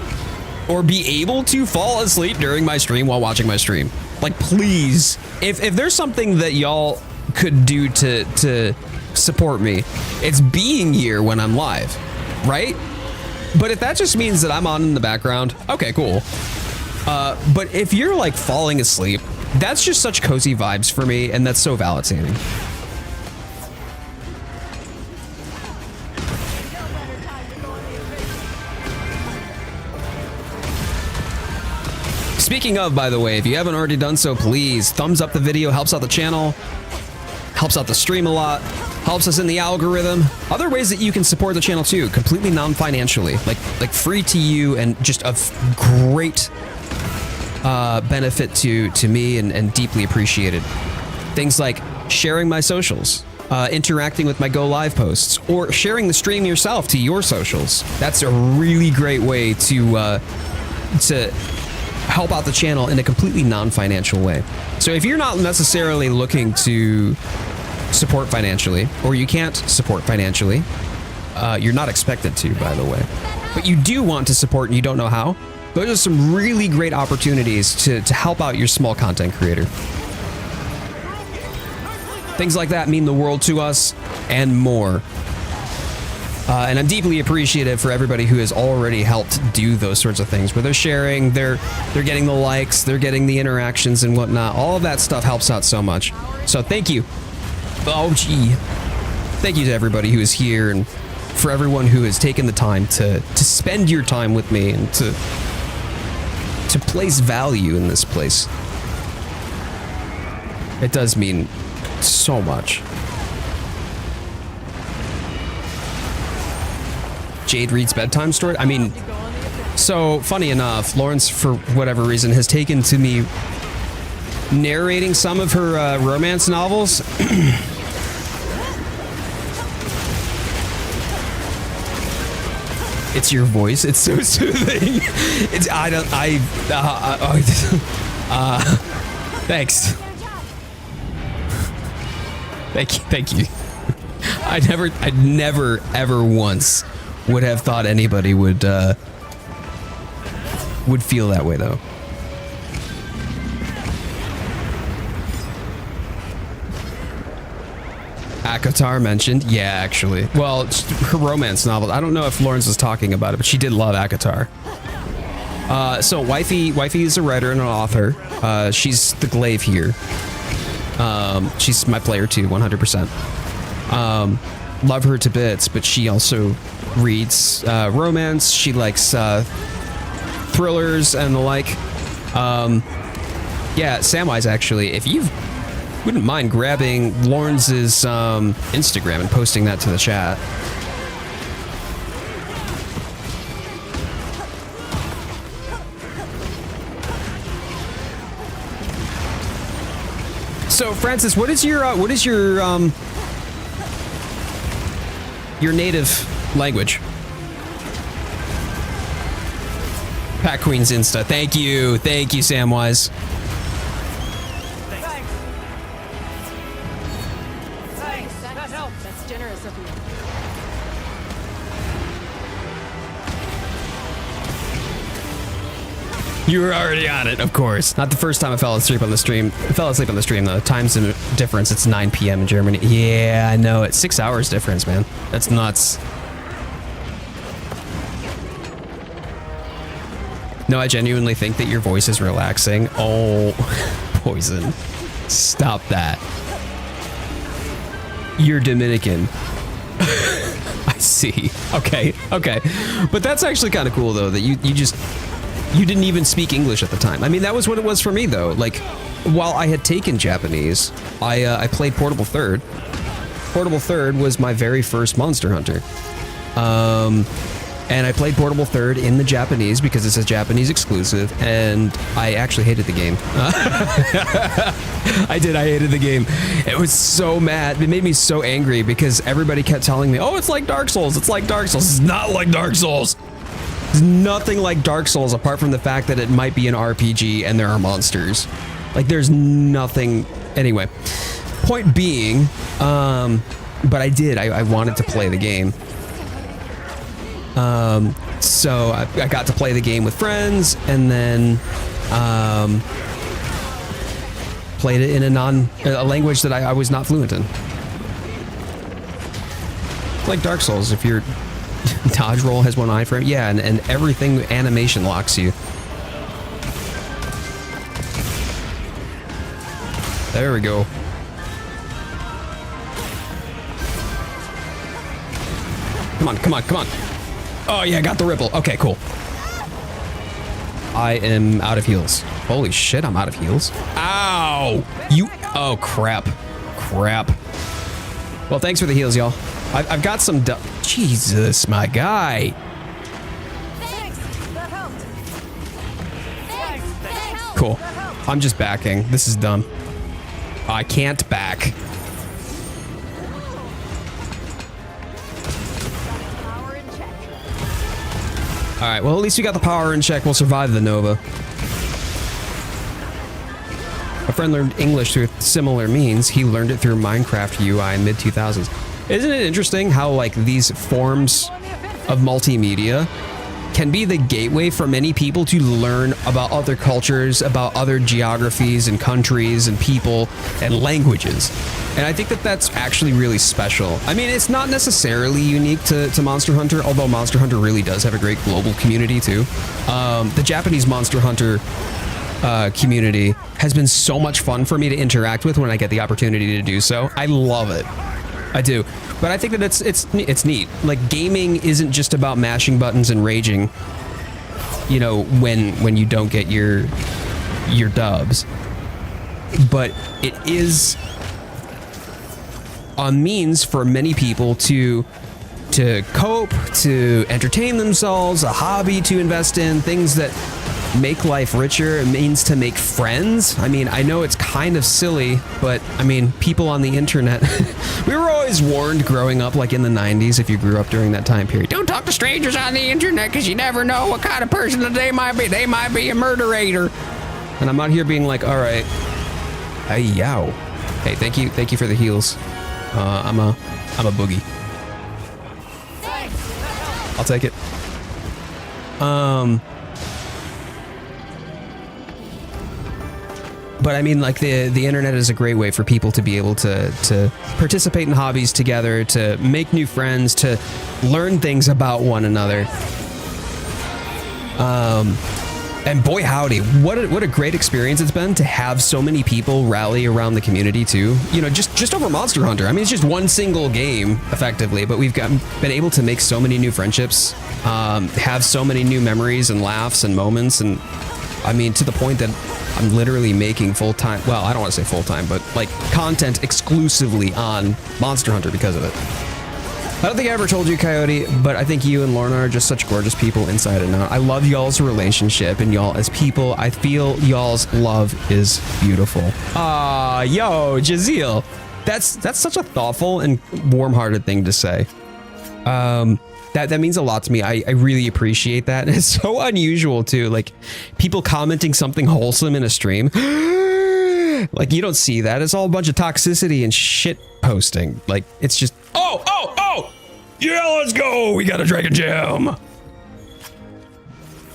or be able to fall asleep during my stream while watching my stream. Like, please, if there's something that y'all could do to support me, it's being here when I'm live, right? But if that just means that I'm on in the background, okay, cool. But if you're like falling asleep, that's just such cozy vibes for me, and that's so validating. Speaking of, by the way, if you haven't already done so, please thumbs up the video, helps out the channel, helps out the stream a lot, helps us in the algorithm. Other ways that you can support the channel too, completely non-financially, like free to you and just of great benefit to me and deeply appreciated. Things like sharing my socials, interacting with my Go Live posts, or sharing the stream yourself to your socials. That's a really great way to help out the channel in a completely non-financial way. So if you're not necessarily looking to support financially, or you can't support financially, you're not expected to, by the way, but you do want to support and you don't know how, those are some really great opportunities to help out your small content creator. Things like that mean the world to us and more. And I'm deeply appreciative for everybody who has already helped do those sorts of things, where they're sharing, they're getting the likes, they're getting the interactions and whatnot. All of that stuff helps out so much. So thank you. Oh, gee. Thank you to everybody who is here, and for everyone who has taken the time to spend your time with me and to place value in this place. It does mean so much. Jade reads bedtime story. I mean, so funny enough, Lawrence, for whatever reason, has taken to me narrating some of her romance novels. It's your voice. It's so soothing. It's thanks. Thank you. I never ever once would have thought anybody would feel that way though. Akatar mentioned, yeah, actually. Well, her romance novel. I don't know if Lawrence was talking about it, but she did love Akatar. So Wifey is a writer and an author. She's the glaive here. She's my player too, 100%. Love her to bits, but she also reads romance. She likes thrillers and the like. Yeah, Samwise, actually, if you wouldn't mind grabbing Lawrence's Instagram and posting that to the chat. So, Francis, what is your native language? Pat Queen's Insta. Thank you, Samwise. Thanks. That helps. That's generous of you. You were already on it, of course. Not the first time I fell asleep on the stream. I fell asleep on the stream, though. Time's difference. It's 9 p.m. in Germany. Yeah, I know. It's 6 hours difference, man. That's nuts. No, I genuinely think that your voice is relaxing. Oh, Poison. Stop that. You're Dominican. I see. Okay. But that's actually kind of cool though, that you didn't even speak English at the time. I mean, that was what it was for me though. Like, while I had taken Japanese, I played Portable Third. Portable Third was my very first Monster Hunter. And I played Portable Third in the Japanese because it's a Japanese exclusive, and I actually hated the game. I hated the game. It was so mad. It made me so angry because everybody kept telling me, oh, it's like Dark Souls. It's like Dark Souls. It's not like Dark Souls. It's nothing like Dark Souls apart from the fact that it might be an RPG and there are monsters. Like, there's nothing. Anyway, point being, but I wanted to play the game. So I got to play the game with friends, and then played it in a language that I was not fluent in. Like Dark Souls, if your dodge roll has one iframe, yeah, and everything animation locks you. There we go. Come on. Oh yeah, got the ripple. Okay, cool. I am out of heals. Holy shit, I'm out of heals. Ow! Oh, crap. Well, thanks for the heals, y'all. I've got some Jesus, my guy. Thanks. That helped. Thanks. Cool. I'm just backing. This is dumb. I can't back. Power in check. All right, well, at least we got the power in check. We'll survive the Nova. My friend learned English through similar means. He learned it through Minecraft UI in mid-2000s. Isn't it interesting how, like, these forms of multimedia can be the gateway for many people to learn about other cultures, about other geographies and countries and people and languages. And I think that that's actually really special. I mean, it's not necessarily unique to Monster Hunter, although Monster Hunter really does have a great global community too. The Japanese Monster Hunter community has been so much fun for me to interact with when I get the opportunity to do so. I love it. I do. But I think that it's neat. Like, gaming isn't just about mashing buttons and raging, you know, when you don't get your dubs. But it is a means for many people to cope, to entertain themselves, a hobby to invest in, things that make life richer. It means to make friends. I mean, I know it's kind of silly, but I mean, people on the internet, we were always warned growing up, like in the 90s, if you grew up during that time period, don't talk to strangers on the internet because you never know what kind of person that they might be. They might be a murderator. And I'm out here being like, all right, hey, yow. Hey, thank you for the heals. I'm a boogie. I'll take it. But I mean, like, the internet is a great way for people to be able to participate in hobbies together, to make new friends, to learn things about one another. And boy howdy, what a great experience it's been to have so many people rally around the community too. You know, just over Monster Hunter. I mean, it's just one single game effectively, but we've been able to make so many new friendships, have so many new memories and laughs and moments, and I mean, to the point that I'm literally making full-time, well, I don't want to say full-time, but like content exclusively on Monster Hunter because of it. I don't think I ever told you, Coyote, but I think you and Lorna are just such gorgeous people inside and out. I love y'all's relationship, and y'all as people, I feel y'all's love is beautiful. Yo, Jaziel. That's such a thoughtful and warm-hearted thing to say. That means a lot to me. I really appreciate that. And it's so unusual too. Like, people commenting something wholesome in a stream. Like, you don't see that. It's all a bunch of toxicity and shit posting. Like, it's just, oh! Yeah, let's go! We got a Dragongem!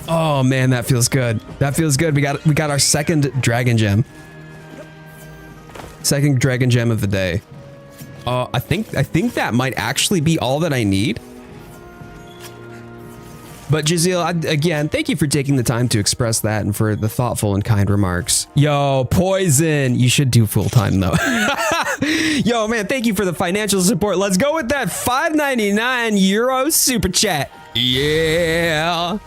Oh man, that feels good. That feels good. We got our second Dragongem. Second Dragongem of the day. I think that might actually be all that I need. But Jaziel, again, thank you for taking the time to express that and for the thoughtful and kind remarks. Yo, Poison, you should do full time though. Yo, man, thank you for the financial support. Let's go with that 5.99 euro super chat. Yeah.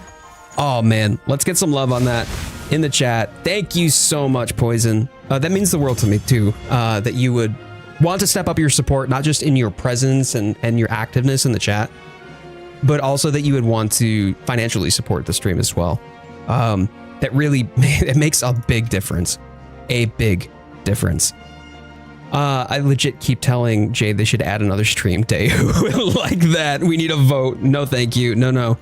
Oh, man, let's get some love on that in the chat. Thank you so much, Poison. That means the world to me, too, that you would want to step up your support, not just in your presence and your activeness in the chat, but also that you would want to financially support the stream as well. That really, it makes a big difference. A big difference. I legit keep telling Jay they should add another stream day like that. We need a vote. No, thank you. No.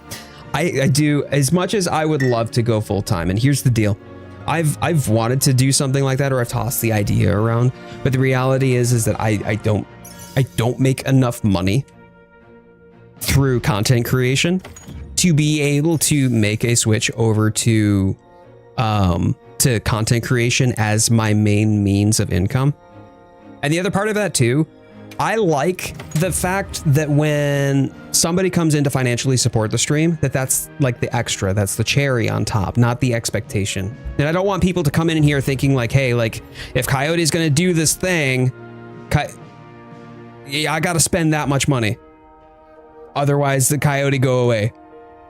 I do, as much as I would love to go full time. And here's the deal. I've wanted to do something like that, or I've tossed the idea around, but the reality is that I don't make enough money through content creation to be able to make a switch over to content creation as my main means of income. And the other part of that too, I like the fact that when somebody comes in to financially support the stream, that's like the extra, that's the cherry on top, not the expectation. And I don't want people to come in here thinking like, hey, like if Coyote is going to do this thing, I got to spend that much money. Otherwise the Coyote go away.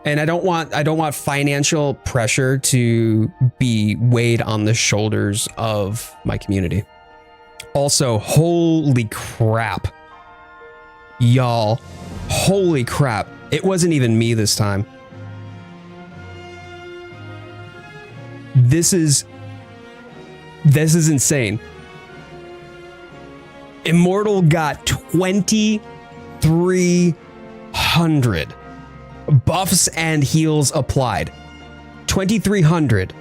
And I don't want financial pressure to be weighed on the shoulders of my community. Also, holy crap. Y'all, holy crap. It wasn't even me this time. This is insane. Immortal got 2,300 buffs and heals applied. 2,300.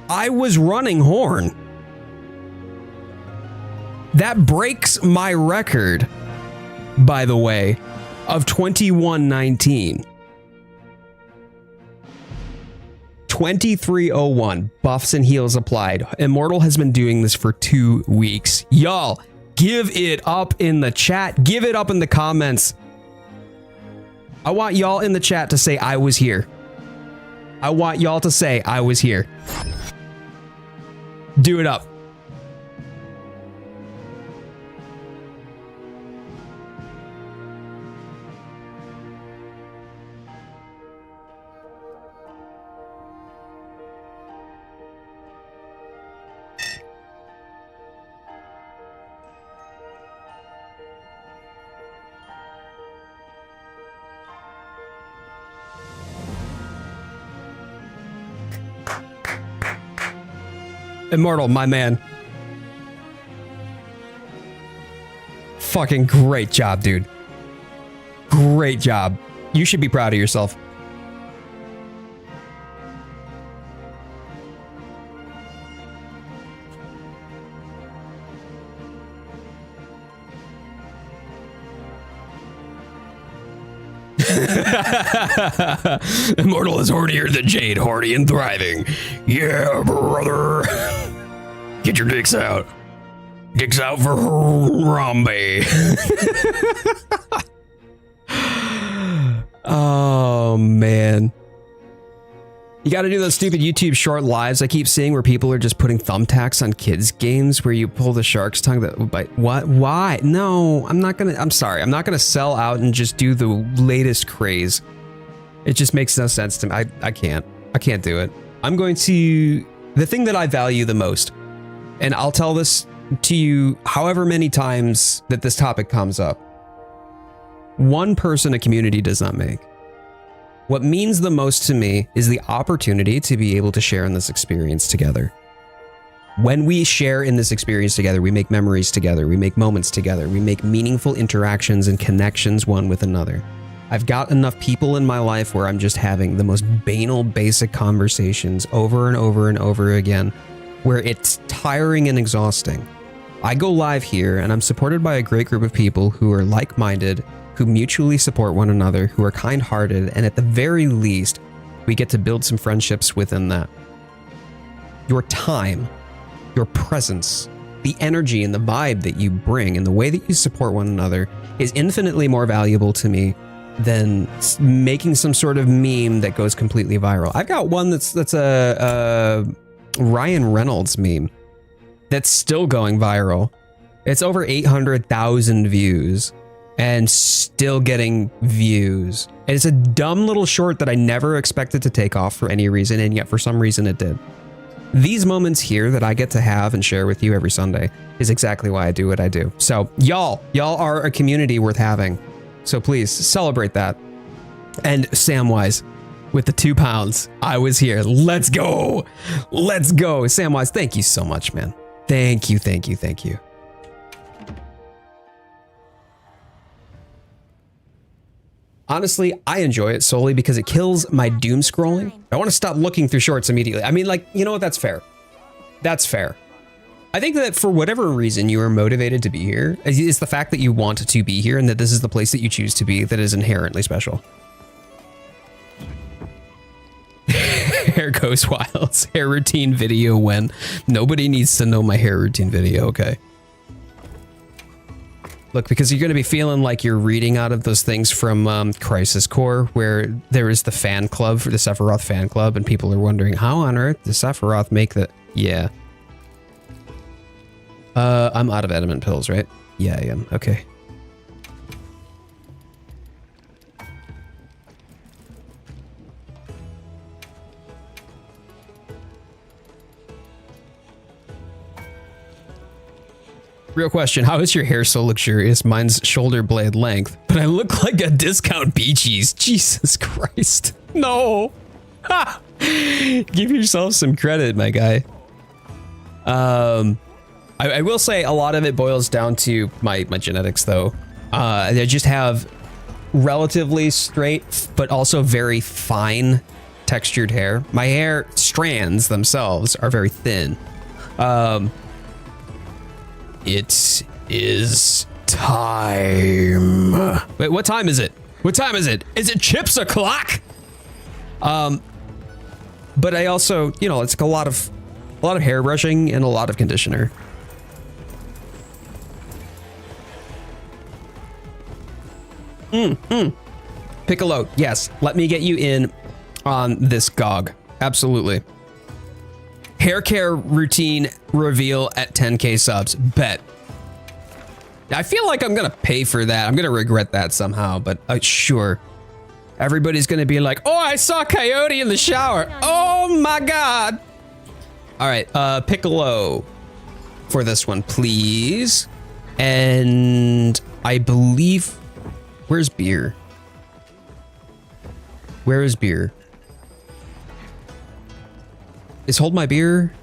I was running Horn. That breaks my record, by the way, of 2119. 2301 buffs and heals applied. Immortal has been doing this for 2 weeks. Y'all, give it up in the chat. Give it up in the comments. I want y'all in the chat to say I was here. I want y'all to say I was here. Do it up. Immortal, my man. Fucking great job, dude. Great job. You should be proud of yourself. Immortal is hornier than Jade, horny and thriving. Yeah, brother. Get your dicks out. Dicks out for Harambe. Oh, man. You got to do those stupid YouTube short lives I keep seeing where people are just putting thumbtacks on kids' games where you pull the shark's tongue that bite. What? Why? No, I'm not going to. I'm sorry. I'm not going to sell out and just do the latest craze. It just makes no sense to me. I can't do it. I'm going to, the thing that I value the most, and I'll tell this to you however many times that this topic comes up. One person a community does not make. What means the most to me is the opportunity to be able to share in this experience together. When we share in this experience together, we make memories together, we make moments together, we make meaningful interactions and connections one with another. I've got enough people in my life where I'm just having the most banal, basic conversations over and over and over again, where it's tiring and exhausting. I go live here and I'm supported by a great group of people who are like-minded, who mutually support one another, who are kind-hearted, and at the very least, we get to build some friendships within that. Your time, your presence, the energy and the vibe that you bring and the way that you support one another is infinitely more valuable to me making some sort of meme that goes completely viral. I've got one that's a Ryan Reynolds meme that's still going viral. It's over 800,000 views and still getting views. And it's a dumb little short that I never expected to take off for any reason, and yet for some reason it did. These moments here that I get to have and share with you every Sunday is exactly why I do what I do. So y'all are a community worth having. So please celebrate that. And Samwise with the 2 pounds. I was here. Let's go. Let's go. Samwise, thank you so much, man. Thank you, thank you, thank you. Honestly, I enjoy it solely because it kills my doom scrolling. I want to stop looking through shorts immediately. I mean, like, you know what? That's fair. That's fair. I think that for whatever reason you are motivated to be here, it's the fact that you want to be here and that this is the place that you choose to be that is inherently special. Hair goes wild. Hair routine video when nobody needs to know my hair routine video. Okay. Look, because you're going to be feeling like you're reading out of those things from Crisis Core, where there is the fan club for the Sephiroth fan club, and people are wondering how on earth does Sephiroth make that? Yeah. I'm out of adamant pills, right? Yeah, I am. Okay. Real question, how is your hair so luxurious? Mine's shoulder blade length, but I look like a discount Bee Gees. Jesus Christ. No. Ha! Give yourself some credit, my guy. I will say a lot of it boils down to my genetics, though. I just have relatively straight, but also very fine textured hair. My hair strands themselves are very thin. It is time. Wait, what time is it? What time is it? Is it chips o'clock? But I also, you know, it's like a lot of hair brushing and a lot of conditioner. Piccolo, yes. Let me get you in on this GOG. Absolutely. Hair care routine reveal at 10K subs. Bet. I feel like I'm going to pay for that. I'm going to regret that somehow, but sure. Everybody's going to be like, oh, I saw Coyote in the shower. Oh my God. All right. Piccolo for this one, please. And I believe, where's beer? Where is beer? Is hold my beer?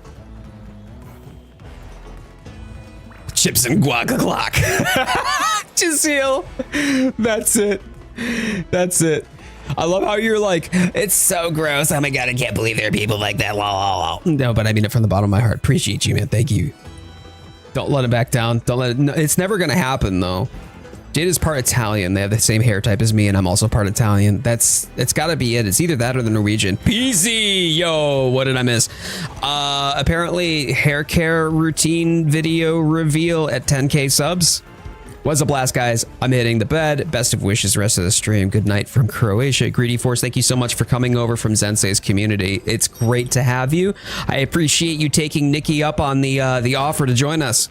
Chips and guac o'clock. Giselle. That's it. That's it. I love how you're like, it's so gross. Oh my God, I can't believe there are people like that. No, but I mean it from the bottom of my heart. Appreciate you, man. Thank you. Don't let it back down. Don't let it. No, it's never going to happen, though. Jade is part Italian. They have the same hair type as me, and I'm also part Italian. It's got to be it. It's either that or the Norwegian. PZ! Yo, what did I miss? Apparently, hair care routine video reveal at 10K subs. Was a blast, guys. I'm hitting the bed. Best of wishes rest of the stream. Good night from Croatia. Greedy Force, thank you so much for coming over from Zensei's community. It's great to have you. I appreciate you taking Nikki up on the offer to join us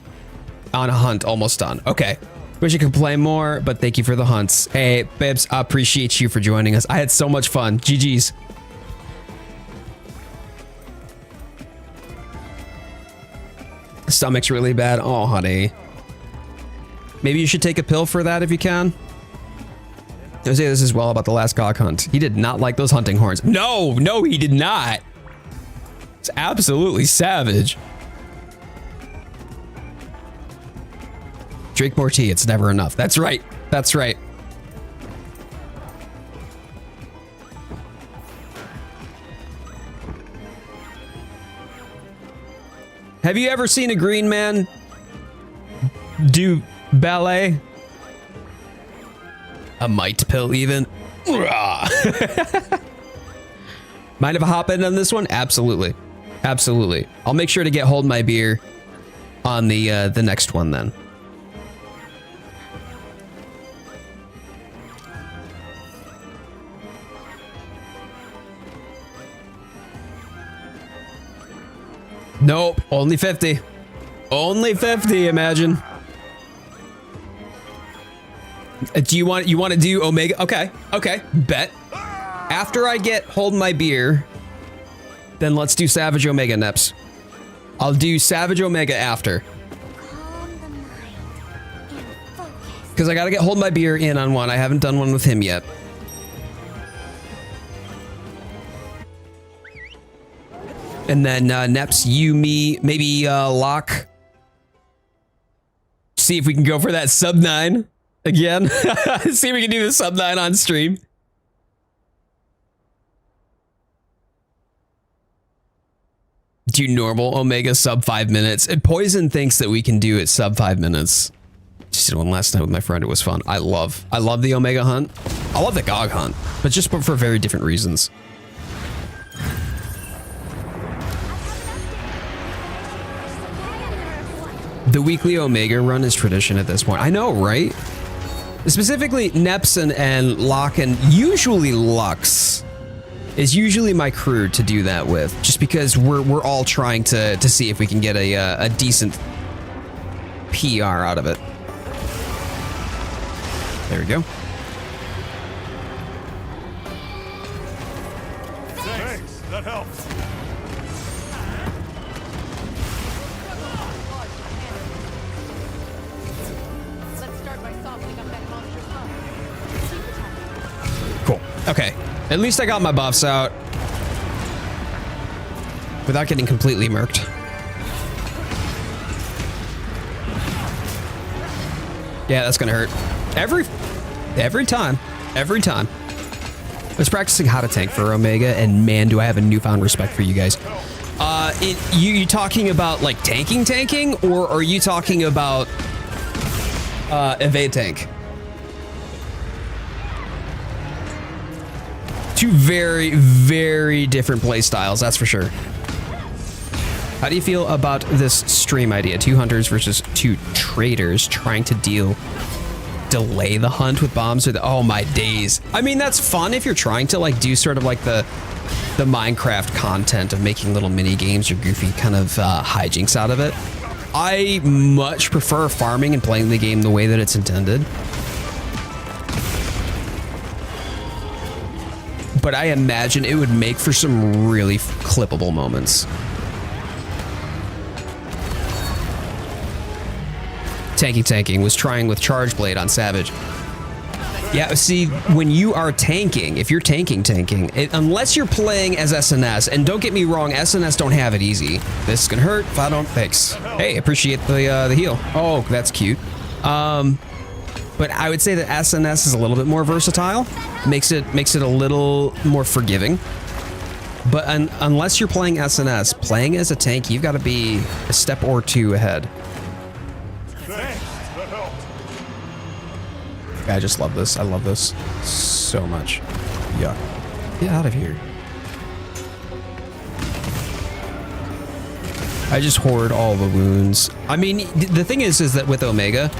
on a hunt. Almost done. Okay. Wish I could play more, but thank you for the hunts. Hey, Bibs, I appreciate you for joining us. I had so much fun. GG's. Stomach's really bad. Oh, honey. Maybe you should take a pill for that if you can. Don't say this as well about the last GOG hunt. He did not like those hunting horns. No, he did not. It's absolutely savage. Drink more tea. It's never enough. That's right. That's right. Have you ever seen a green man do ballet? A mite pill even? Mind if I hop in on this one? Absolutely. Absolutely. I'll make sure to get hold of my beer on the next one then. Nope, only 50. Only 50, imagine. Do you want to do Omega? Okay, bet. After I get hold my beer, then let's do Savage Omega Neps. I'll do Savage Omega after. Calm the mind and focus. Because I gotta get hold my beer in on one. I haven't done one with him yet. And then Neps, you, me, maybe Locke. See if we can go for that sub 9 again. See if we can do the sub 9 on stream. Do normal Omega sub 5 minutes. And Poison thinks that we can do it sub 5 minutes. Just did one last night with my friend. It was fun. I love the Omega hunt. I love the Gog hunt, but just for very different reasons. The weekly Omega run is tradition at this point. I know, right? Specifically, Neps and Locke, and usually Lux is usually my crew to do that with, just because we're all trying to see if we can get a decent PR out of it. There we go. Thanks, that helps. Let's start by softening up that monster's hunt. Cool. Okay. At least I got my buffs out without getting completely murked. Yeah, that's gonna hurt. Every time. I was practicing how to tank for Omega, and man, do I have a newfound respect for you guys. You talking about like tanking, or are you talking about evade tank? Two very, very different play styles, that's for sure. How do you feel about this stream idea? 2 hunters versus 2 traders trying to delay the hunt with bombs, or oh my days. I mean, that's fun if you're trying to like do sort of like the Minecraft content of making little mini games or goofy kind of hijinks out of it. I much prefer farming and playing the game the way that it's intended. But I imagine it would make for some really clippable moments. Tanking was trying with Charge Blade on Savage. Yeah, see, when you are tanking, if you're tanking, unless you're playing as SNS, and don't get me wrong, SNS don't have it easy. This can hurt if I don't fix. Hey, appreciate the heal. Oh, that's cute. But I would say that SNS is a little bit more versatile. Makes it a little more forgiving. But unless you're playing SNS, playing as a tank, you've got to be a step or two ahead. Thanks, that helped. I just love this. I love this so much. Yeah. Get out of here. I just hoard all the wounds. I mean, the thing is that with Omega,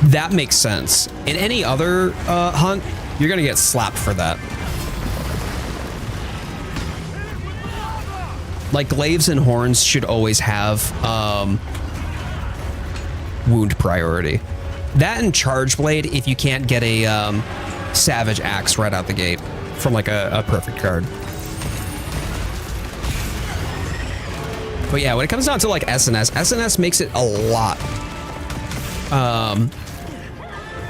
that makes sense. In any other hunt, you're gonna get slapped for that. Like glaives and horns should always have wound priority. That and Charge Blade if you can't get a Savage Axe right out the gate from like a perfect card. But yeah, when it comes down to like SNS makes it a lot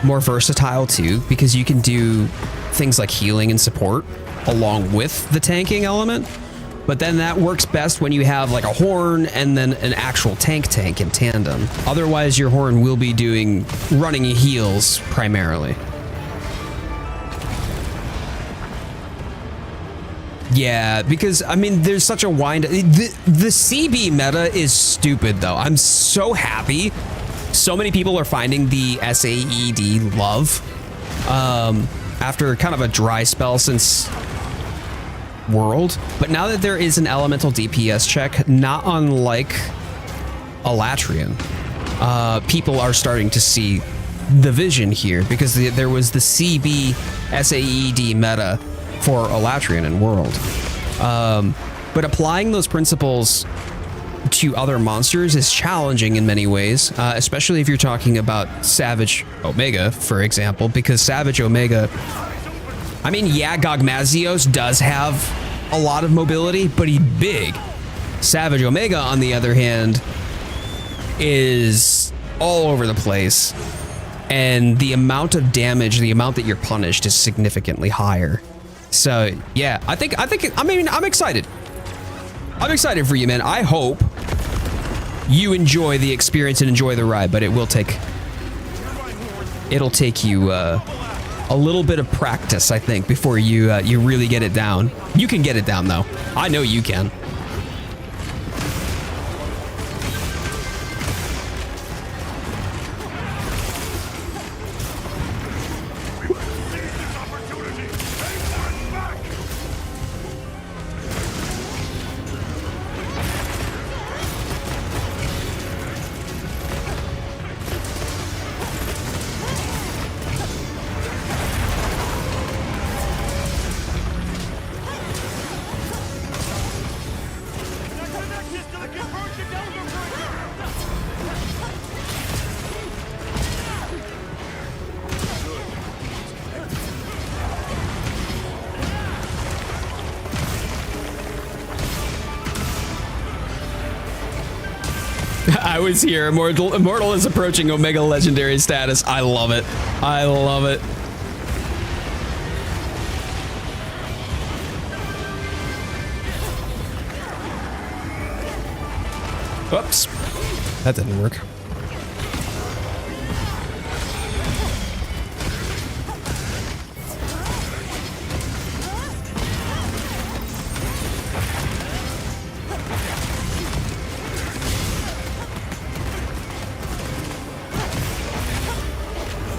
more versatile too, because you can do things like healing and support along with the tanking element. But then that works best when you have like a horn and then an actual tank in tandem. Otherwise, your horn will be running heals primarily. Yeah, because I mean, there's such a wind. The CB meta is stupid though. I'm so happy. So many people are finding the SAED love after kind of a dry spell since World, but now that there is an elemental DPS check, not unlike Alatrian, people are starting to see the vision here, because there was the CB SAED meta for Alatrian in World. but applying those principles to other monsters is challenging in many ways, especially if you're talking about Savage Omega, for example, because Savage Omega, I mean, yeah, Gogmazios does have a lot of mobility, but he's big. Savage Omega, on the other hand, is all over the place, and the amount of damage, the amount that you're punished, is significantly higher. So yeah, I'm excited. I'm excited for you, man. I hope you enjoy the experience and enjoy the ride, but it'll take you a little bit of practice, I think, before you really get it down. You can get it down though. I know you can. I was here. Immortal is approaching Omega Legendary status. I love it. I love it. Oops. That didn't work.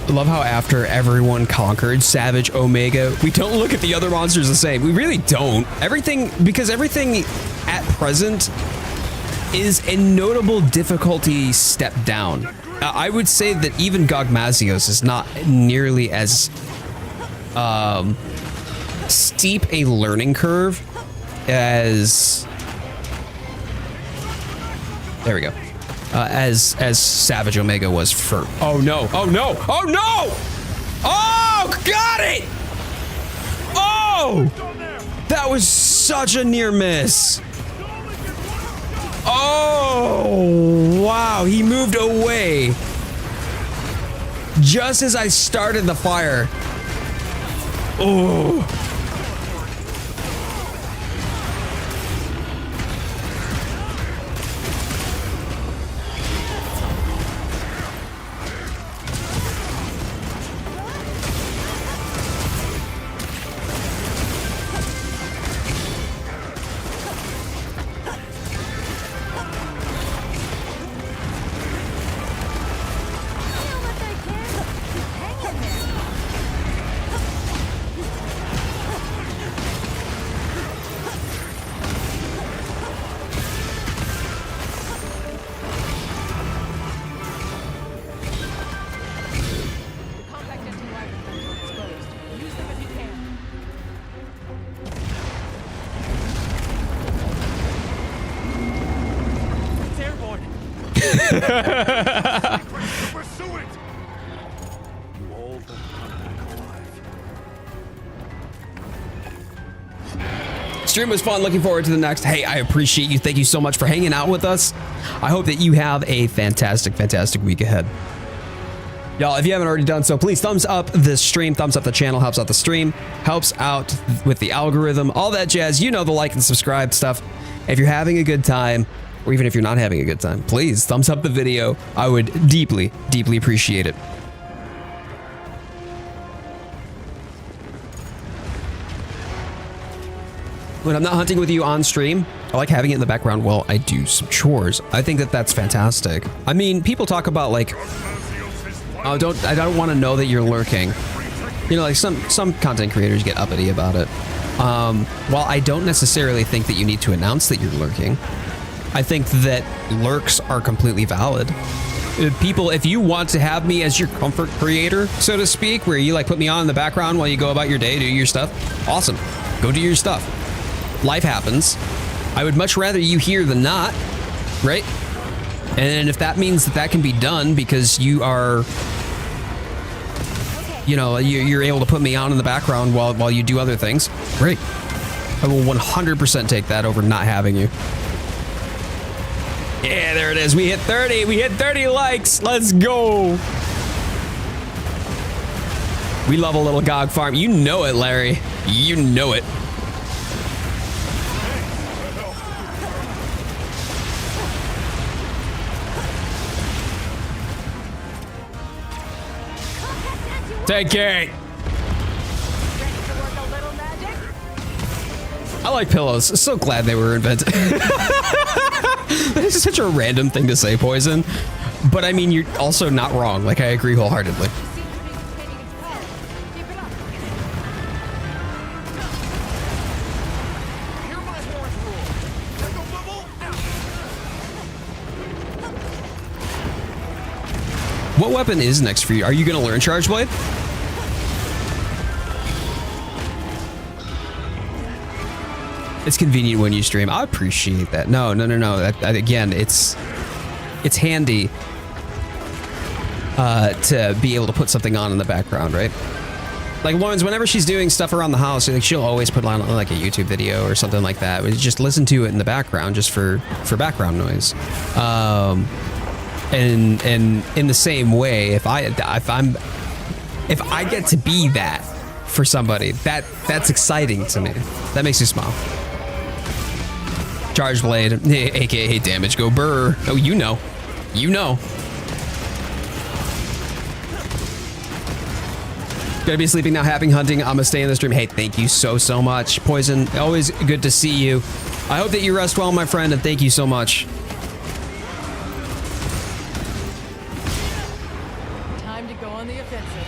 I love how after everyone conquered Savage Omega, we don't look at the other monsters the same. We really don't. Because everything at present is a notable difficulty step down. I would say that even Gogmazios is not nearly as steep a learning curve as... There we go. As Savage Omega was for... Oh no! Oh no! Oh no! Oh, got it! Oh! That was such a near miss. Oh, wow. He moved away just as I started the fire. Oh. Stream was fun. Looking forward to the next. Hey, I appreciate you. Thank you so much for hanging out with us. I hope that you have a fantastic, fantastic week ahead. Y'all, if you haven't already done so, please thumbs up this stream, thumbs up the channel, helps out the stream, helps out with the algorithm, all that jazz. You know, the like and subscribe stuff. If you're having a good time, or even if you're not having a good time, please thumbs up the video. I would deeply, deeply appreciate it. When I'm not hunting with you on stream, I like having it in the background while I do some chores. I think that that's fantastic. I mean, people talk about like, oh, I don't want to know that you're lurking. You know, like some content creators get uppity about it. While I don't necessarily think that you need to announce that you're lurking, I think that lurks are completely valid. People, if you want to have me as your comfort creator, so to speak, where you like put me on in the background while you go about your day, do your stuff, awesome. Go do your stuff. Life happens. I would much rather you here than not, right? And if that means that that can be done because you are, you know, you're able to put me on in the background while you do other things, great. I will 100% take that over not having you. Yeah, there it is. We hit 30. We hit 30 likes. Let's go. We love a little Gog farm. You know it, Larry. You know it. Take care. I like pillows. So glad they were invented. This is such a random thing to say, Poison. But I mean, you're also not wrong. Like, I agree wholeheartedly. What weapon is next for you? Are you going to learn Charge Blade? It's convenient when you stream. I appreciate that. No. That, again, it's handy to be able to put something on in the background, right? Like Lauren's, whenever she's doing stuff around the house, like she'll always put on like a YouTube video or something like that. We just listen to it in the background just for background noise. And in the same way, if I get to be that for somebody, that's exciting to me. That makes me smile. Charge Blade, aka Damage Go Burr. Oh, you know. Gonna be sleeping now, happy hunting. I'm gonna stay in the stream. Hey, thank you so much, Poison. Always good to see you. I hope that you rest well, my friend, and thank you so much. Time to go on the offensive.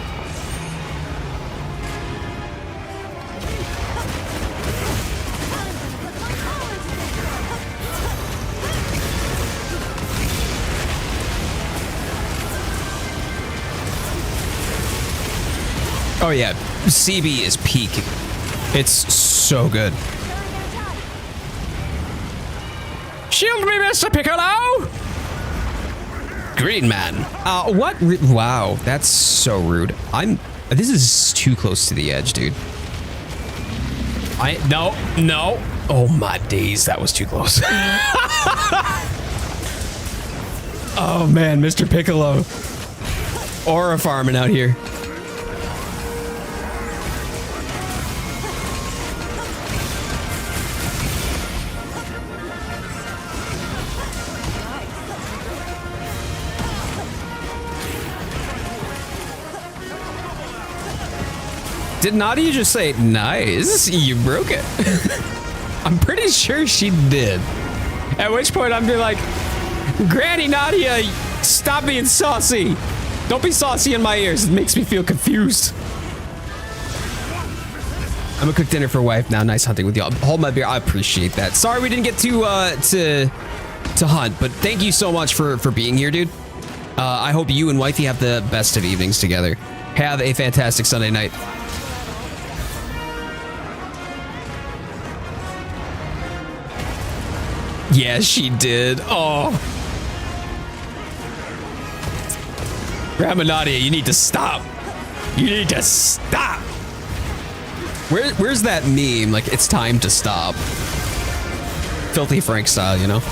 Oh yeah, CB is peak. It's so good. Shield me, Mr. Piccolo! Green man. What? Wow, that's so rude. This is too close to the edge, dude. No. Oh my days, that was too close. Oh man, Mr. Piccolo. Aura farming out here. Did Nadia just say, nice, you broke it? I'm pretty sure she did. At which point I'm like, Granny Nadia, stop being saucy. Don't be saucy in my ears. It makes me feel confused. I'm gonna cook dinner for wife now. Nice hunting with y'all. Hold my beer. I appreciate that. Sorry we didn't get to hunt, but thank you so much for being here, dude. I hope you and wifey have the best of evenings together. Have a fantastic Sunday night. Yes, she did. Oh. Grandma Nadia, you need to stop. You need to stop. Where's that meme? Like, it's time to stop. Filthy Frank style, you know?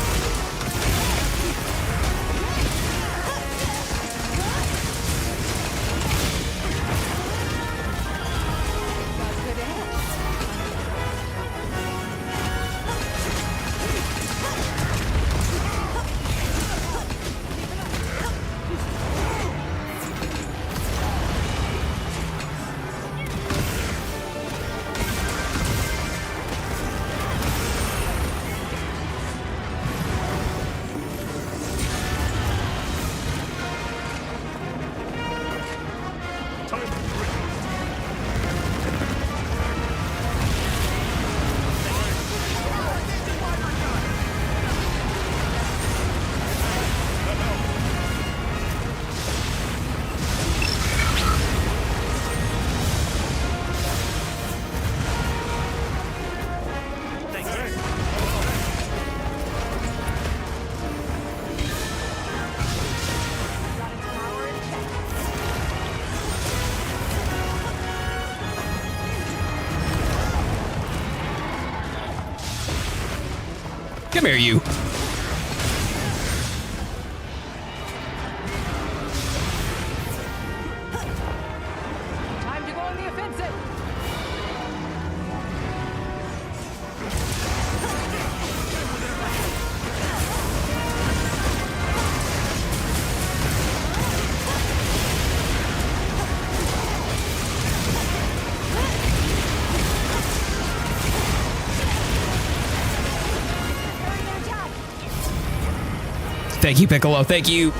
Come here, you. Time to go on the offensive. Thank you, Piccolo. Thank you.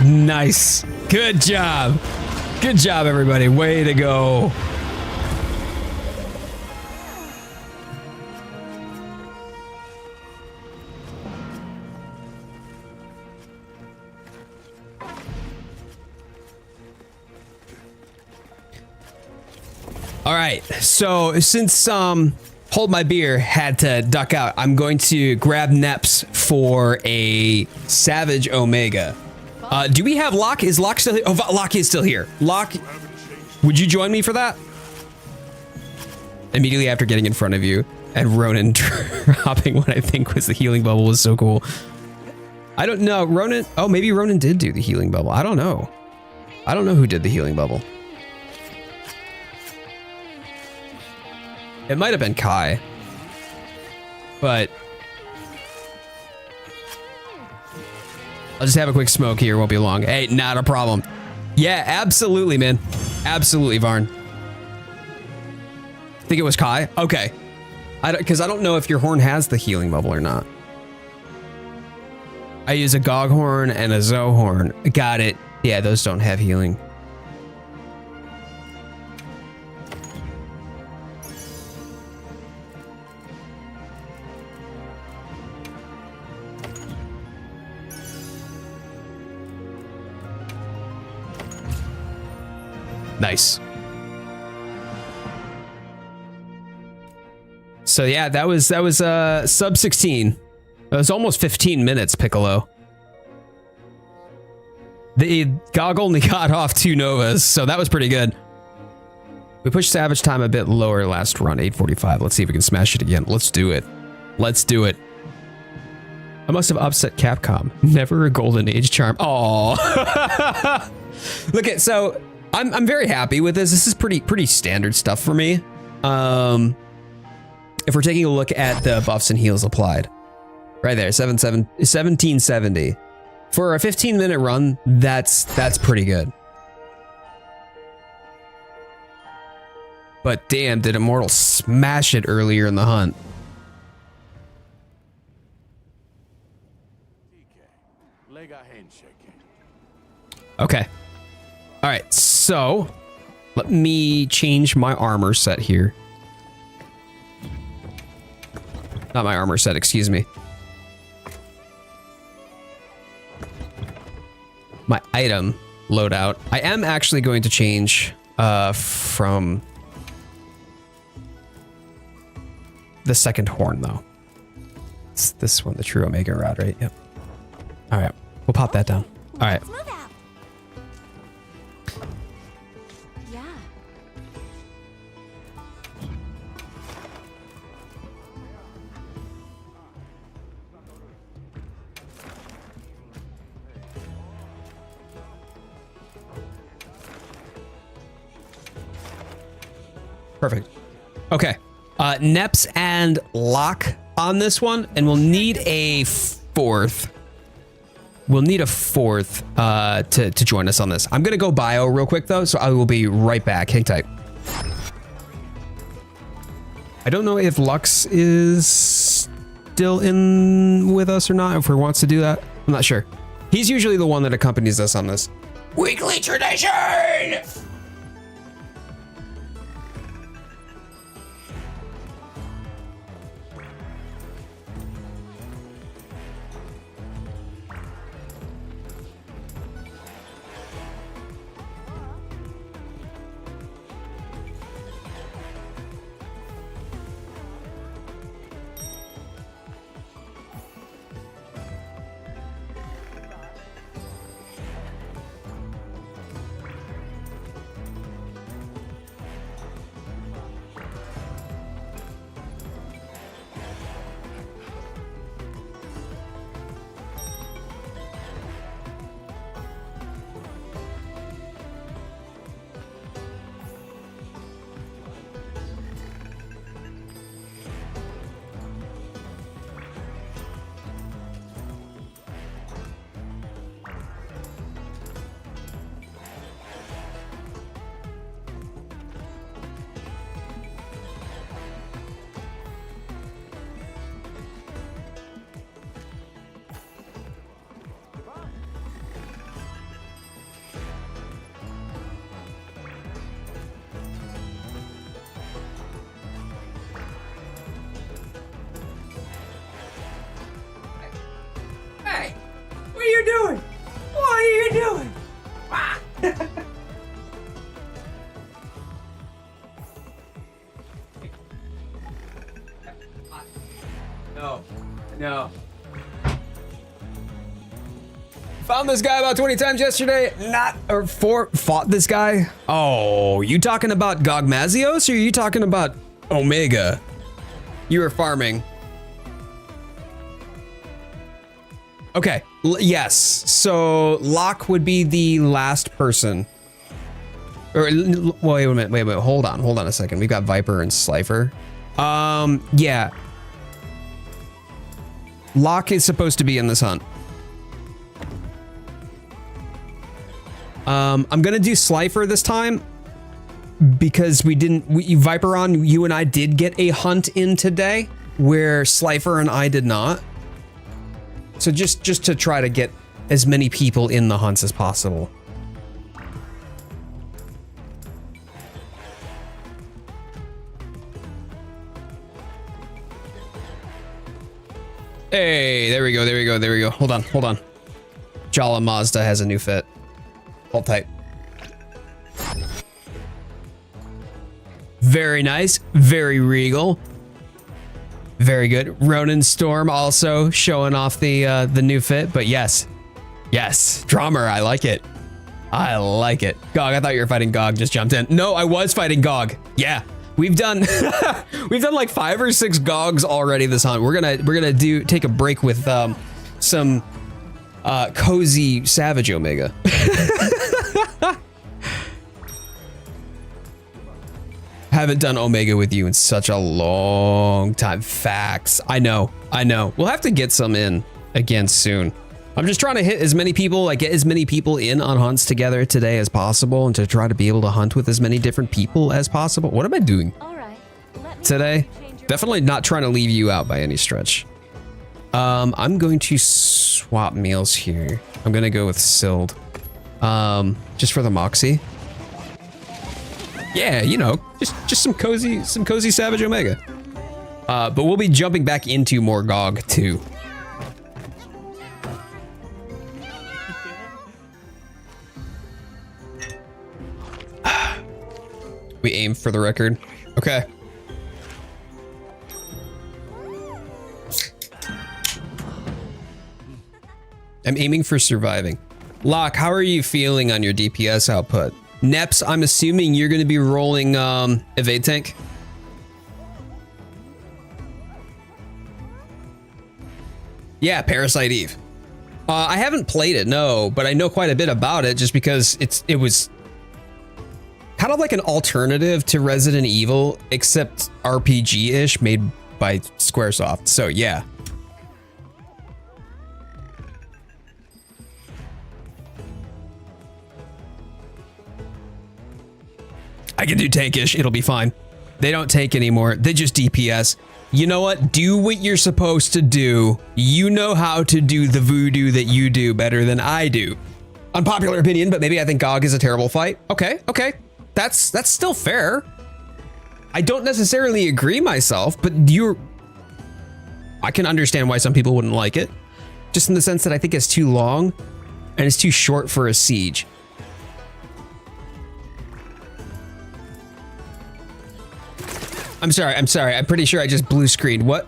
Nice. Good job. Good job, everybody. Way to go. All right. So since Hold My Beer had to duck out, I'm going to grab Neps for a Savage Omega. Do we have Locke? Is Locke still here? Oh, Locke is still here. Locke, would you join me for that? Immediately after getting in front of you and Ronan dropping what I think was the healing bubble was so cool. I don't know. Ronan. Oh, maybe Ronan did do the healing bubble. I don't know. I don't know who did the healing bubble. It might have been Kai. But I'll just have a quick smoke here. Won't be long. Hey, not a problem. Yeah, absolutely, man. Absolutely, Varn. Think it was Kai? Okay. Because I don't know if your horn has the healing bubble or not. I use a Gog horn and a Zo horn. Got it. Yeah, those don't have healing. Nice. So yeah, that was sub 16. That was almost 15 minutes, Piccolo. The Gog only got off 2 Novas, so that was pretty good. We pushed Savage time a bit lower last run, 8:45. Let's see if we can smash it again. Let's do it. Let's do it. I must have upset Capcom. Never a Golden Age charm. Aww. Look at, so I'm very happy with this. This is pretty standard stuff for me. If we're taking a look at the buffs and heals applied, right there, 1770 for a 15-minute run. That's pretty good. But damn, did Immortal smash it earlier in the hunt? Okay. All right, so let me change my armor set here. Not my armor set, excuse me. My item loadout. I am actually going to change from the second horn, though. It's this one, the True Omega Rod, right? Yep. All right, we'll pop that down. All right. Move out. Yeah. Perfect. Okay. Neps and Locke on this one, and we'll need a fourth. We'll need a fourth to join us on this. I'm gonna go bio real quick though, so I will be right back. Hang tight. I don't know if Lux is still in with us or not, if he wants to do that. I'm not sure. He's usually the one that accompanies us on this. Weekly tradition! found this guy about 20 times yesterday. Fought this guy. Oh, you talking about Gogmazios or are you talking about Omega? You were farming. Okay, yes. So Locke would be the last person. Or wait a minute, hold on a second. We've got Viper and Slifer. Yeah. Locke is supposed to be in this hunt. I'm gonna do Slifer this time because Viperon, you and I did get a hunt in today where Slifer and I did not. So just to try to get as many people in the hunts as possible. Hey, there we go. Hold on. Jala Mazda has a new fit. Hold tight. Very nice, very regal. Very good. Ronin Storm also showing off the new fit, but yes, Drummer, I like it. Gog, I thought you were fighting Gog, just jumped in. No, I was fighting Gog. Yeah, we've done like 5 or 6 Gogs already this hunt. We're gonna take a break with some cozy Savage Omega. Haven't done Omega with you in such a long time. Facts. I know. We'll have to get some in again soon. I'm just trying to hit as many people, like get as many people in on hunts together today as possible and to try to be able to hunt with as many different people as possible. What am I doing today? Definitely not trying to leave you out by any stretch. I'm going to swap meals here. I'm going to go with Sild. Just for the Moxie. Yeah, you know, just some cozy Savage Omega. But we'll be jumping back into more Gog too. We aim for the record. Okay. I'm aiming for surviving. Locke, how are you feeling on your DPS output? Neps, I'm assuming you're going to be rolling evade tank. Yeah, Parasite Eve. I haven't played it, no, but I know quite a bit about it just because it was kind of like an alternative to Resident Evil, except RPG-ish, made by Squaresoft. So yeah. I can do tankish, it'll be fine. They don't tank anymore, they just DPS. You know what? Do what you're supposed to do. You know how to do the voodoo that you do better than I do. Unpopular opinion, but maybe I think Gog is a terrible fight. Okay. That's still fair. I don't necessarily agree myself, but I can understand why some people wouldn't like it. Just in the sense that I think it's too long and it's too short for a siege. I'm sorry. I'm pretty sure I just blue screened. What?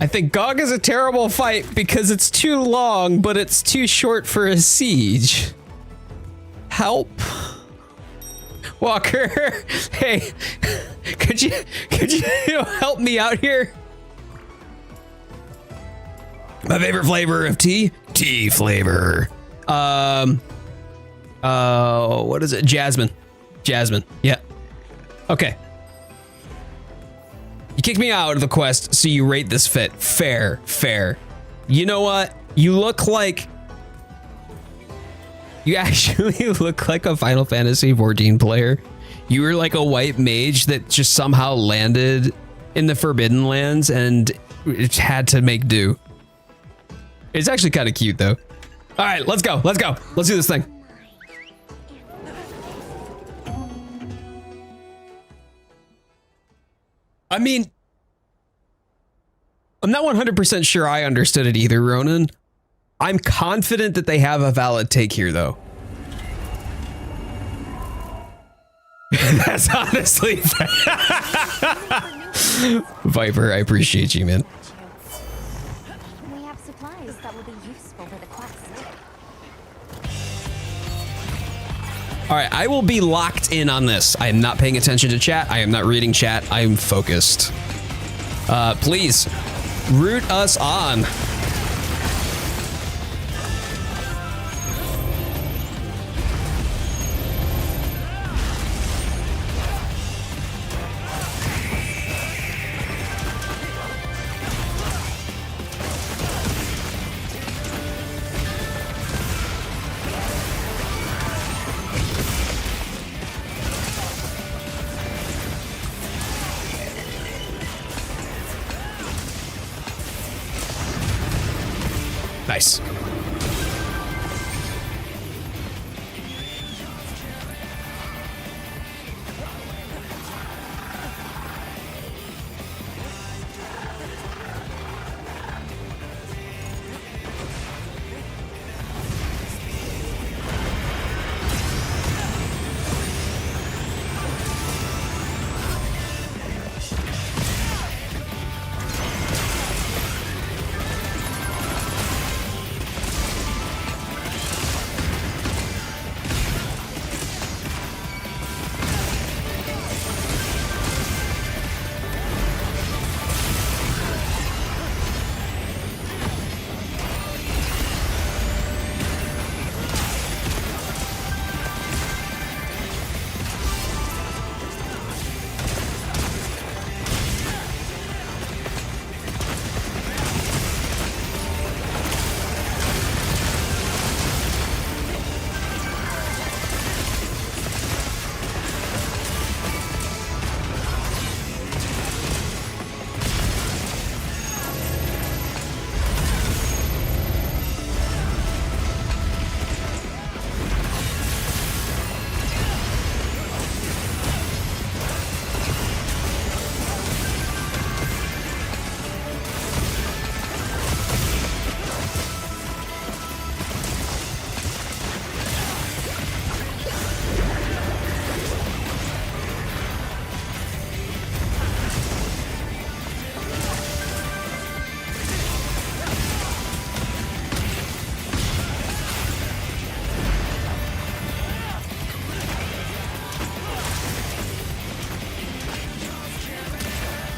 I think Gog is a terrible fight because it's too long, but it's too short for a siege. Help. Walker, hey, could you help me out here? My favorite flavor of tea? Tea flavor. What is it? Jasmine, yeah. Okay. You kicked me out of the quest, so you rate this fit. Fair. You know what? You actually look like a Final Fantasy 14 player. You were like a white mage that just somehow landed in the Forbidden Lands and it had to make do. It's actually kind of cute though. All right, let's go. Let's do this thing. I mean, I'm not 100% sure I understood it either, Ronan. I'm confident that they have a valid take here, though. That's honestly Viper, I appreciate you, man. We have supplies that will be useful for the quest. All right, I will be locked in on this. I am not paying attention to chat. I am not reading chat. I am focused. Please, root us on. Nice.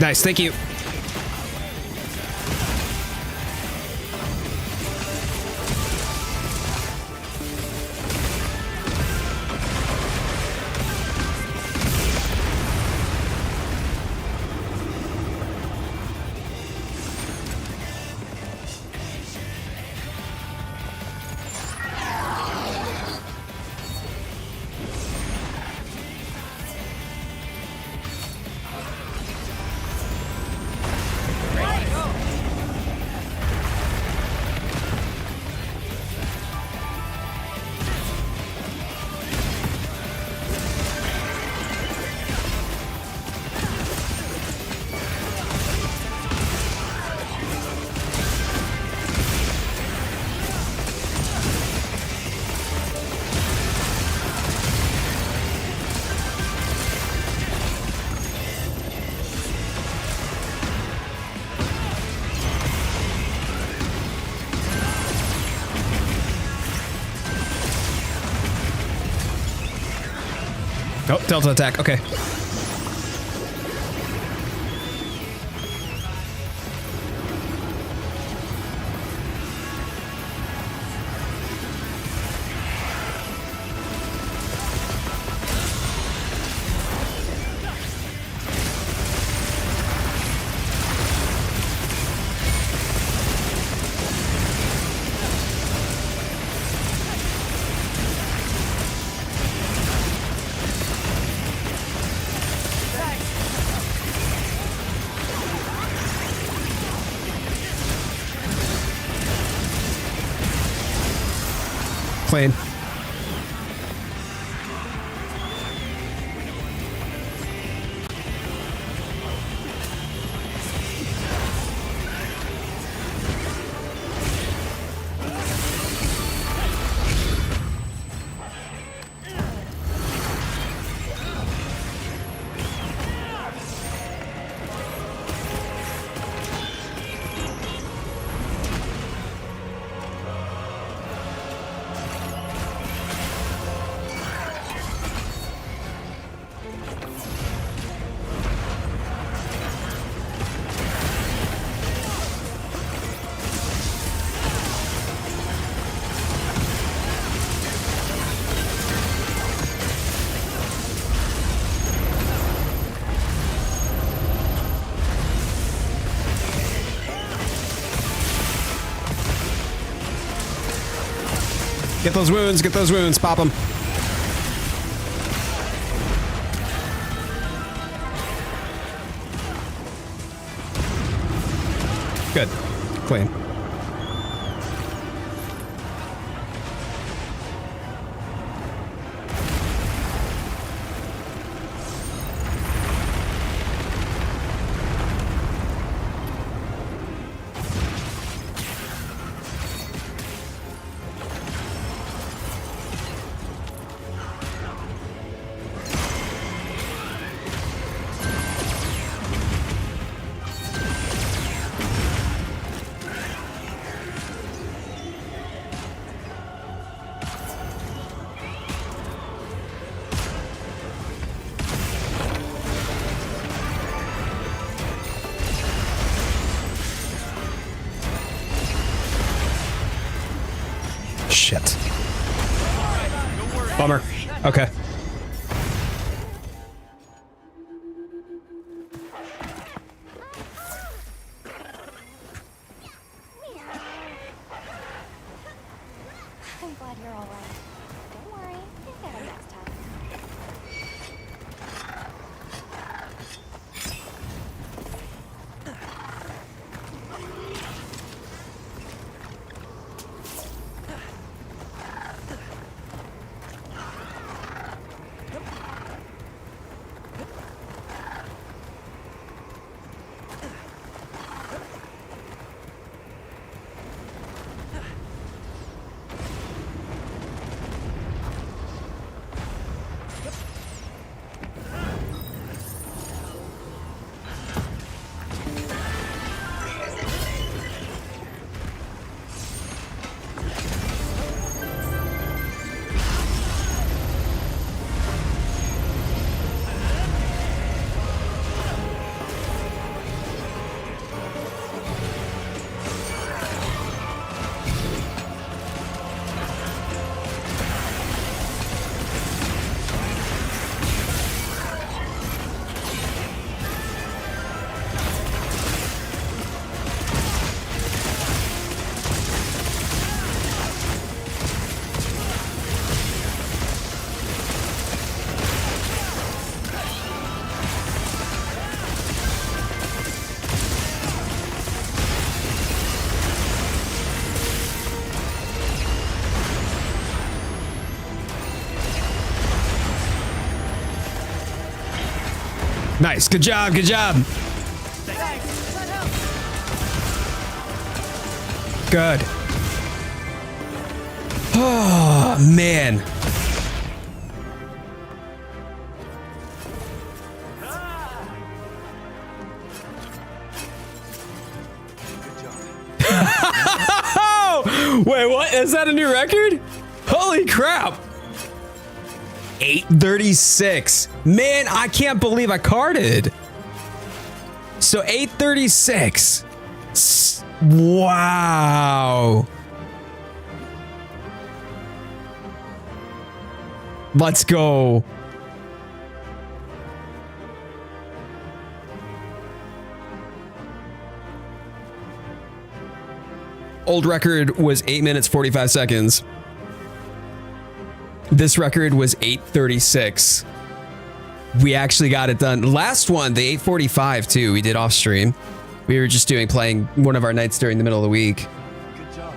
Nice, thank you. Oh, Delta attack, okay. Plane. Get those wounds, pop them. Good, clean. Shit. Bummer. Okay. I'm glad you're all right. Don't worry, you'll get him next time. Nice. Good job. Good job. Good. Oh, man. Wait, what? Is that a new record? Holy crap. 836. Man, I can't believe I carded. So 836. Wow. Let's go. Old record was 8 minutes 45 seconds. This record was 8:36. We actually got it done. Last one, the 8:45 too, we did off stream. We were just playing one of our nights during the middle of the week. Good job.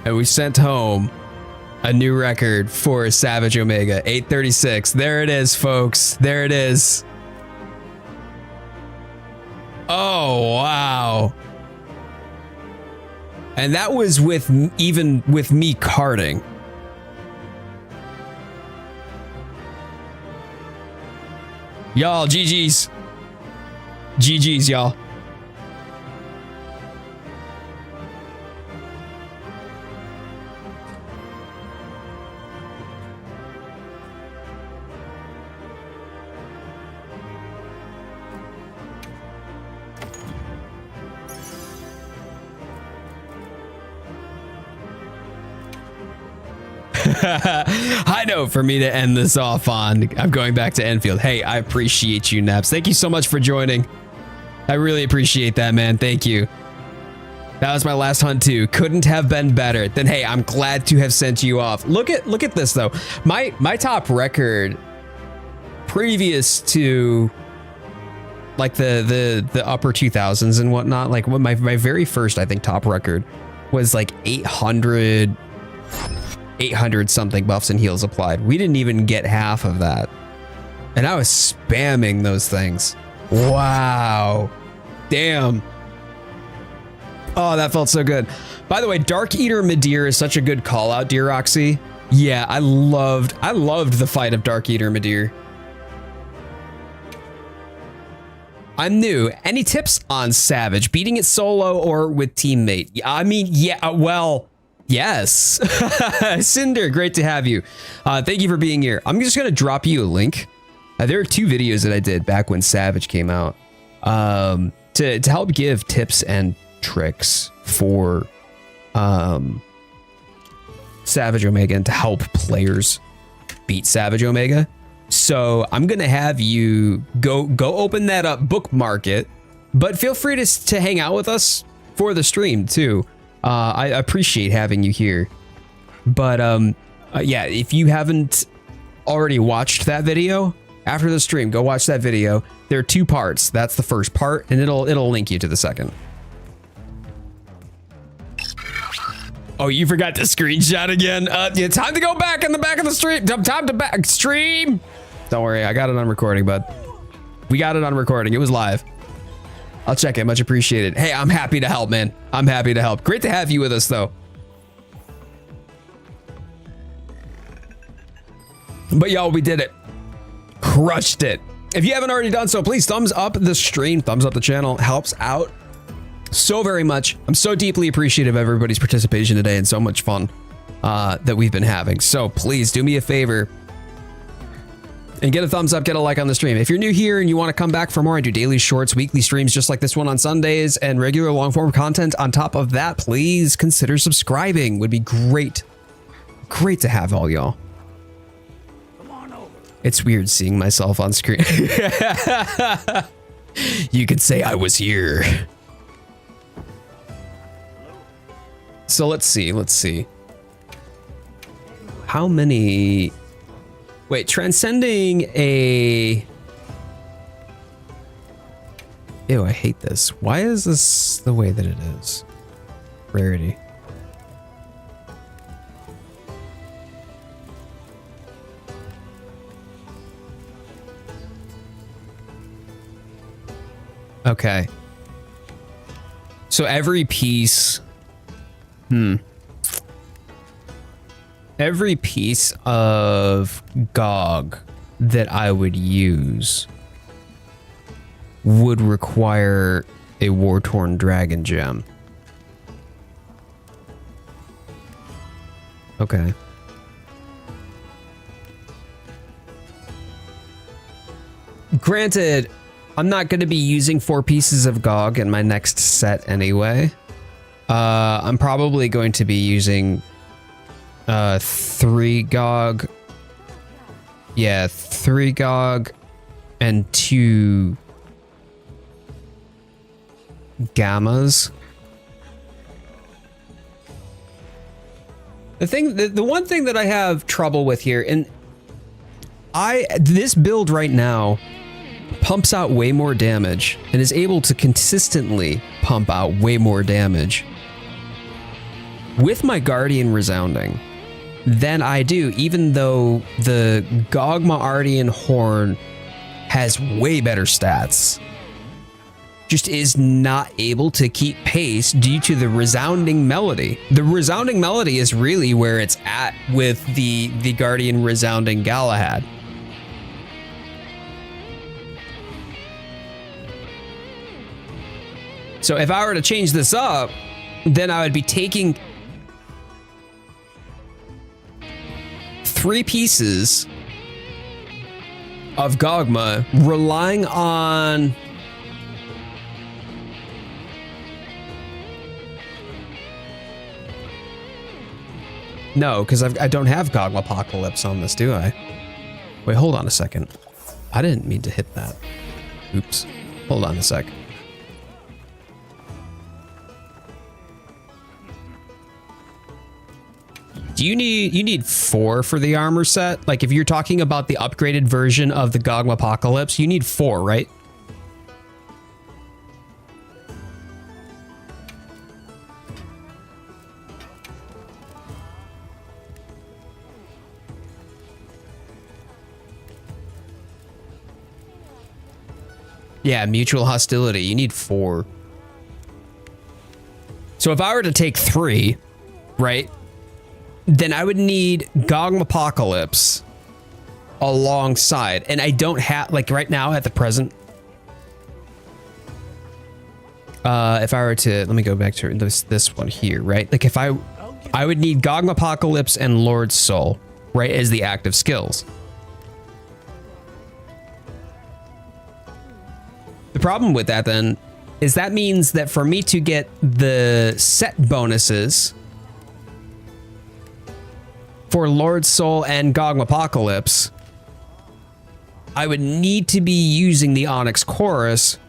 And we sent home a new record for Savage Omega, 8:36. There it is, folks. There it is. Oh, wow. And that was even with me carding. Y'all, GG's. GG's, y'all. High note for me to end this off on. I'm going back to Enfield. Hey, I appreciate you, Naps. Thank you so much for joining. I really appreciate that, man. Thank you. That was my last hunt too. Couldn't have been better. Then hey, I'm glad to have sent you off. Look at this though. My top record previous to like the upper 2000s and whatnot, like when my very first, I think, top record was like 800 something buffs and heals applied. We didn't even get half of that. And I was spamming those things. Wow. Damn. Oh, that felt so good. By the way, Dark Eater Midir is such a good call out, dear Roxy. Yeah, I loved the fight of Dark Eater Midir. I'm new. Any tips on Savage? Beating it solo or with teammate? I mean, yeah, well, yes. Cinder, great to have you. Thank you for being here. I'm just gonna drop you a link. There are 2 videos that I did back when Savage came out to help give tips and tricks for Savage Omega and to help players beat Savage Omega. So I'm gonna have you go open that up, bookmark it, but feel free to hang out with us for the stream too. I appreciate having you here. But yeah, if you haven't already watched that video, after the stream, go watch that video. There are 2 parts. That's the first part, and it'll link you to the second. Oh, you forgot to screenshot again. Yeah, time to go back in the back of the stream. Time to back stream. Don't worry, I got it on recording, bud. We got it on recording. It was live. I'll check it. Much appreciated. Hey, I'm happy to help, man. I'm happy to help. Great to have you with us, though. But y'all, we did it. Crushed it. If you haven't already done so, please thumbs up the stream, thumbs up the channel. Helps out so very much. I'm so deeply appreciative of everybody's participation today and so much fun that we've been having. So please do me a favor and get a thumbs up, get a like on the stream. If you're new here and you want to come back for more, I do daily shorts, weekly streams just like this one on Sundays, and regular long form content on top of that. Please consider subscribing. Would be great. Great to have all y'all. It's weird seeing myself on screen. You could say I was here. So let's see. How many... Wait, transcending a... Ew, I hate this. Why is this the way that it is? Rarity. Okay. So every piece... Every piece of Gog that I would use would require a Wartorn Dragongem. Okay. Granted, I'm not going to be using 4 pieces of Gog in my next set anyway. I'm probably going to be using 3 Gog. Yeah, 3 Gog and 2 Gammas. The one thing that I have trouble with here, and this build right now pumps out way more damage and is able to consistently pump out way more damage with my Guardian Resounding than I do, even though the Gogma Artian Horn has way better stats. Just is not able to keep pace due to the Resounding Melody. The Resounding Melody is really where it's at with the Guardian Resounding Galahad. So if I were to change this up, then I would be taking 3 pieces of Gogma, relying on no, because I don't have Gogmapocalypse on this, do I? Wait, hold on a second. I didn't mean to hit that. Oops. Hold on a sec. Do you need 4 for the armor set? Like if you're talking about the upgraded version of the Gogmapocalypse, you need 4, right? Yeah, mutual hostility. You need 4. So if I were to take 3, right, then I would need Gogmapocalypse alongside. And I don't have, like right now at the present, if I were to, let me go back to this one here, right? Like if I would need Gogmapocalypse and Lord's Soul, right, as the active skills. The problem with that then is that means that for me to get the set bonuses for Lord's Soul and Gogmapocalypse, I would need to be using the Onyx Chorus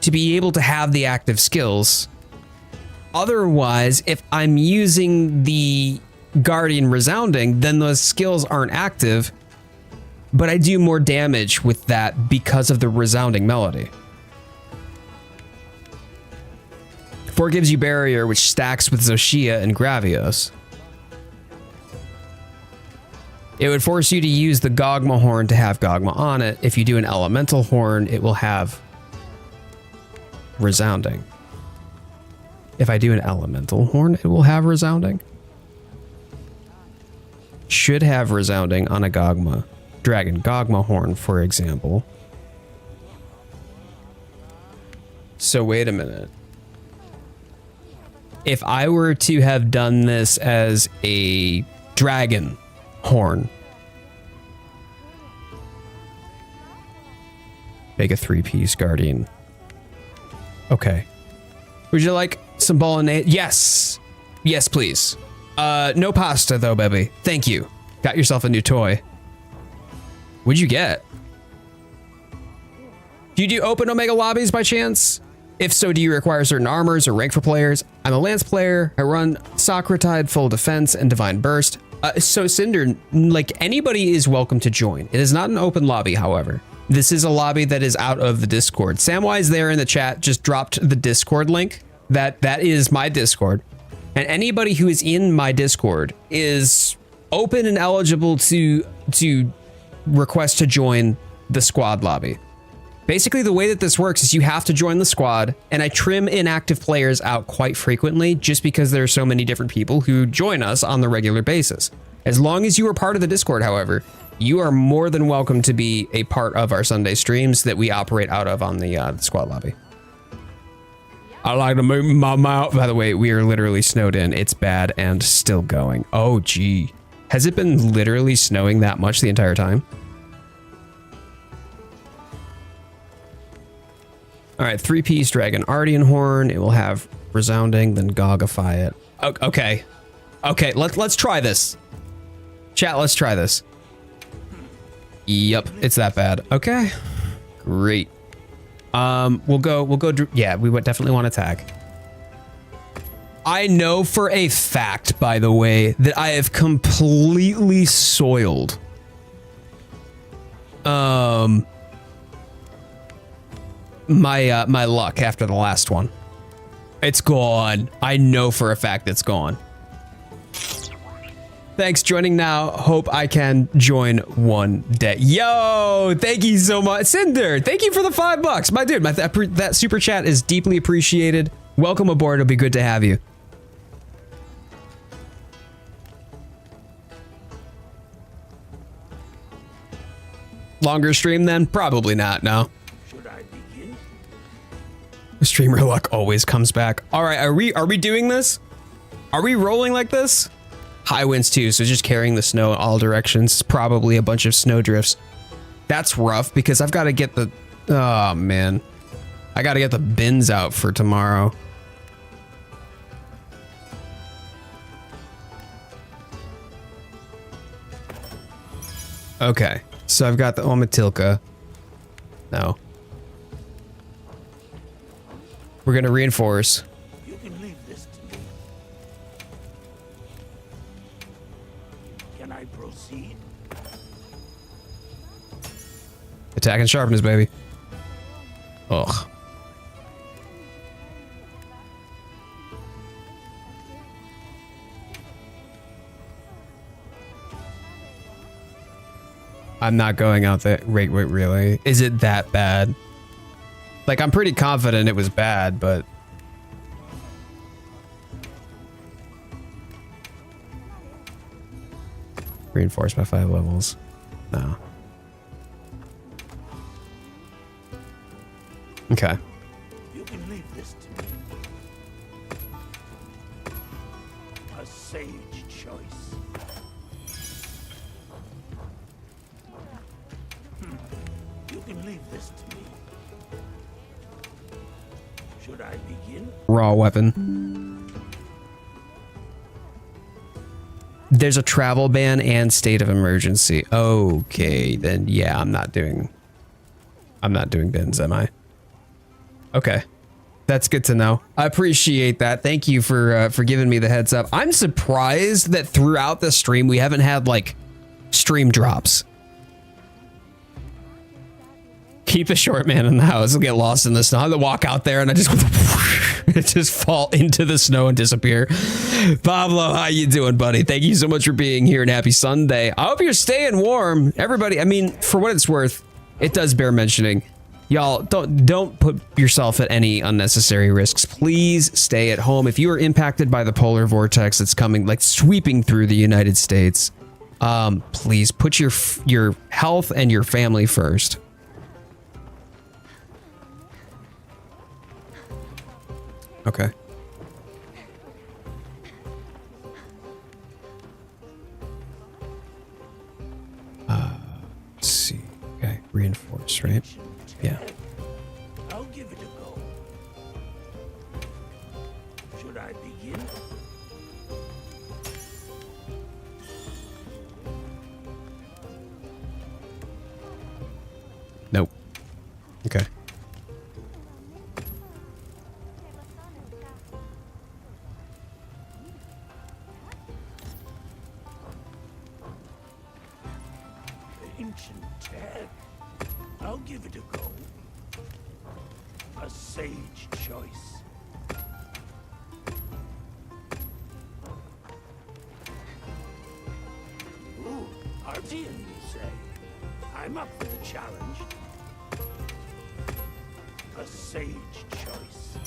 to be able to have the active skills. Otherwise, if I'm using the Guardian Resounding, then those skills aren't active, but I do more damage with that because of the Resounding Melody. 4 gives you Barrier, which stacks with Xochitl and Gravios. It would force you to use the Gogma horn to have Gogma on it. If you do an elemental horn, it will have Resounding. If I do an elemental horn, it will have Resounding. Should have Resounding on a Gogma. Dragon Gogma horn, for example. So wait a minute. If I were to have done this as a dragon horn, make a 3-piece guardian. Okay. Would you like some bolognese? Yes. Yes, please. No pasta though, baby. Thank you. Got yourself a new toy. What'd you get? Do you do open Omega lobbies by chance? If so, do you require certain armors or rank for players? I'm a Lance player. I run Socratide, Full Defense, and Divine Burst. So Cinder, like anybody is welcome to join. It is not an open lobby, however. This is a lobby that is out of the Discord. Samwise there in the chat just dropped the Discord link. That is my Discord. And anybody who is in my Discord is open and eligible to request to join the squad lobby. Basically, the way that this works is you have to join the squad, and I trim inactive players out quite frequently just because there are so many different people who join us on the regular basis. As long as you are part of the Discord, however, you are more than welcome to be a part of our Sunday streams that we operate out of on the squad lobby. I like to move my mouth. By the way, we are literally snowed in. It's bad and still going. Oh, gee. Has it been literally snowing that much the entire time? All right, 3-piece dragon Artian horn. It will have Resounding, then Gogify it. Okay. Okay, let's try this. Chat, let's try this. Yep, it's that bad. Okay. Great. We'll go, yeah, we would definitely want to tag. I know for a fact, by the way, that I have completely soiled my luck after the last one. It's gone. I know for a fact it's gone. Thanks, joining now. Hope I can join one day. Yo, thank you so much. Cinder, thank you for the $5. My dude, that super chat is deeply appreciated. Welcome aboard. It'll be good to have you. Longer stream then? Probably not, no. Should I begin? Streamer luck always comes back. All right, are we doing this? Are we rolling like this? High winds too, so just carrying the snow in all directions. Probably a bunch of snow drifts. That's rough because I've got to get the, oh man. I got to get the bins out for tomorrow. Okay, so I've got the Omatilka. No. We're gonna reinforce. You can leave this to me. Can I proceed? Attack and sharpness, baby. Ugh. I'm not going out there. Wait, really? Is it that bad? Like, I'm pretty confident it was bad, but... Reinforced by 5 levels. No. Okay. You can leave this to me. A sage choice. You can leave this to me. Should I begin? Raw weapon. There's a travel ban and state of emergency. Okay, then yeah, I'm not doing bins, am I? Okay. That's good to know. I appreciate that. Thank you for giving me the heads up. I'm surprised that throughout the stream we haven't had like stream drops. Keep the short man in the house. He'll get lost in the snow. I have to walk out there and I just fall into the snow and disappear. Pablo, how you doing, buddy? Thank you so much for being here and happy Sunday. I hope you're staying warm. Everybody, I mean, for what it's worth, it does bear mentioning. Y'all, don't put yourself at any unnecessary risks. Please stay at home. If you are impacted by the polar vortex that's coming, like sweeping through the United States, please put your health and your family first. Okay. Let's see. Okay, reinforce, right? Yeah. I'll give it a go. Should I begin? Nope. Okay. Ancient tech. I'll give it a go. A sage choice. Ooh, Artian, you say? I'm up for the challenge. A sage choice.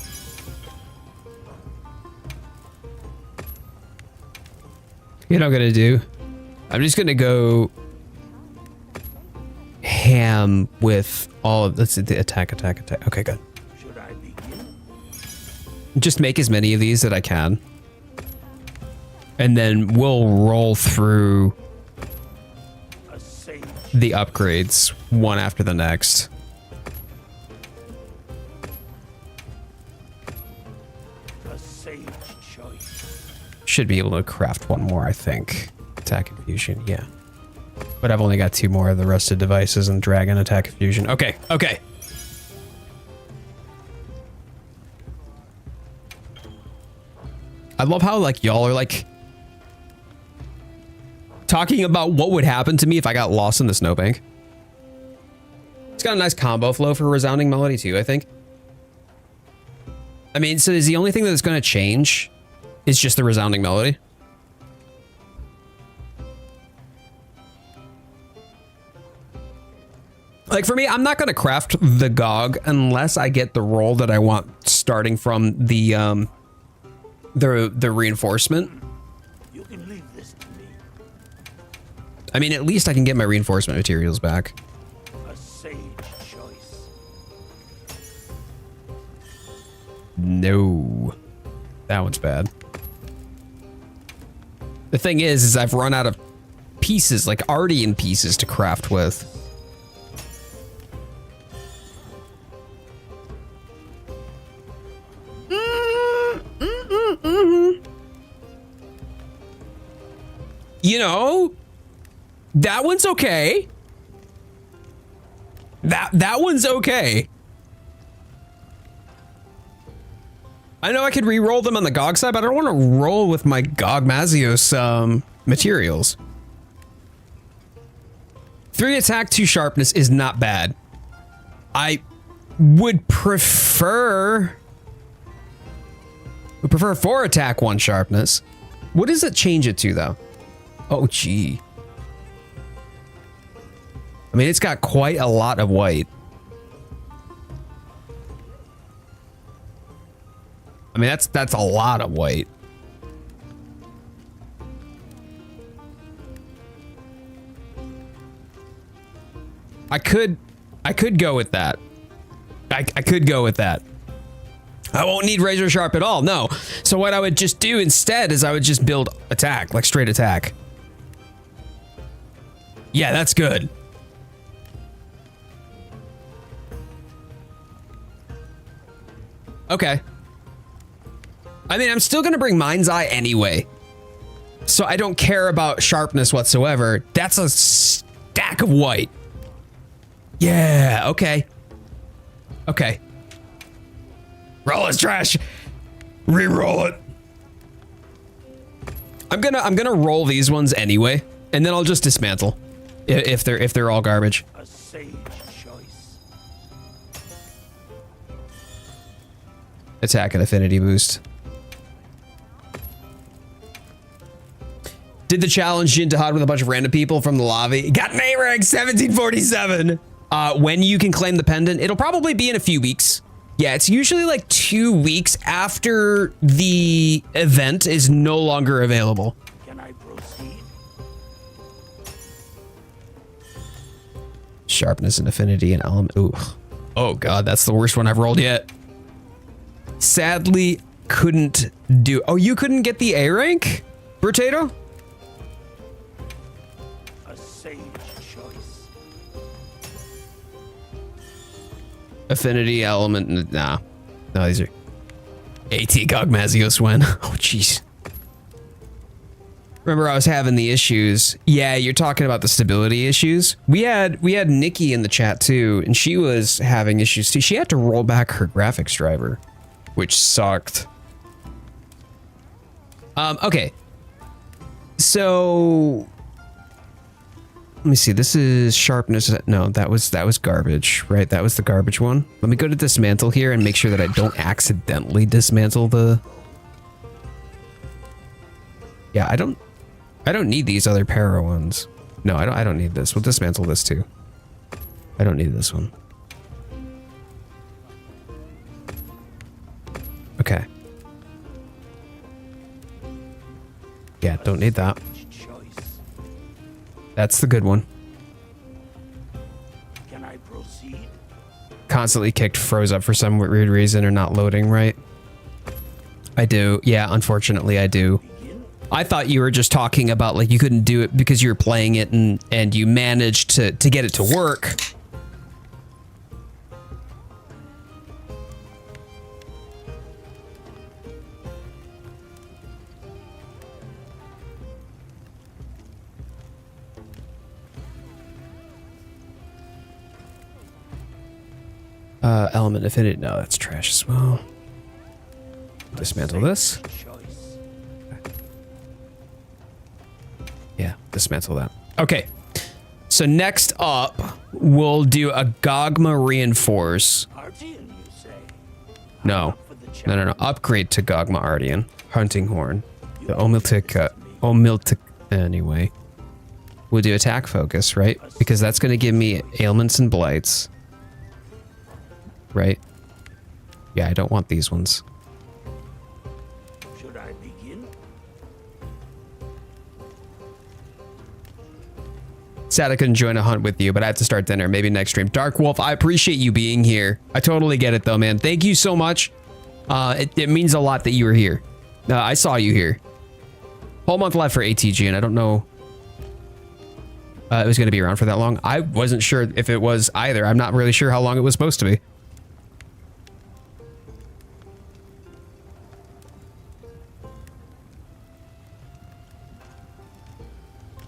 You know what I'm gonna do? I'm just gonna go ham with all of let's see, the attack. Okay, good. Should I begin? Just make as many of these that I can. And then we'll roll through A sage. the upgrades one after the next. A sage choice. Should be able to craft one more, I think. Attack and fusion, yeah. But I've only got 2 more of the rusted devices and dragon attack and fusion. Okay. I love how like y'all are like talking about what would happen to me if I got lost in the snowbank. It's got a nice combo flow for Resounding Melody too, I think. I mean, so is the only thing that's going to change is just the Resounding Melody? Like for me, I'm not going to craft the Gog unless I get the roll that I want starting from the reinforcement. You can leave this to me. I mean, at least I can get my reinforcement materials back. A sage choice. No. That one's bad. The thing is I've run out of pieces, like Artian pieces to craft with. You know, that one's okay. That one's okay. I know I could re-roll them on the Gog side, but I don't want to roll with my Gogmazios materials. 3 attack, 2 sharpness is not bad. I would prefer 4 attack, 1 sharpness. What does it change it to though? Oh, gee. I mean, it's got quite a lot of white. I mean, that's a lot of white. I could go with that. I could go with that. I won't need razor sharp at all. No. So what I would just do instead is I would just build attack, like straight attack. Yeah, that's good. Okay. I mean, I'm still going to bring Mind's Eye anyway. So I don't care about sharpness whatsoever. That's a stack of white. Yeah, okay. Okay. Roll his trash. Re-roll it. I'm gonna roll these ones anyway, and then I'll just dismantle if they're all garbage. A sage choice. Attack and affinity boost. Did the challenge Jin Jihad with a bunch of random people from the lobby. Got an A rank 1747. When you can claim the pendant, it'll probably be in a few weeks. Yeah, it's usually like 2 weeks after the event is no longer available. Can I proceed? Sharpness and affinity and element. Ooh. Oh god, that's the worst one I've rolled yet. Sadly, couldn't do. Oh, you couldn't get the A rank, Potato? A sage choice. Affinity, element, nah. No, these are AT Gogmazios win. Oh, jeez. Remember I was having the issues. Yeah, you're talking about the stability issues. We had Nikki in the chat too, and she was having issues too. She had to roll back her graphics driver, which sucked. Okay. So let me see. This is sharpness. No, that was garbage, right? That was the garbage one. Let me go to dismantle here and make sure that I don't accidentally dismantle the. Yeah, I don't need these other para ones. No, I don't need this. We'll dismantle this too. I don't need this one. Okay. Yeah, don't need that. That's the good one. Can I proceed? Constantly kicked, froze up for some weird reason, or not loading right. I do. Yeah, unfortunately I do. I thought you were just talking about like you couldn't do it because you were playing it and you managed to get it to work. Element affinity. No, that's trash as well. Dismantle this. Yeah, dismantle that. Okay. So next up, we'll do a Gogma reinforce. Artian, you say? No. No. Upgrade to Gogma Artian. Hunting horn. The Omiltic. Anyway. We'll do attack focus, right? Because that's going to give me ailments and blights. Right? Yeah, I don't want these ones. Should I begin? Sad I couldn't join a hunt with you, but I have to start dinner. Maybe next stream. Dark Wolf, I appreciate you being here. I totally get it though, man. Thank you so much. It means a lot that you were here. I saw you here. Whole month left for ATG, and I don't know it was going to be around for that long. I wasn't sure if it was either. I'm not really sure how long it was supposed to be.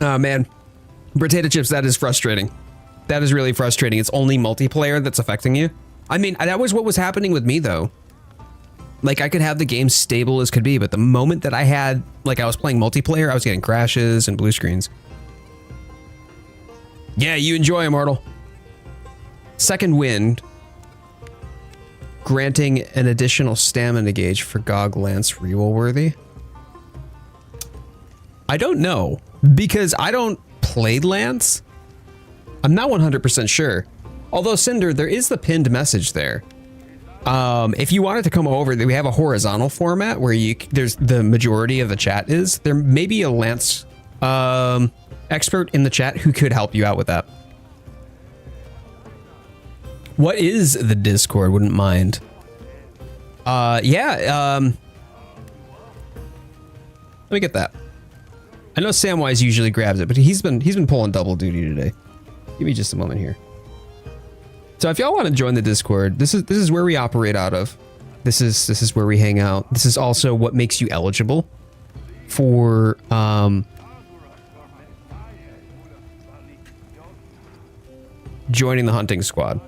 Oh, man. Potato chips, that is frustrating. That is really frustrating. It's only multiplayer that's affecting you. I mean, that was what was happening with me, though. Like, I could have the game stable as could be, but the moment that I had, like, I was playing multiplayer, I was getting crashes and blue screens. Yeah, you enjoy, Immortal. Second wind. Granting an additional stamina gauge for Gog Lance reroll worthy. I don't know, because I don't play Lance. I'm not 100% sure. Although, Cinder, there is the pinned message there. If you wanted to come over, we have a horizontal format where there's the majority of the chat is. There may be a Lance expert in the chat who could help you out with that. What is the Discord? Wouldn't mind. Yeah. Let me get that. I know Samwise usually grabs it, but he's been pulling double duty today. Give me just a moment here. So if y'all want to join the Discord, this is where we operate out of. This is where we hang out. This is also what makes you eligible for joining the hunting squad.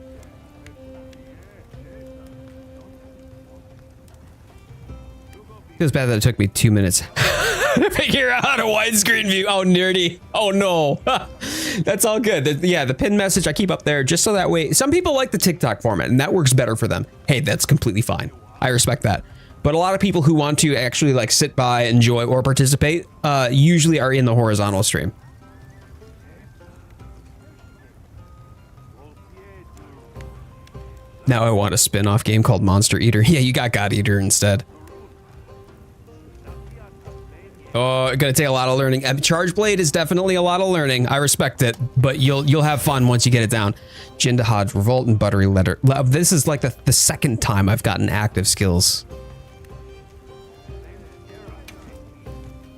Feels bad that it took me 2 minutes to figure out a widescreen view. Oh, nerdy. Oh, no. That's all good. Yeah, the pin message I keep up there just so that way. Some people like the TikTok format, and that works better for them. Hey, that's completely fine. I respect that. But a lot of people who want to actually like sit by, enjoy, or participate usually are in the horizontal stream. Now I want a spin-off game called Monster Eater. Yeah, you got God Eater instead. Oh, gonna take a lot of learning. Charge Blade is definitely a lot of learning. I respect it, but you'll have fun once you get it down. Jindahad's Revolt and Buttery Letter. This is like the second time I've gotten active skills.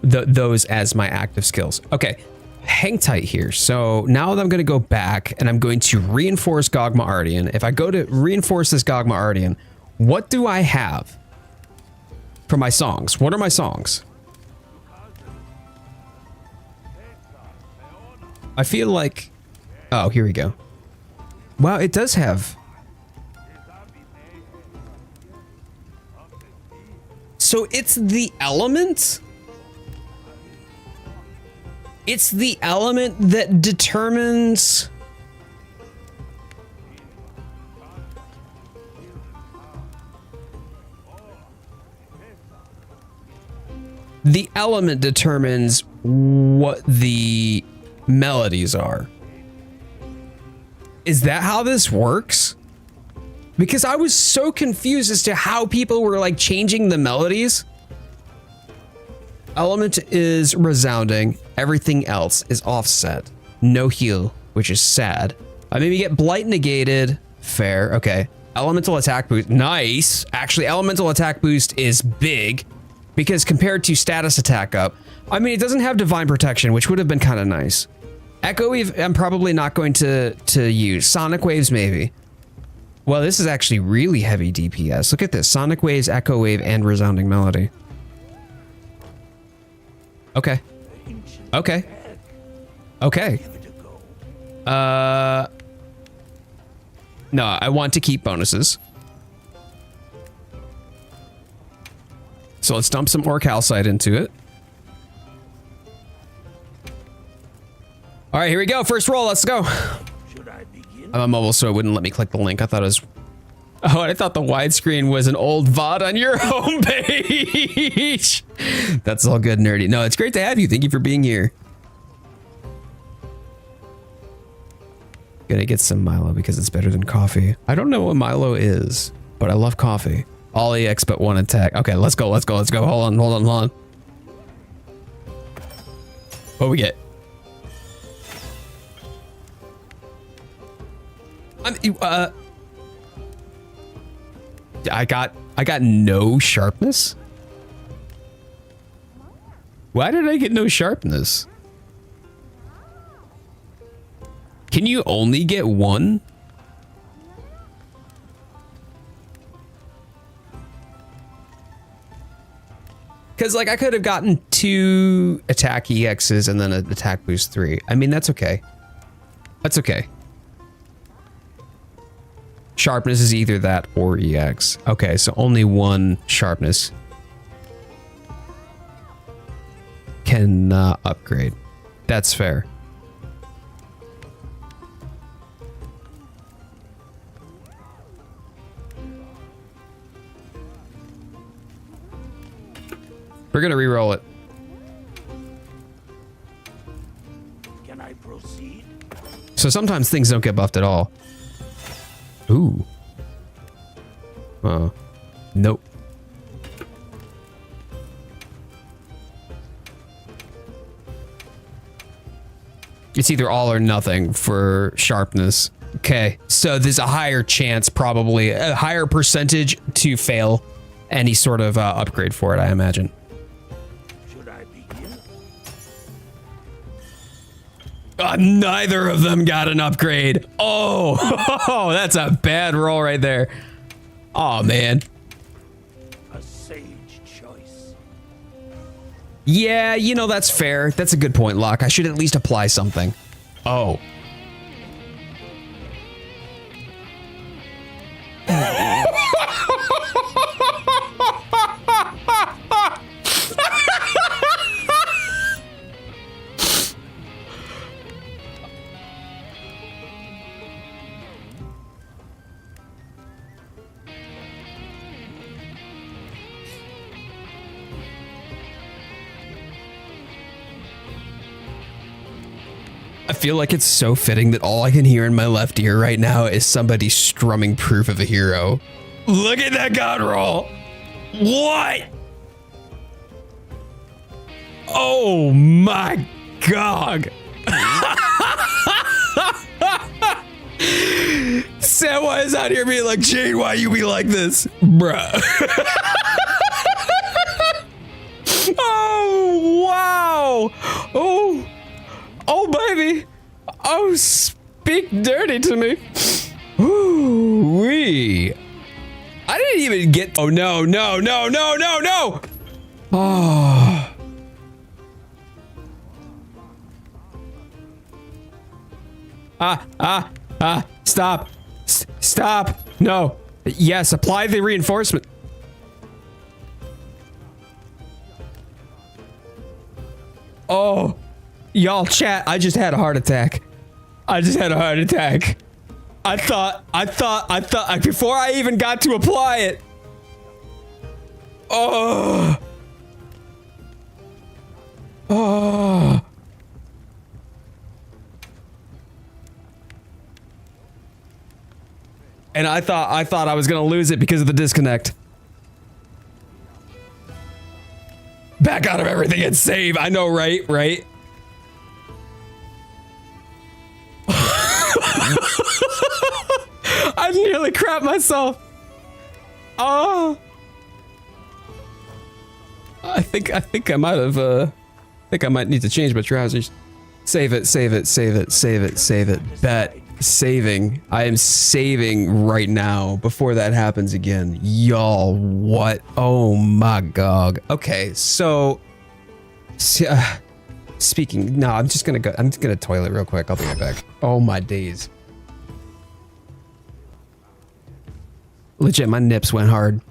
Those as my active skills. Okay, hang tight here. So now I'm gonna go back and I'm going to reinforce Gogma Artian. If I go to reinforce this Gogma Artian, what do I have for my songs? What are my songs? I feel like, oh, here we go. Wow, it does have. So it's the element? It's the element that determines. The element determines what the melodies are. Is that how this works? Because I was so confused as to how people were like changing the melodies. Element is resounding. Everything else is offset. No heal, which is sad. I maybe get blight negated. Fair. Okay. Elemental attack boost. Nice. Actually, elemental attack boost is big because compared to status attack up, I mean, it doesn't have divine protection, which would have been kind of nice. Echo Wave, I'm probably not going to use. Sonic Waves, maybe. Well, this is actually really heavy DPS. Look at this. Sonic Waves, Echo Wave, and Resounding Melody. Okay. Okay. Okay. No, I want to keep bonuses. So let's dump some Orcalcite into it. All right, here we go. First roll. Let's go. Should I begin? I'm on mobile, so it wouldn't let me click the link. I thought it was. Oh, I thought the widescreen was an old VOD on your homepage. That's all good, nerdy. No, it's great to have you. Thank you for being here. Gonna get some Milo because it's better than coffee. I don't know what Milo is, but I love coffee. All EX but one attack. Okay, let's go. Let's go. Let's go. Hold on. Hold on. Hold on. What we get? I got no sharpness. Why did I get no sharpness? Can you only get one? Because like I could have gotten 2 attack EXs and then an attack boost 3. I mean, that's okay. That's okay. Sharpness is either that or EX. Okay, so only one sharpness can upgrade. That's fair. We're gonna re-roll it. Can I proceed? So sometimes things don't get buffed at all. Ooh. Nope. It's either all or nothing for sharpness. Okay, so there's a higher chance, probably a higher percentage to fail any sort of upgrade for it, I imagine. Should I begin? Neither of them got an upgrade. Oh, that's a bad roll right there. Oh, man. A sage choice. Yeah, you know, that's fair. That's a good point, Locke. I should at least apply something. Oh. I feel like it's so fitting that all I can hear in my left ear right now is somebody strumming Proof of a Hero. Look at that god roll. What? Oh my god. Sam is out here being like, Jade, why you be like this? Bruh. Oh, wow. Oh, baby. Oh, speak dirty to me. Ooh, wee. I didn't even get. Oh, no. Oh. Stop. Stop. No. Yes, apply the reinforcement. Oh. Y'all chat, I just had a heart attack. I thought, before I even got to apply it. Oh. And I thought I was gonna lose it because of the disconnect. Back out of everything and save. I know, right? I nearly crapped myself. Oh. I think I might have I might need to change my trousers. Save it. Bet. Saving. I am saving right now before that happens again. Y'all, what? Oh my god. Okay, so speaking, no, I'm just gonna toilet real quick. I'll be right back. Oh my days. Legit, my nips went hard.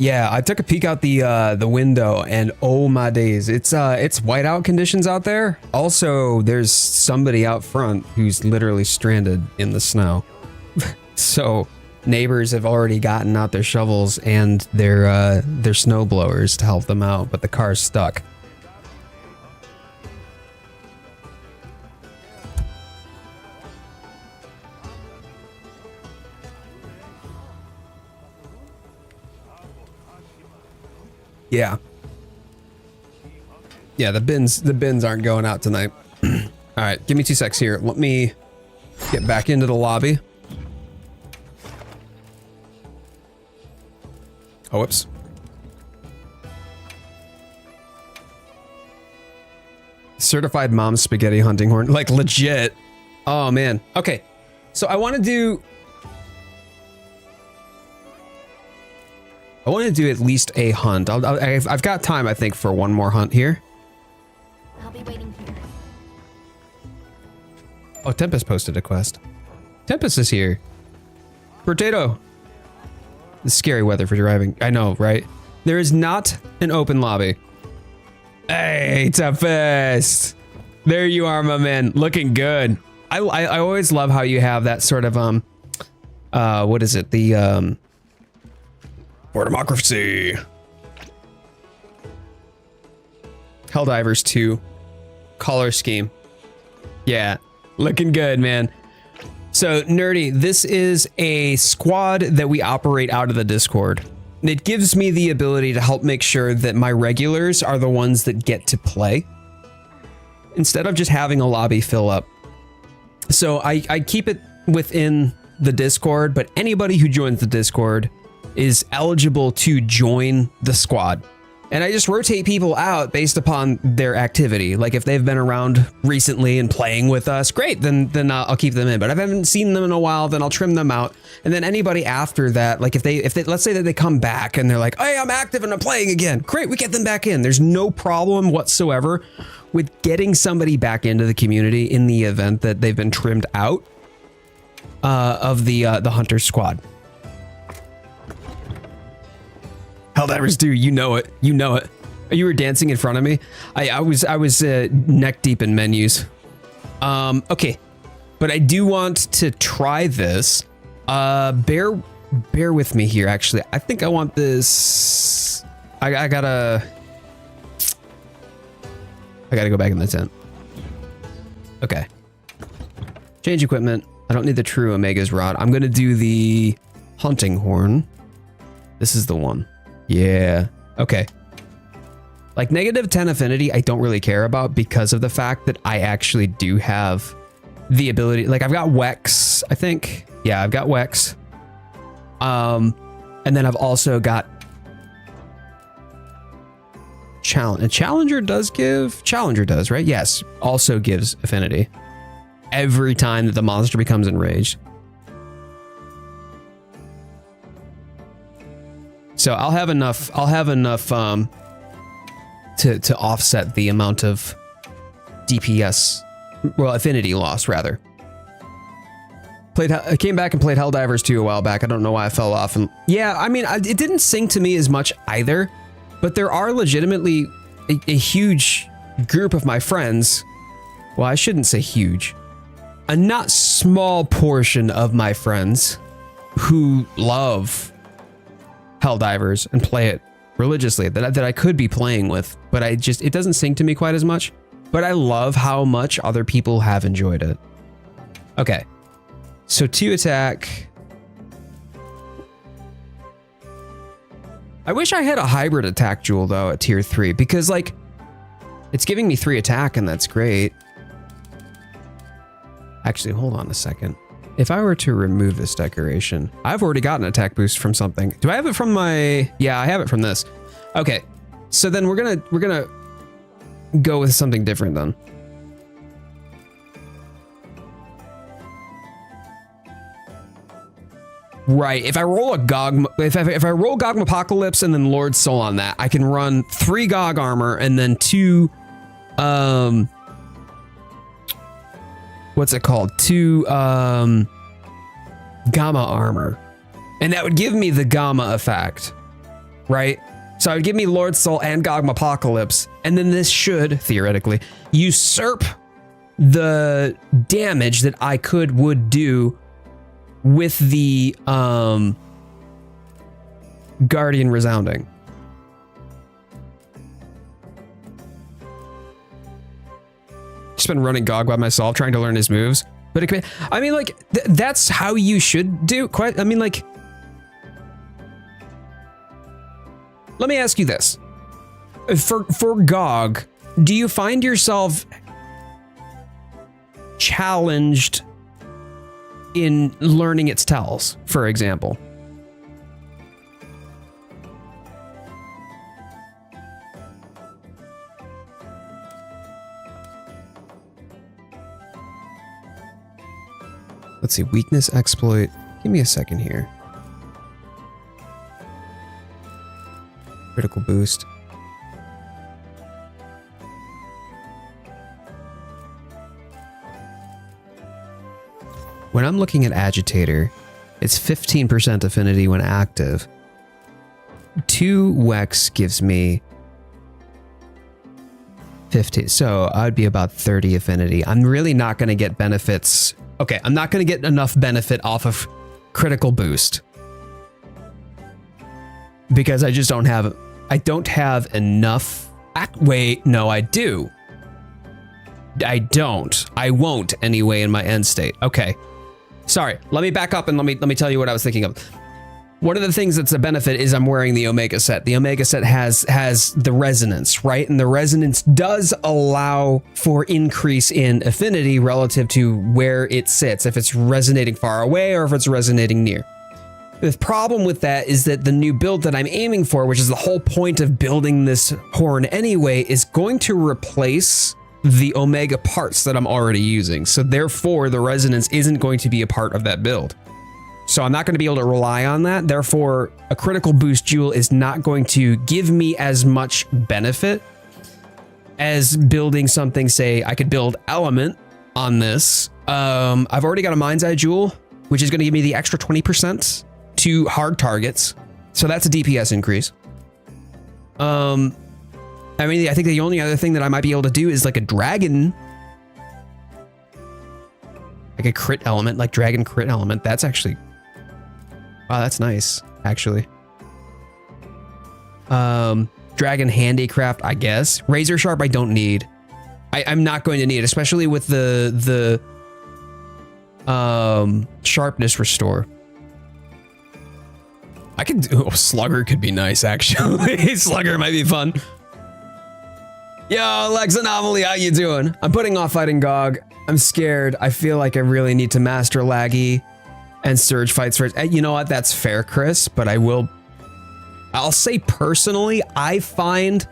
Yeah, I took a peek out the window, and oh my days, it's whiteout conditions out there. Also, there's somebody out front who's literally stranded in the snow. So neighbors have already gotten out their shovels and their snow blowers to help them out, but the car's stuck. Yeah. Yeah, the bins aren't going out tonight. All right, give me 2 secs here. Let me get back into the lobby. Oh, whoops. Certified mom spaghetti hunting horn, like legit. Oh man. Okay. So I want to do at least a hunt. I've got time, I think, for one more hunt here. I'll be waiting here. Oh, Tempest posted a quest. Tempest is here. Potato. The scary weather for driving. I know, right? There is not an open lobby. Hey, Tempest. There you are, my man. Looking good. I always love how you have that sort of what is it? The for democracy. Helldivers 2 color scheme. Yeah, looking good, man. So Nerdy, this is a squad that we operate out of the Discord. It gives me the ability to help make sure that my regulars are the ones that get to play instead of just having a lobby fill up. So I keep it within the Discord, but anybody who joins the Discord is eligible to join the squad. And I just rotate people out based upon their activity. Like if they've been around recently and playing with us, great, then I'll keep them in. But if I haven't seen them in a while, then I'll trim them out. And then anybody after that, like if they let's say that they come back and they're like, hey, I'm active and I'm playing again. Great, we get them back in. There's no problem whatsoever with getting somebody back into the community in the event that they've been trimmed out of the hunter squad. Helldivers do, you know it. You know it. You were dancing in front of me. I was neck deep in menus. Okay, but I do want to try this. Bear with me here. Actually, I think I want this. I gotta go back in the tent. Okay. Change equipment. I don't need the true Omega's rod. I'm gonna do the hunting horn. This is the one. Yeah. Okay. Like -10 affinity, I don't really care about because of the fact that I actually do have the ability. Like I've got Wex, I think. Yeah, I've got Wex. And then I've also got Challenge. Challenger does, right? Yes. Also gives affinity every time that the monster becomes enraged. So I'll have enough to offset the amount of DPS, well, affinity loss rather. I came back and played Helldivers 2 a while back. I don't know why I fell off. And yeah, I mean, it didn't sing to me as much either, but there are legitimately a huge group of my friends. Well, I shouldn't say huge. A not small portion of my friends who love Helldivers and play it religiously that I could be playing with, but it doesn't sing to me quite as much, but I love how much other people have enjoyed it. Okay. So 2 attack. I wish I had a hybrid attack jewel though at tier 3 because like it's giving me 3 attack and that's great. Actually, hold on a second. If I were to remove this decoration, I've already got an attack boost from something. Do I have it from my, yeah, I have it from this. Okay. So then we're gonna go with something different then. Right. If I roll a Gogma, if I roll Gogmapocalypse and then Lord Soul on that, I can run 3 Gog armor and then 2 what's it called? 2 Gamma armor. And that would give me the Gamma effect right? So it would give me Lord Soul and Gogmapocalypse, and then this should, theoretically, usurp the damage that I would do with the Guardian Resounding. Just been running Gog by myself, trying to learn his moves. But it can, I mean, like, that's how you should do. Quite, I mean, like, let me ask you this: for Gog, do you find yourself challenged in learning its tells, for example? Let's see, weakness exploit. Give me a second here. Critical boost. When I'm looking at Agitator, it's 15% affinity when active. 2 Wex gives me 50, so I'd be about 30 affinity. I'm really not going to get benefits. Okay, I'm not going to get enough benefit off of critical boost because I just don't have. I don't have enough. Wait, no, I do. I don't. I won't anyway in my end state. Okay, sorry. Let me back up and let me tell you what I was thinking of. One of the things that's a benefit is I'm wearing the Omega set. The Omega set has the resonance, right? And the resonance does allow for increase in affinity relative to where it sits, if it's resonating far away or if it's resonating near. The problem with that is that the new build that I'm aiming for, which is the whole point of building this horn anyway, is going to replace the Omega parts that I'm already using. So therefore, the resonance isn't going to be a part of that build. So I'm not going to be able to rely on that. Therefore, a critical boost jewel is not going to give me as much benefit as building something. Say I could build element on this. I've already got a mind's eye jewel, which is going to give me the extra 20% to hard targets. So that's a DPS increase. I mean, I think the only other thing that I might be able to do is like a dragon, like a crit element, like dragon crit element. That's actually, wow, that's nice, actually. Dragon handicraft, I guess. Razor sharp, I don't need. I'm not going to need, especially with the sharpness restore. I could do, slugger could be nice, actually. Slugger might be fun. Yo, Lex Anomaly, how you doing? I'm putting off fighting Gog. I'm scared. I feel like I really need to master Laggy and Surge fights first. You know what? That's fair, Chris, but I'll say personally, I find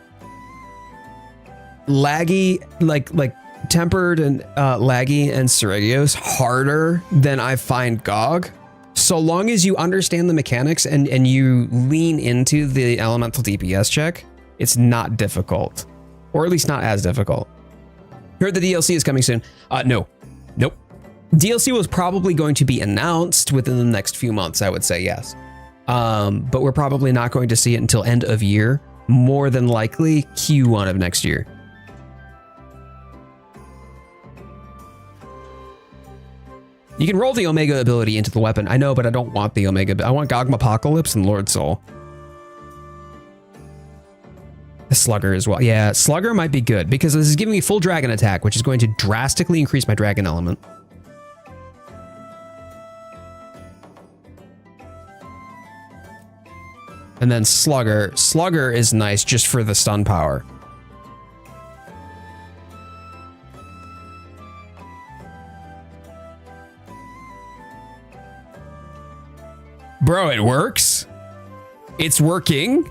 Laggy, like Tempered and Laggy and Seregios harder than I find Gog. So long as you understand the mechanics and you lean into the elemental DPS check, it's not difficult. Or at least not as difficult. Heard the DLC is coming soon. No. Nope. DLC was probably going to be announced within the next few months, I would say, yes. But we're probably not going to see it until end of year. More than likely Q1 of next year. You can roll the Omega ability into the weapon. I know, but I don't want the Omega. I want Gogmapocalypse and Lord Soul. The Slugger as well. Yeah, Slugger might be good because this is giving me full dragon attack, which is going to drastically increase my dragon element. And then Slugger. Slugger is nice just for the stun power. Bro, it works. It's working.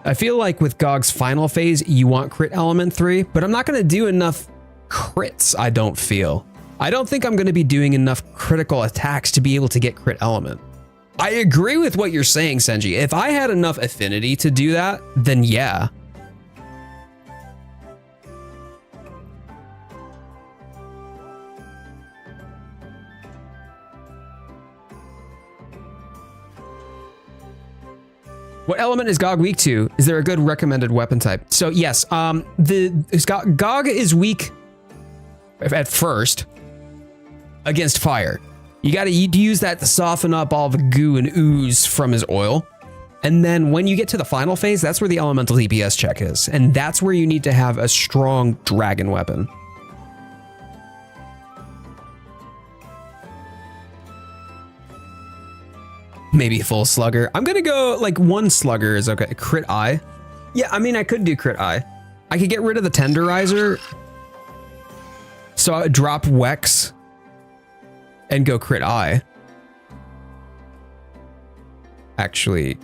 I feel like with Gog's final phase, you want crit element 3, but I'm not going to do enough crits, I don't feel. I don't think I'm going to be doing enough critical attacks to be able to get crit element. I agree with what you're saying, Senji. If I had enough affinity to do that, then yeah. What element is Gog weak to? Is there a good recommended weapon type? So yes, Gog is weak at first against fire. You got to use that to soften up all the goo and ooze from his oil. And then when you get to the final phase, that's where the elemental DPS check is. And that's where you need to have a strong dragon weapon. Maybe full slugger. I'm gonna go like one slugger is okay. Crit eye. Yeah, I mean, I could do crit eye. I could get rid of the tenderizer. So I would drop Wex and go crit eye. Actually.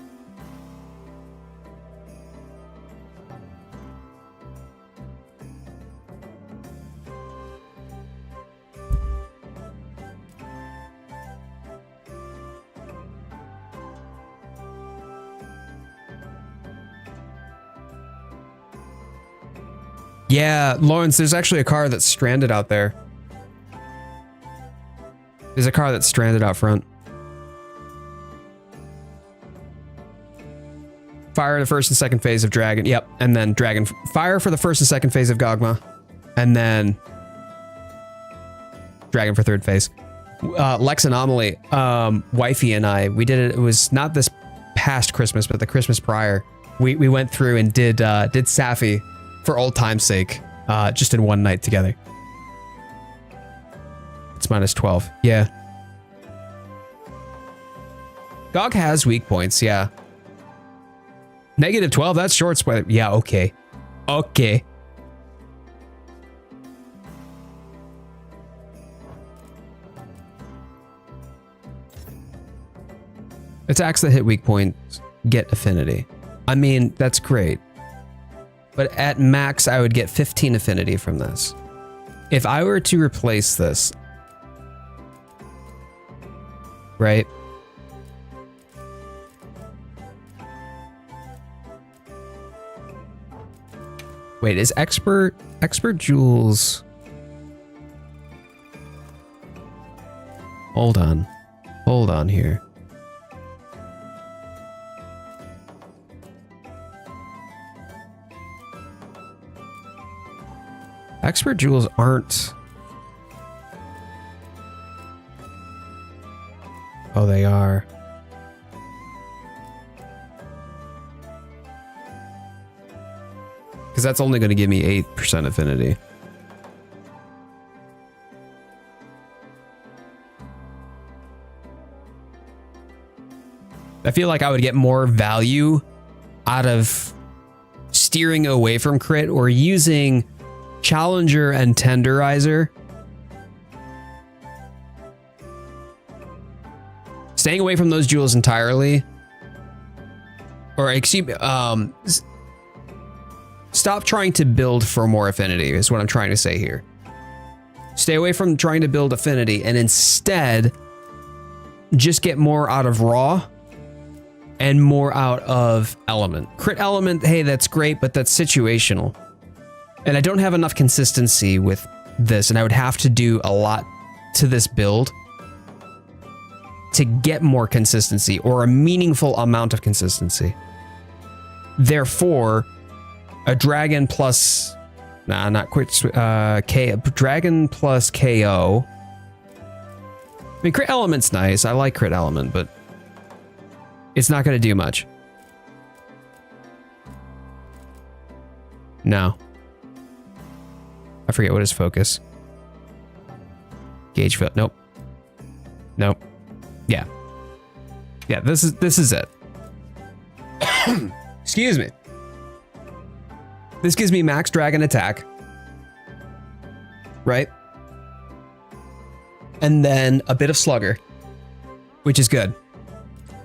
Yeah, Lawrence, there's actually a car that's stranded out there. There's a car that's stranded out front. Fire the first and second phase of Dragon. Yep, and then Dragon. Fire for the first and second phase of Gogma. And then Dragon for third phase. Lex Anomaly, Wifey and I, we did it. It was not this past Christmas, but the Christmas prior. We went through and did Safi for old time's sake, just in one night together. It's -12. Yeah. Gog has weak points, yeah. -12, that's short sweat. Yeah, okay. Okay. Attacks that hit weak points get affinity. I mean, that's great. But at max, I would get 15 affinity from this. If I were to replace this, right? Wait, is expert jewels? Hold on here. Expert jewels aren't. Oh, they are. Because that's only going to give me 8% affinity. I feel like I would get more value out of steering away from crit or using Challenger and Tenderizer. Staying away from those jewels entirely. Or excuse me, stop trying to build for more affinity is what I'm trying to say here. Stay away from trying to build affinity and instead just get more out of raw and more out of element. Crit element, hey, that's great, but that's situational. And I don't have enough consistency with this, and I would have to do a lot to this build to get more consistency or a meaningful amount of consistency. Therefore, a dragon plus, nah, not quite, dragon plus KO. I mean, crit element's nice. I like crit element, but it's not going to do much. No. I forget what is focus. Gauge foot. Nope. Nope. Yeah. Yeah, this is it. Excuse me. This gives me max dragon attack. Right? And then a bit of slugger, which is good.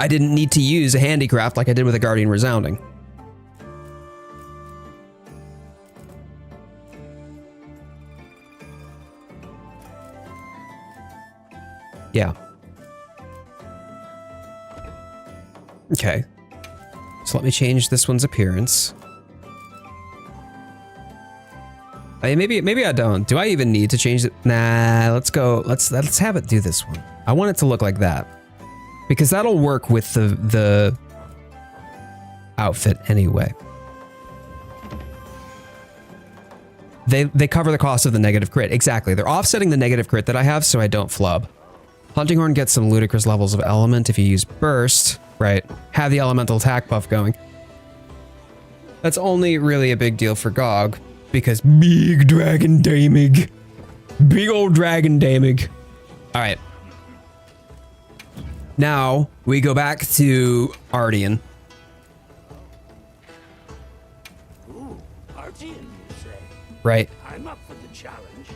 I didn't need to use a handicraft like I did with a guardian resounding. Yeah. Okay. So let me change this one's appearance. I mean, maybe I don't. Do I even need to change it? Nah, let's go. Let's have it do this one. I want it to look like that. Because that'll work with the outfit anyway. They cover the cost of the negative crit. Exactly. They're offsetting the negative crit that I have so I don't flub. Hunting Horn gets some ludicrous levels of element if you use burst, right? Have the elemental attack buff going. That's only really a big deal for Gog because big dragon damage. Big old dragon damage. All right. Now we go back to Artian. Ooh, Artian, you say? Right. I'm up for the challenge.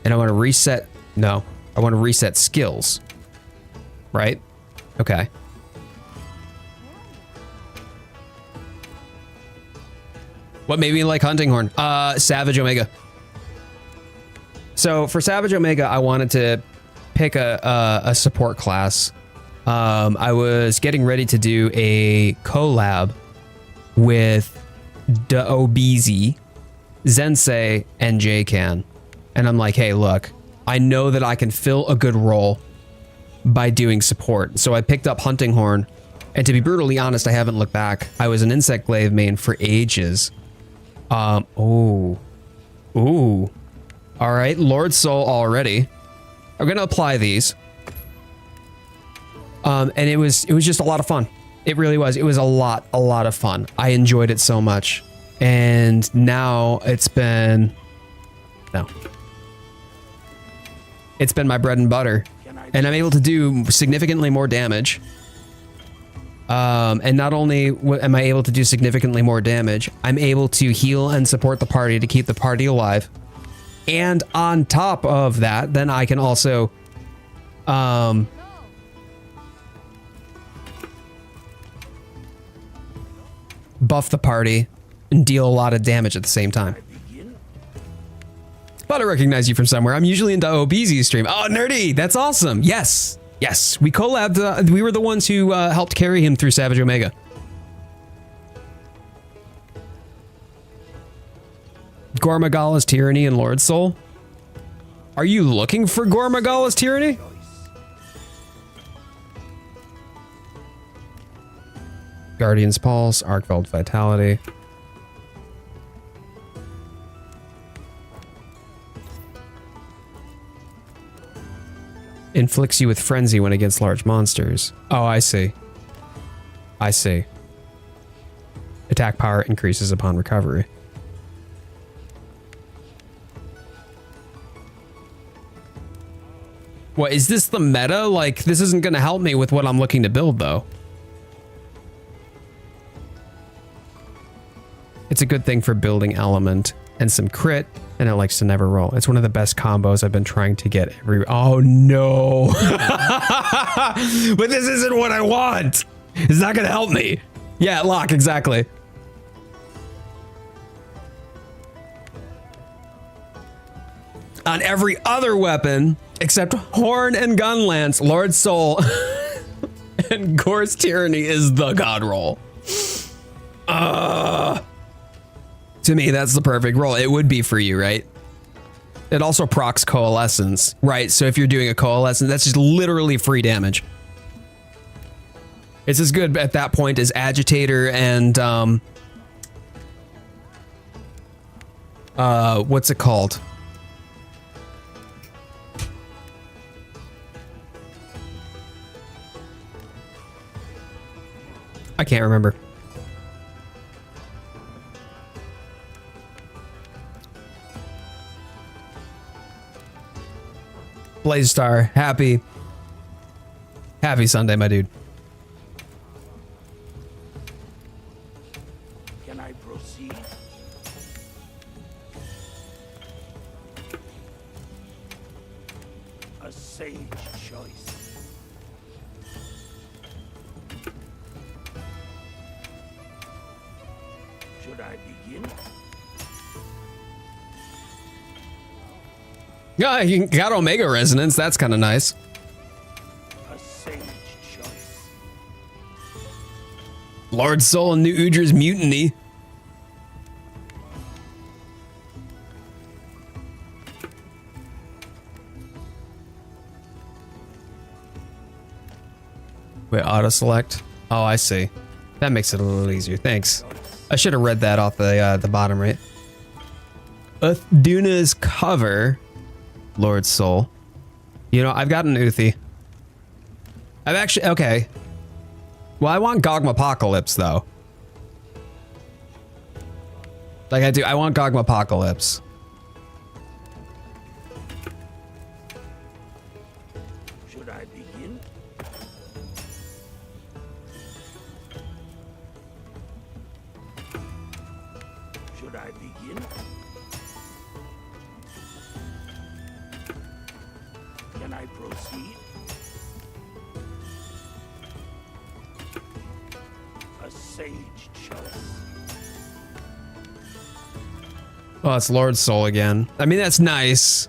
And I want to reset. No, I want to reset skills. Right? Okay. What made me like Hunting Horn? Savage Omega. So for Savage Omega, I wanted to pick a support class. I was getting ready to do a collab with Dobizi, Zensei, and J-Can. And I'm like, hey, look, I know that I can fill a good role by doing support. So I picked up Hunting Horn. And to be brutally honest, I haven't looked back. I was an Insect Glaive main for ages. Ooh. All right, Lord Soul already. I'm gonna apply these. And it was just a lot of fun. It really was. It was a lot of fun. I enjoyed it so much. And now it's been my bread and butter. And I'm able to do significantly more damage. And not only am I able to do significantly more damage, I'm able to heal and support the party to keep the party alive. And on top of that, then I can also buff the party and deal a lot of damage at the same time. Thought I recognized you from somewhere. I'm usually into OBZ's stream. Oh, nerdy! That's awesome. Yes. Yes, we collabed. We were the ones who helped carry him through Savage Omega. Gormagala's Tyranny and Lord Soul. Are you looking for Gormagala's Tyranny? Guardian's Pulse, Arcveld Vitality. Inflicts you with frenzy when against large monsters. Oh, I see. I see. Attack power increases upon recovery. What, is this the meta? Like, this isn't gonna help me with what I'm looking to build, though. It's a good thing for building element and some crit, and it likes to never roll. It's one of the best combos I've been trying to get every— oh no. But this isn't what I want. It's not gonna help me. Yeah, lock, exactly. On every other weapon, except Horn and Gun Lance, Lord Soul and Gore's Tyranny is the god roll. To me, that's the perfect roll. It would be for you, right? It also procs Coalescence, right? So if you're doing a Coalescence, that's just literally free damage. It's as good at that point as Agitator and what's it called? I can't remember. Blaze Star, happy Sunday, my dude. Can I proceed? A sage choice. Should I begin? Yeah, you got Omega Resonance. That's kind of nice. A sage choice. Lord Soul and New Udra's Mutiny. Wait, auto select. Oh, I see. That makes it a little easier. Thanks. I should have read that off the bottom, right? Uthduna's cover. Lord Soul. You know, I've got an Uthi. I've actually... Okay. Well, I want Gogmapocalypse, though. Like I do. I want Gogmapocalypse. Should I begin? Should I begin? Can I proceed? A sage choice. Oh, it's Lord Soul again. I mean, that's nice.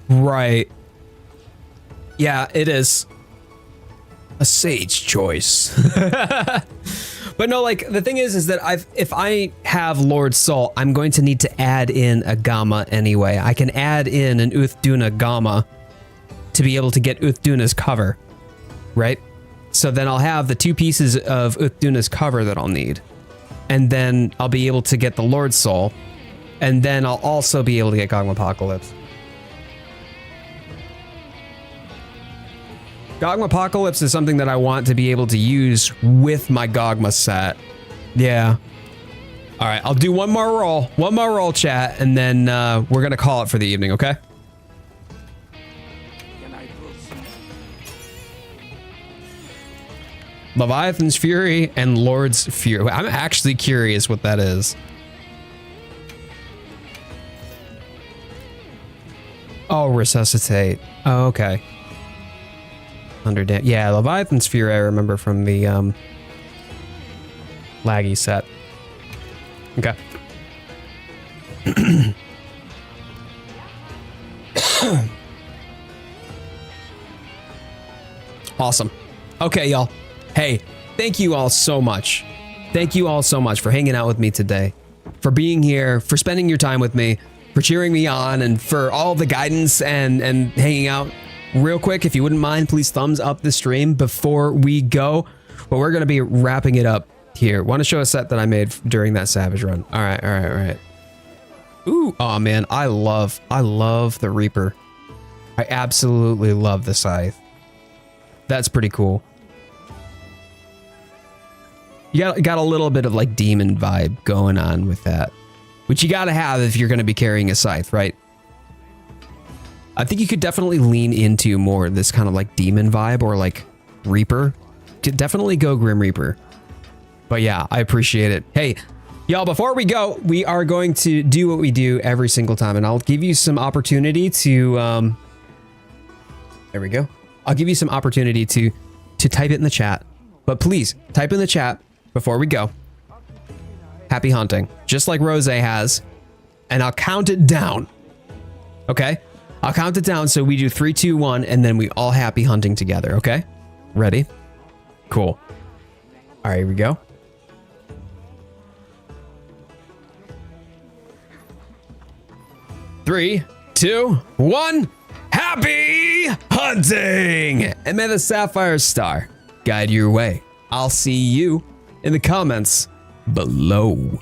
Right. Yeah, it is. A sage choice. But no, like, the thing is that if I have Lord Soul, I'm going to need to add in a Gamma anyway. I can add in an Uthduna Gamma to be able to get Uthduna's cover, right? So then I'll have the 2 pieces of Uthduna's cover that I'll need. And then I'll be able to get the Lord Soul. And then I'll also be able to get Gogmapocalypse. Gogmapocalypse is something that I want to be able to use with my Gogma set. Yeah. All right, I'll do one more roll. One more roll, chat, and then we're going to call it for the evening, okay? Can I proceed? Leviathan's Fury and Lord's Fury. I'm actually curious what that is. Oh, Resuscitate. Oh, okay. Yeah, Leviathan's Fury I remember from the laggy set. Okay. Awesome. Okay, y'all. Hey, thank you all so much. Thank you all so much for hanging out with me today, for being here, for spending your time with me, for cheering me on, and for all the guidance and hanging out. Real quick, if you wouldn't mind, please thumbs up the stream before we go. But we're going to be wrapping it up here. Want to show a set that I made during that Savage run. All right. Ooh, oh man, I love the Reaper. I absolutely love the Scythe. That's pretty cool. You got a little bit of like demon vibe going on with that, which you got to have if you're going to be carrying a Scythe, right? I think you could definitely lean into more this kind of like demon vibe or like Reaper. Could definitely go Grim Reaper. But yeah, I appreciate it. Hey, y'all, before we go, we are going to do what we do every single time, and I'll give you some opportunity to there we go. I'll give you some opportunity to type it in the chat. But please type in the chat before we go. Happy hunting, just like Rose has, and I'll count it down. Okay? I'll count it down so we do 3, 2, 1, and then we all happy hunting together, okay? Ready? Cool. All right, here we go. 3, 2, 1. Happy hunting! And may the Sapphire Star guide your way. I'll see you in the comments below.